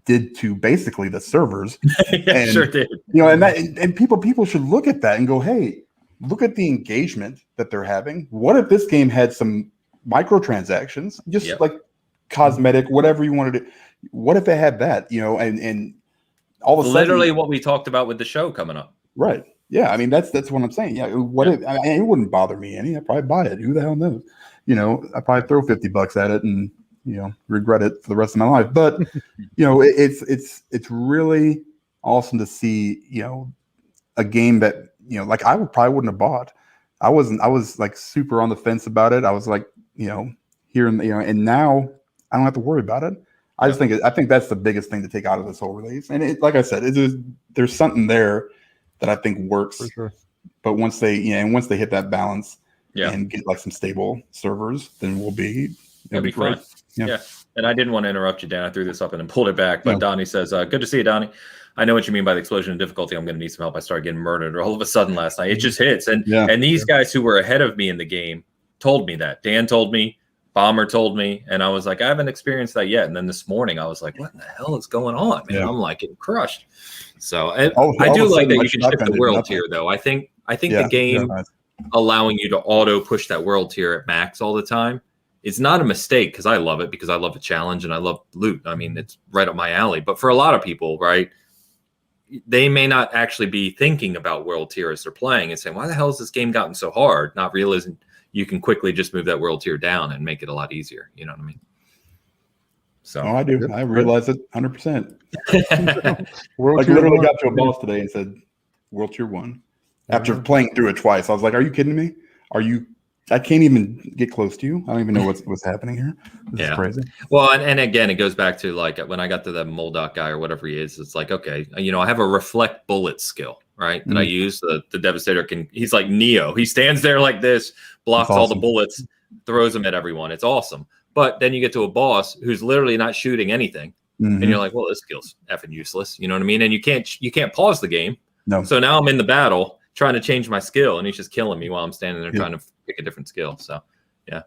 did to basically the servers, and, sure did. And people should look at that and go, hey, look at the engagement that they're having. What if this game had some microtransactions, just like cosmetic, whatever you wanted to? What if it had that? And all of a sudden, literally what we talked about with the show coming up. Right. Yeah. I mean, that's what I'm saying. Yeah. If it wouldn't bother me any. I'd probably buy it. Who the hell knows? I'd probably throw $50 at it and regret it for the rest of my life. But it's really awesome to see a game that like I probably wouldn't have bought. I was like super on the fence about it. I was like here and now I don't have to worry about it. I think that's the biggest thing to take out of this whole release. And like I said, there's something there that I think works. For sure. But once they hit that balance and get like some stable servers, then it'll be fun. Yeah. And I didn't want to interrupt you, Dan. I threw this up and then pulled it back. But Donnie says, good to see you, Donnie. I know what you mean by the explosion of difficulty. I'm going to need some help. I started getting murdered all of a sudden last night. It just hits. And these guys who were ahead of me in the game told me that. Dan told me. Bomber told me, and I was like, I haven't experienced that yet. And then this morning, I was like, what in the hell is going on, man? I'm like getting crushed. So I do like that you can shift the world tier, though. I think the game allowing you to auto push that world tier at max all the time is not a mistake, because I love it, because I love a challenge and I love loot. I mean, it's right up my alley. But for a lot of people, right, they may not actually be thinking about world tier as they're playing and saying, why the hell has this game gotten so hard? Not realizing you can quickly just move that world tier down and make it a lot easier. You know what I mean? So I do. I realize it 100%. World like tier literally 1. got to a boss today and said, World Tier 1. After playing through it twice, I was like, are you kidding me? I can't even get close to you. I don't even know what's happening here. This is crazy. Well, and again, it goes back to like when I got to the Moldoc guy or whatever he is, it's like, okay, I have a reflect bullet skill, right? That I use. The Devastator he's like Neo. He stands there like this, blocks all the bullets, throws them at everyone. It's awesome. But then you get to a boss who's literally not shooting anything. And you're like, well, this skill's effing useless. You know what I mean? And you can't pause the game. No. So now I'm in the battle trying to change my skill, and he's just killing me while I'm standing there trying to pick a different skill. So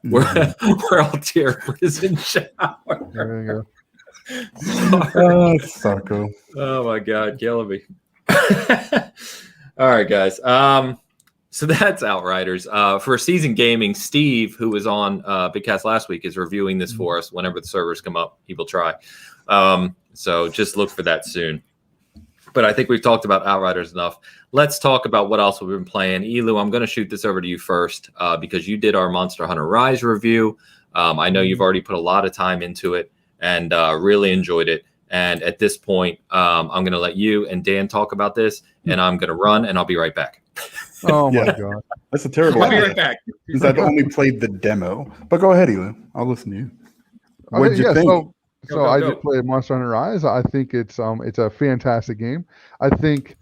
we're all tier prison shower. There you go. So cool. Oh my God, killing me. All right, guys. So that's Outriders. For Season Gaming, Steve, who was on Bitcast last week, is reviewing this for us. Whenever the servers come up, he will try. So just look for that soon. But I think we've talked about Outriders enough. Let's talk about what else we've been playing. Elu, I'm going to shoot this over to you first because you did our Monster Hunter Rise review. I know you've already put a lot of time into it and really enjoyed it. And at this point, I'm going to let you and Dan talk about this, and I'm going to run, and I'll be right back. Oh, my God. That's a terrible idea. I'll be right back. Because I've only played the demo. But go ahead, Elu. I'll listen to you. What did you think? So I just played Monster Hunter Rise. I think it's a fantastic game. I think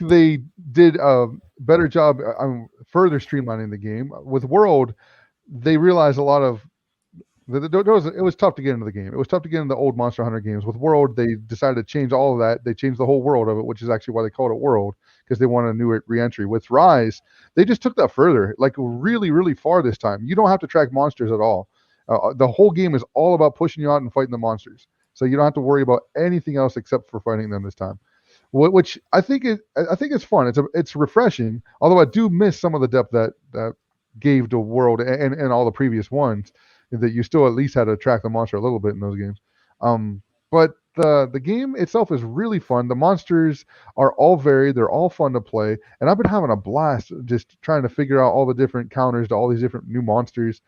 they did a better job further streamlining the game. With World, they realized a lot of It was tough to get into the game. It was tough to get into the old Monster Hunter games. With World, they decided to change all of that. They changed the whole world of it, which is actually why they called it World, because they wanted a new re-entry. With Rise, they just took that further, like really, really far this time. You don't have to track monsters at all. The whole game is all about pushing you out and fighting the monsters. So you don't have to worry about anything else except for fighting them this time. Which I think it's fun. It's refreshing. Although I do miss some of the depth that gave to World and all the previous ones, that you still at least had to track the monster a little bit in those games. But the game itself is really fun. The monsters are all varied. They're all fun to play. And I've been having a blast just trying to figure out all the different counters to all these different new monsters.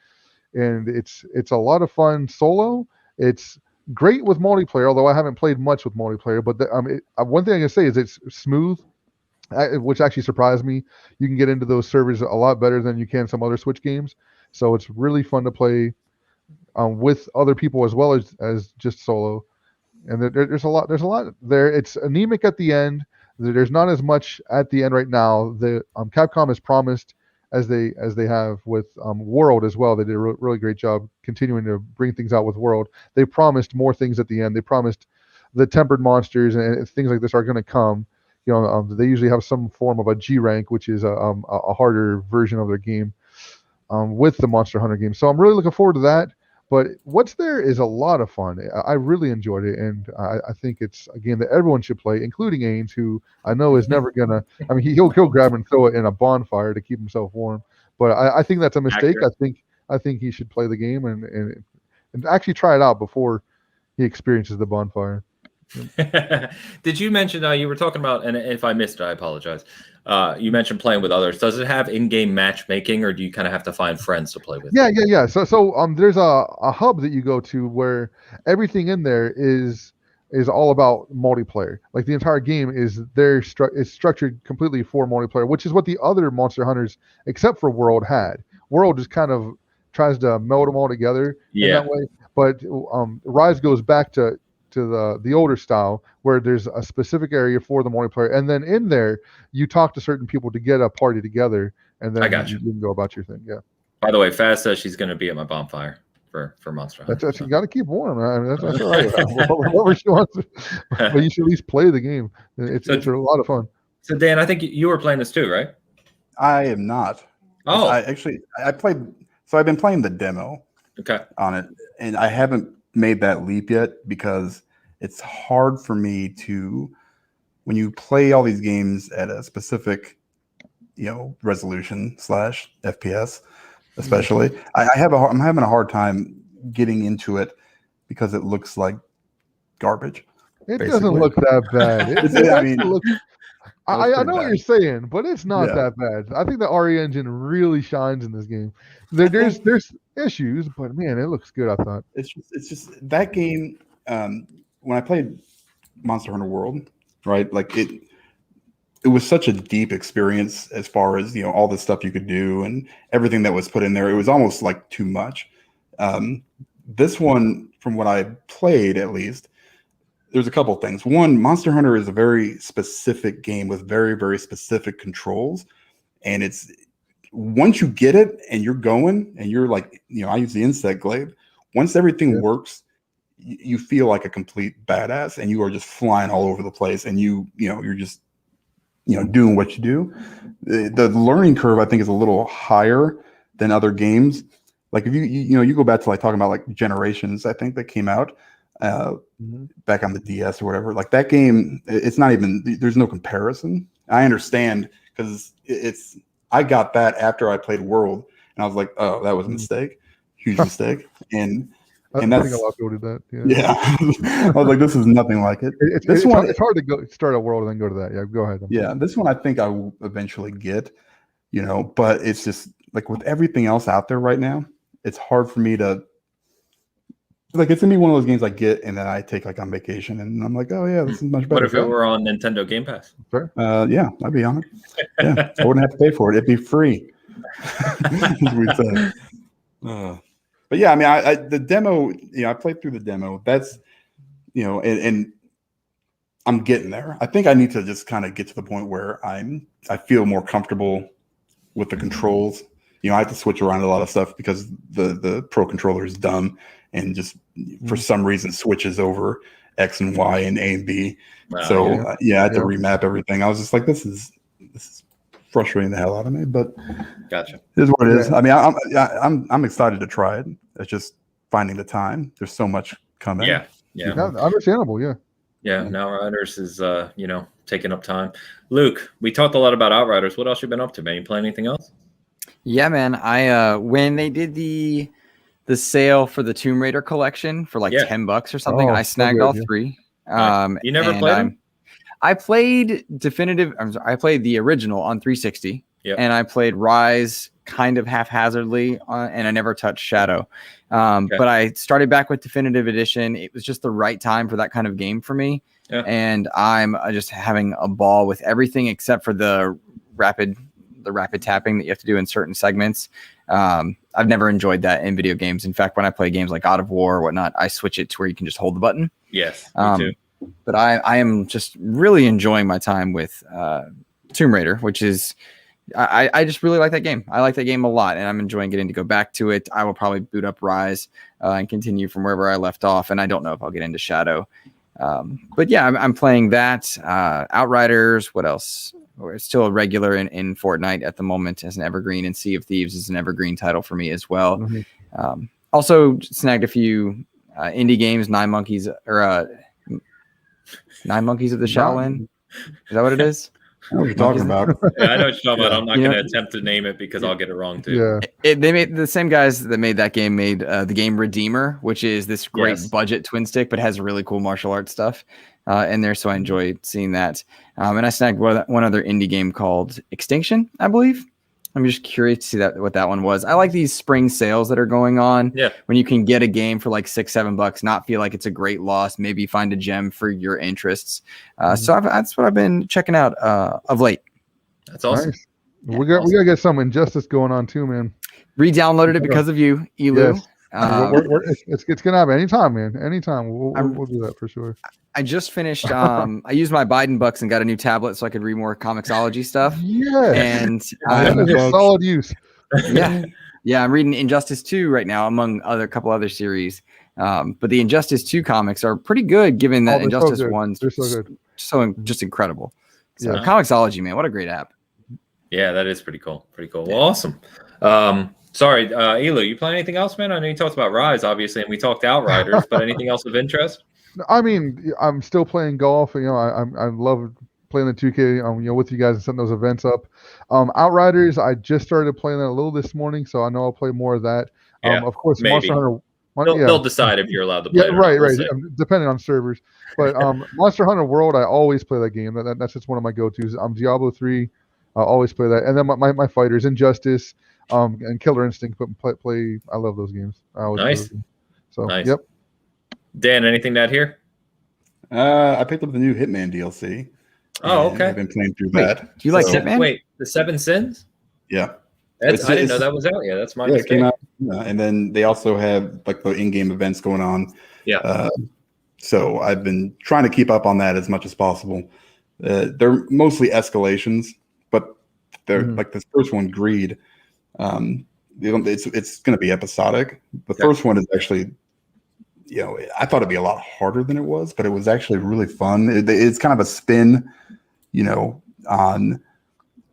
And it's a lot of fun solo. It's great with multiplayer, although I haven't played much with multiplayer. But one thing I can say is it's smooth, which actually surprised me. You can get into those servers a lot better than you can some other Switch games. So it's really fun to play with other people as well as just solo. And there's a lot there. It's anemic at the end. There's not as much at the end right now. The Capcom has promised, as they have with World as well. They did a really great job continuing to bring things out with World. They promised more things at the end. They promised the tempered monsters and things like this are going to come. They usually have some form of a G rank, which is a harder version of their game with the Monster Hunter game. So I'm really looking forward to that. But what's there is a lot of fun. I really enjoyed it, and I think it's a game that everyone should play, including Ains, who I know is never gonna. I mean, he'll grab and throw it in a bonfire to keep himself warm. But I think that's a mistake. Accurate. I think he should play the game and actually try it out before he experiences the bonfire. Did you mention you were talking about, and if I missed it, I apologize. You mentioned playing with others. Does it have in-game matchmaking, or do you kind of have to find friends to play with? Yeah. So there's a hub that you go to where everything in there is all about multiplayer. Like the entire game is structured completely for multiplayer, which is what the other Monster Hunters, except for World, had. World just kind of tries to meld them all together in that way. But Rise goes back to the older style, where there's a specific area for the multiplayer, and then in there you talk to certain people to get a party together, and then you can go about your thing. Yeah. By the way, Faz says she's going to be at my bonfire for Monster Hunter. You got to keep warm. I mean, that's all right. Whatever she wants, but you should at least play the game. It's a lot of fun. So Dan, I think you were playing this too, right? I am not. Oh, I played. So I've been playing the demo. Okay. On it, and I haven't made that leap yet because it's hard for me to, when you play all these games at a specific, resolution / FPS, especially, I'm having a hard time getting into it because it looks like garbage. It doesn't look that bad. I know what you're saying, but it's not that bad. I think the RE engine really shines in this game. There's issues, but man, it looks good. I thought it's just that game. When I played Monster Hunter World, right? Like it was such a deep experience as far as all the stuff you could do and everything that was put in there. It was almost like too much. This one, from what I played at least, there's a couple things. One, Monster Hunter is a very specific game with very, very specific controls. And it's once you get it and you're going and you're like, I use the insect glaive. Once everything works, you feel like a complete badass and you are just flying all over the place and you're just, doing what you do. The learning curve, I think, is a little higher than other games. Like if you go back to like talking about like Generations, I think that came out back on the DS or whatever. Like that game, it's not even, there's no comparison. I understand because I got that after I played World and I was like, oh, that was a mistake, huge mistake. And that's, I think a lot of people do that. Yeah. I was like, this is nothing like it. It's hard to start a World and then go to that. Yeah, go ahead. This one I think I will eventually get, but it's just like with everything else out there right now, it's hard for me to, like, it's gonna be one of those games I get and then I take like on vacation and I'm like, oh yeah, this is much better. What if it were on Nintendo Game Pass? Sure. Yeah, I'd be on it. Yeah, I wouldn't have to pay for it. It'd be free. We'd say. But yeah, I mean, the demo, I played through the demo. That's, and I'm getting there. I think I need to just kind of get to the point where I feel more comfortable with the controls I have to switch around a lot of stuff because the Pro controller is dumb and just for some reason switches over X and Y and A and B. So I had to remap everything. I was just like, this is frustrating the hell out of me, but gotcha. It is what it is. I mean, I'm excited to try it. It's just finding the time. There's so much coming. Yeah, understandable. Yeah, now Outriders is taking up time. Luke, we talked a lot about Outriders. What else you been up to, man? You playing anything else? Yeah, man. I when they did the sale for the Tomb Raider collection for like $10 or something, I snagged all three. You never played them? I played I played the original on 360, and I played Rise kind of haphazardly, and I never touched Shadow. But I started back with Definitive Edition. It was just the right time for that kind of game for me, and I'm just having a ball with everything except for the rapid tapping that you have to do in certain segments. I've never enjoyed that in video games. In fact, when I play games like God of War or whatnot, I switch it to where you can just hold the button. Yes, me too. But I am just really enjoying my time with Tomb Raider, which is I just really like that game. I like that game a lot, and I'm enjoying getting to go back to it. I will probably boot up Rise and continue from wherever I left off, and I don't know if I'll get into Shadow. But yeah, I'm playing that. Outriders, what else? It's still a regular in Fortnite at the moment as an evergreen, and Sea of Thieves is an evergreen title for me as well. Mm-hmm. Also snagged a few indie games, Nine Monkeys of the Shaolin. Is that what it is? I know what you're talking about. I know what you're talking about. I'm not going to attempt to name it because I'll get it wrong too. Yeah. They made the same guys that made that game made the game Redeemer, which is this great budget twin stick, but has really cool martial arts stuff in there. So I enjoyed seeing that. And I snagged one other indie game called Extinction, I believe. I'm just curious to see what that one was. I like these spring sales that are going on. Yeah. When you can get a game for like $6-7, not feel like it's a great loss. Maybe find a gem for your interests. So that's what I've been checking out of late. That's awesome. Nice. We gotta get some Injustice going on too, man. Re-downloaded it because of you, Elu. Yes. It's gonna happen anytime, man. Anytime we'll do that for sure. I just finished. I used my Biden bucks and got a new tablet so I could read more Comixology stuff. Yeah, and solid use. Yeah. I'm reading Injustice 2 right now, among a couple other series. But the Injustice 2 comics are pretty good, given that Injustice 1's just incredible. So Comixology, man, what a great app. Yeah, that is pretty cool. Well, awesome. Sorry, Elu, you playing anything else, man? I know you talked about Rise, obviously, and we talked Outriders, but anything else of interest? I mean, I'm still playing golf. I love playing the 2K. With you guys and setting those events up. Outriders, I just started playing that a little this morning, so I know I'll play more of that. Of course, maybe. Monster Hunter. They'll decide if you're allowed to play. Yeah, right. Depending on servers, but Monster Hunter World, I always play that game. That's just one of my go-tos. Diablo 3, I always play that, and then my fighters, Injustice, and Killer Instinct. Play. I love those games. I always play those games. So nice. Yep. Dan, anything to add here? I picked up the new Hitman DLC. Oh, okay. I've been playing through that. Do you like Hitman? Wait, the Seven Sins? Yeah. I didn't know that was out. Yeah, that's my mistake. And then they also have like the in-game events going on. Yeah. So I've been trying to keep up on that as much as possible. They're mostly escalations, but they're like this first one, Greed. It's going to be episodic. The first one is actually, I thought it'd be a lot harder than it was, but it was actually really fun. It's kind of a spin, on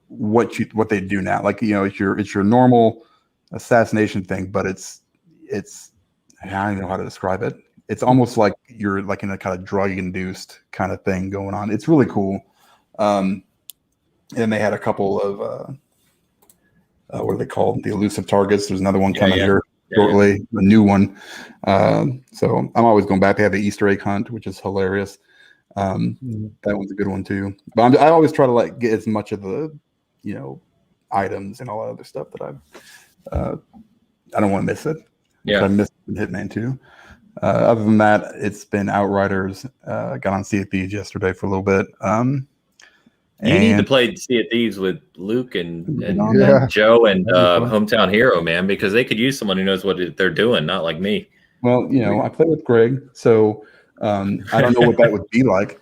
what they do now. Like, it's your normal assassination thing, but it's I don't even know how to describe it. It's almost like you're like in a kind of drug induced kind of thing going on. It's really cool. And they had a couple of what are they called? The elusive targets. There's another one coming here shortly, a new one. So I'm always going back. They have the Easter egg hunt, which is hilarious. That one's a good one too. But I always try to get as much of the items and all that other stuff that I don't want to miss it. Yeah, I missed Hitman 2. Other than that, it's been Outriders. Got on Sea of Thieves yesterday for a little bit. You need to play Sea of Thieves with Luke and Joe and Hometown Hero, man, because they could use someone who knows what they're doing, not like me. Well, I play with Greg, so I don't know what that would be like.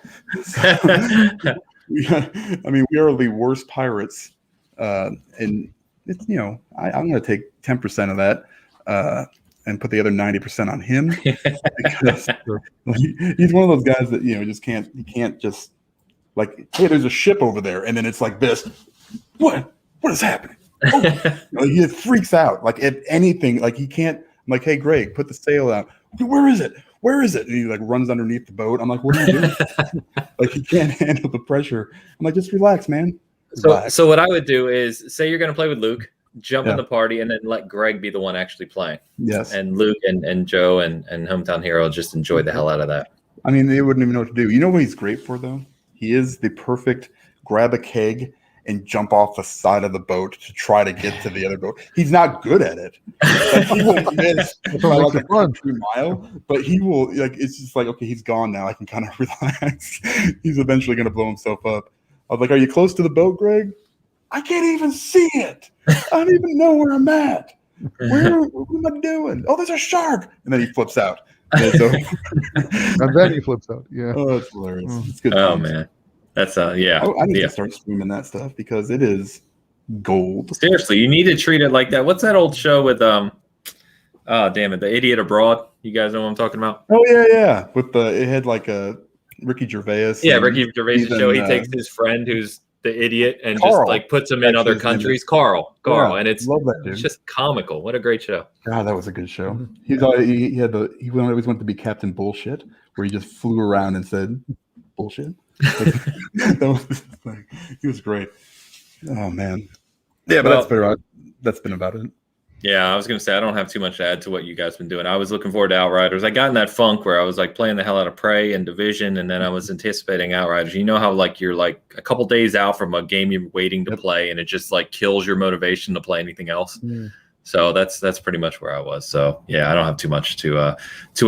I mean, we are the worst pirates, and it's I'm going to take 10% of that and put the other 90% on him because he's one of those guys that just can't just like, hey, there's a ship over there, and then it's like this. What is happening? He just freaks out. Like if anything, like he can't. I'm like, hey, Greg, put the sail out. Where is it? Where is it? And he like runs underneath the boat. I'm like, what are you doing? Like he can't handle the pressure. I'm like, just relax, man. Relax. So what I would do is say you're going to play with Luke, jump in the party, and then let Greg be the one actually playing. Yes. And Luke and Joe and Hometown Hero just enjoy the hell out of that. I mean, they wouldn't even know what to do. You know what he's great for, though? He is the perfect grab a keg and jump off the side of the boat to try to get to the other boat. He's not good at it. Like, he won't miss like a country mile, but he will. Like it's just like, okay, he's gone now. I can kind of relax. He's eventually going to blow himself up. I was like, "Are you close to the boat, Greg?" I can't even see it. I don't even know where I'm at. What am I doing? Oh, there's a shark! And then he flips out. And then he flips out. Yeah. Oh, it's hilarious. It's good. Oh man. That's I need to start streaming that stuff because it is gold. Seriously, you need to treat it like that. What's that old show with damn it, The Idiot Abroad? You guys know what I'm talking about? Oh yeah. With it had like a Ricky Gervais. Yeah, Ricky Gervais' show. He takes his friend who's the idiot and Carl. just like puts him in other countries. Carl, and it's that, just comical. What a great show! God, that was a good show. He always wanted to be Captain Bullshit, where he just flew around and said bullshit. He was great. Oh man, yeah, but that's been about it. Yeah, I was gonna say I don't have too much to add to what you guys been doing. I was looking forward to Outriders. I got in that funk where I was like playing the hell out of Prey and Division, and then I was anticipating Outriders. You know how like you're like a couple days out from a game you're waiting to play, and it just like kills your motivation to play anything else. So that's pretty much where I was. So yeah, I don't have too much to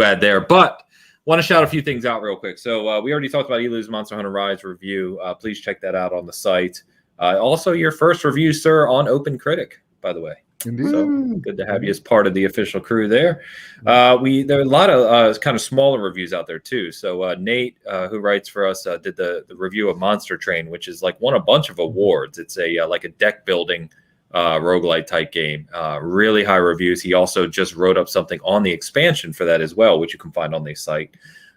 add there, but want to shout a few things out real quick. So we already talked about Elu's Monster Hunter Rise review. Please check that out on the site. Also, your first review, sir, on Open Critic, by the way. Indeed. So good to have you as part of the official crew there. There are a lot of kind of smaller reviews out there too. So Nate, who writes for us, did the review of Monster Train, which is like won a bunch of awards. It's a like a deck building roguelite type game. Really high reviews. He also just wrote up something on the expansion for that as well, which you can find on the site.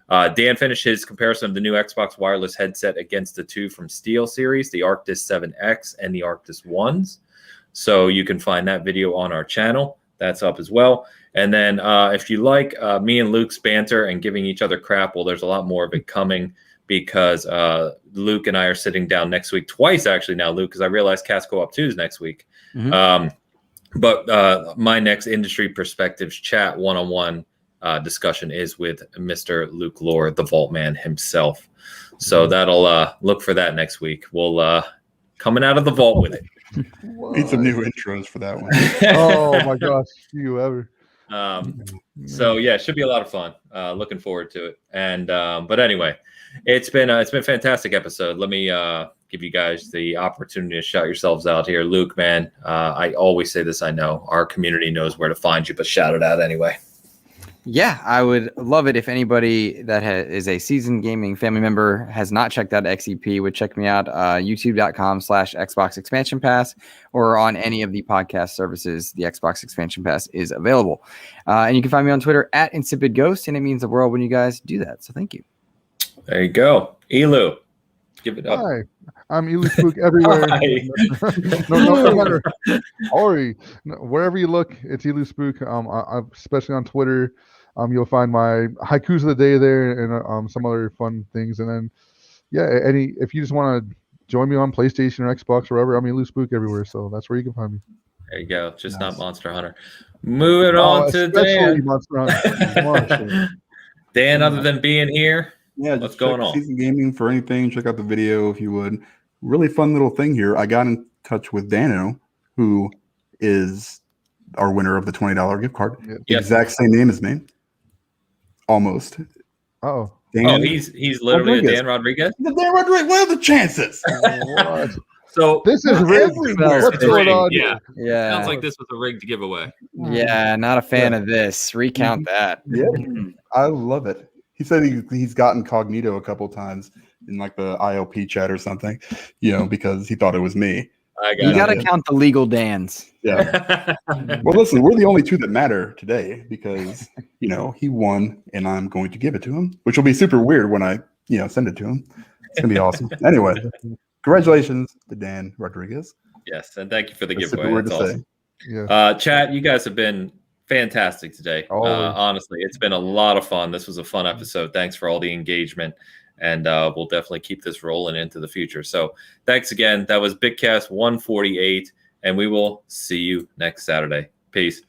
Dan finished his comparison of the new Xbox wireless headset against the two from Steel series, the Arctis 7X and the Arctis 1s. So you can find that video on our channel. That's up as well. And then if you like me and Luke's banter and giving each other crap, well, there's a lot more of it coming because Luke and I are sitting down next week twice, actually now, Luke, because I realized Cast Co-op 2 is next week. But my next Industry Perspectives chat one-on-one discussion is with Mr. Luke Lohr, the Vault Man himself. So that'll look for that next week. We'll coming out of the vault with it. Need some new intros for that one. Oh my gosh, you ever. So yeah, it should be a lot of fun. Looking forward to it. And but anyway, it's been a fantastic episode. Let me give you guys the opportunity to shout yourselves out here. Luke, man, I always say this, I know our community knows where to find you, but shout it out anyway. Yeah, I would love it if anybody that is a seasoned gaming family member has not checked out XEP would check me out, youtube.com/Xbox Expansion Pass, or on any of the podcast services. The Xbox Expansion Pass is available. And you can find me on Twitter at Insipid Ghost, and it means the world when you guys do that. So thank you. There you go. Elu, give it up. Hi, I'm Elu Spook everywhere. no matter. Ori, wherever you look, it's Elu Spook. Especially on Twitter. You'll find my haikus of the day there and some other fun things. And then, yeah, if you just want to join me on PlayStation or Xbox or wherever, I'm Elu Spook everywhere. So that's where you can find me. There you go. Just not Monster Hunter. Moving on to Dan. Monster Hunter. Dan, other than being here, yeah, what's going on? Season Gaming for anything. Check out the video if you would. Really fun little thing here. I got in touch with Dano, who is our winner of the $20 gift card. Yep. Exact same name as me. Almost. Oh. He's literally a Dan Rodriguez? The Dan Rodriguez. What are the chances? What? So this is rigged. What's going on? Yeah. Sounds like this was a rigged giveaway. Yeah, not a fan of this. Recount that. Yeah, I love it. He said he's gotten Cognito a couple times in like the ILP chat or something, because he thought it was me. You got to count the legal Dans. Yeah. Well, listen, we're the only two that matter today because, he won and I'm going to give it to him, which will be super weird when I, send it to him. It's going to be awesome. Anyway, congratulations to Dan Rodriguez. Yes, and thank you for the That's giveaway. That's awesome. Yeah. Chat, you guys have been fantastic today. Honestly, it's been a lot of fun. This was a fun episode. Thanks for all the engagement. And we'll definitely keep this rolling into the future. So thanks again. That was Bitcast 148. And we will see you next Saturday. Peace.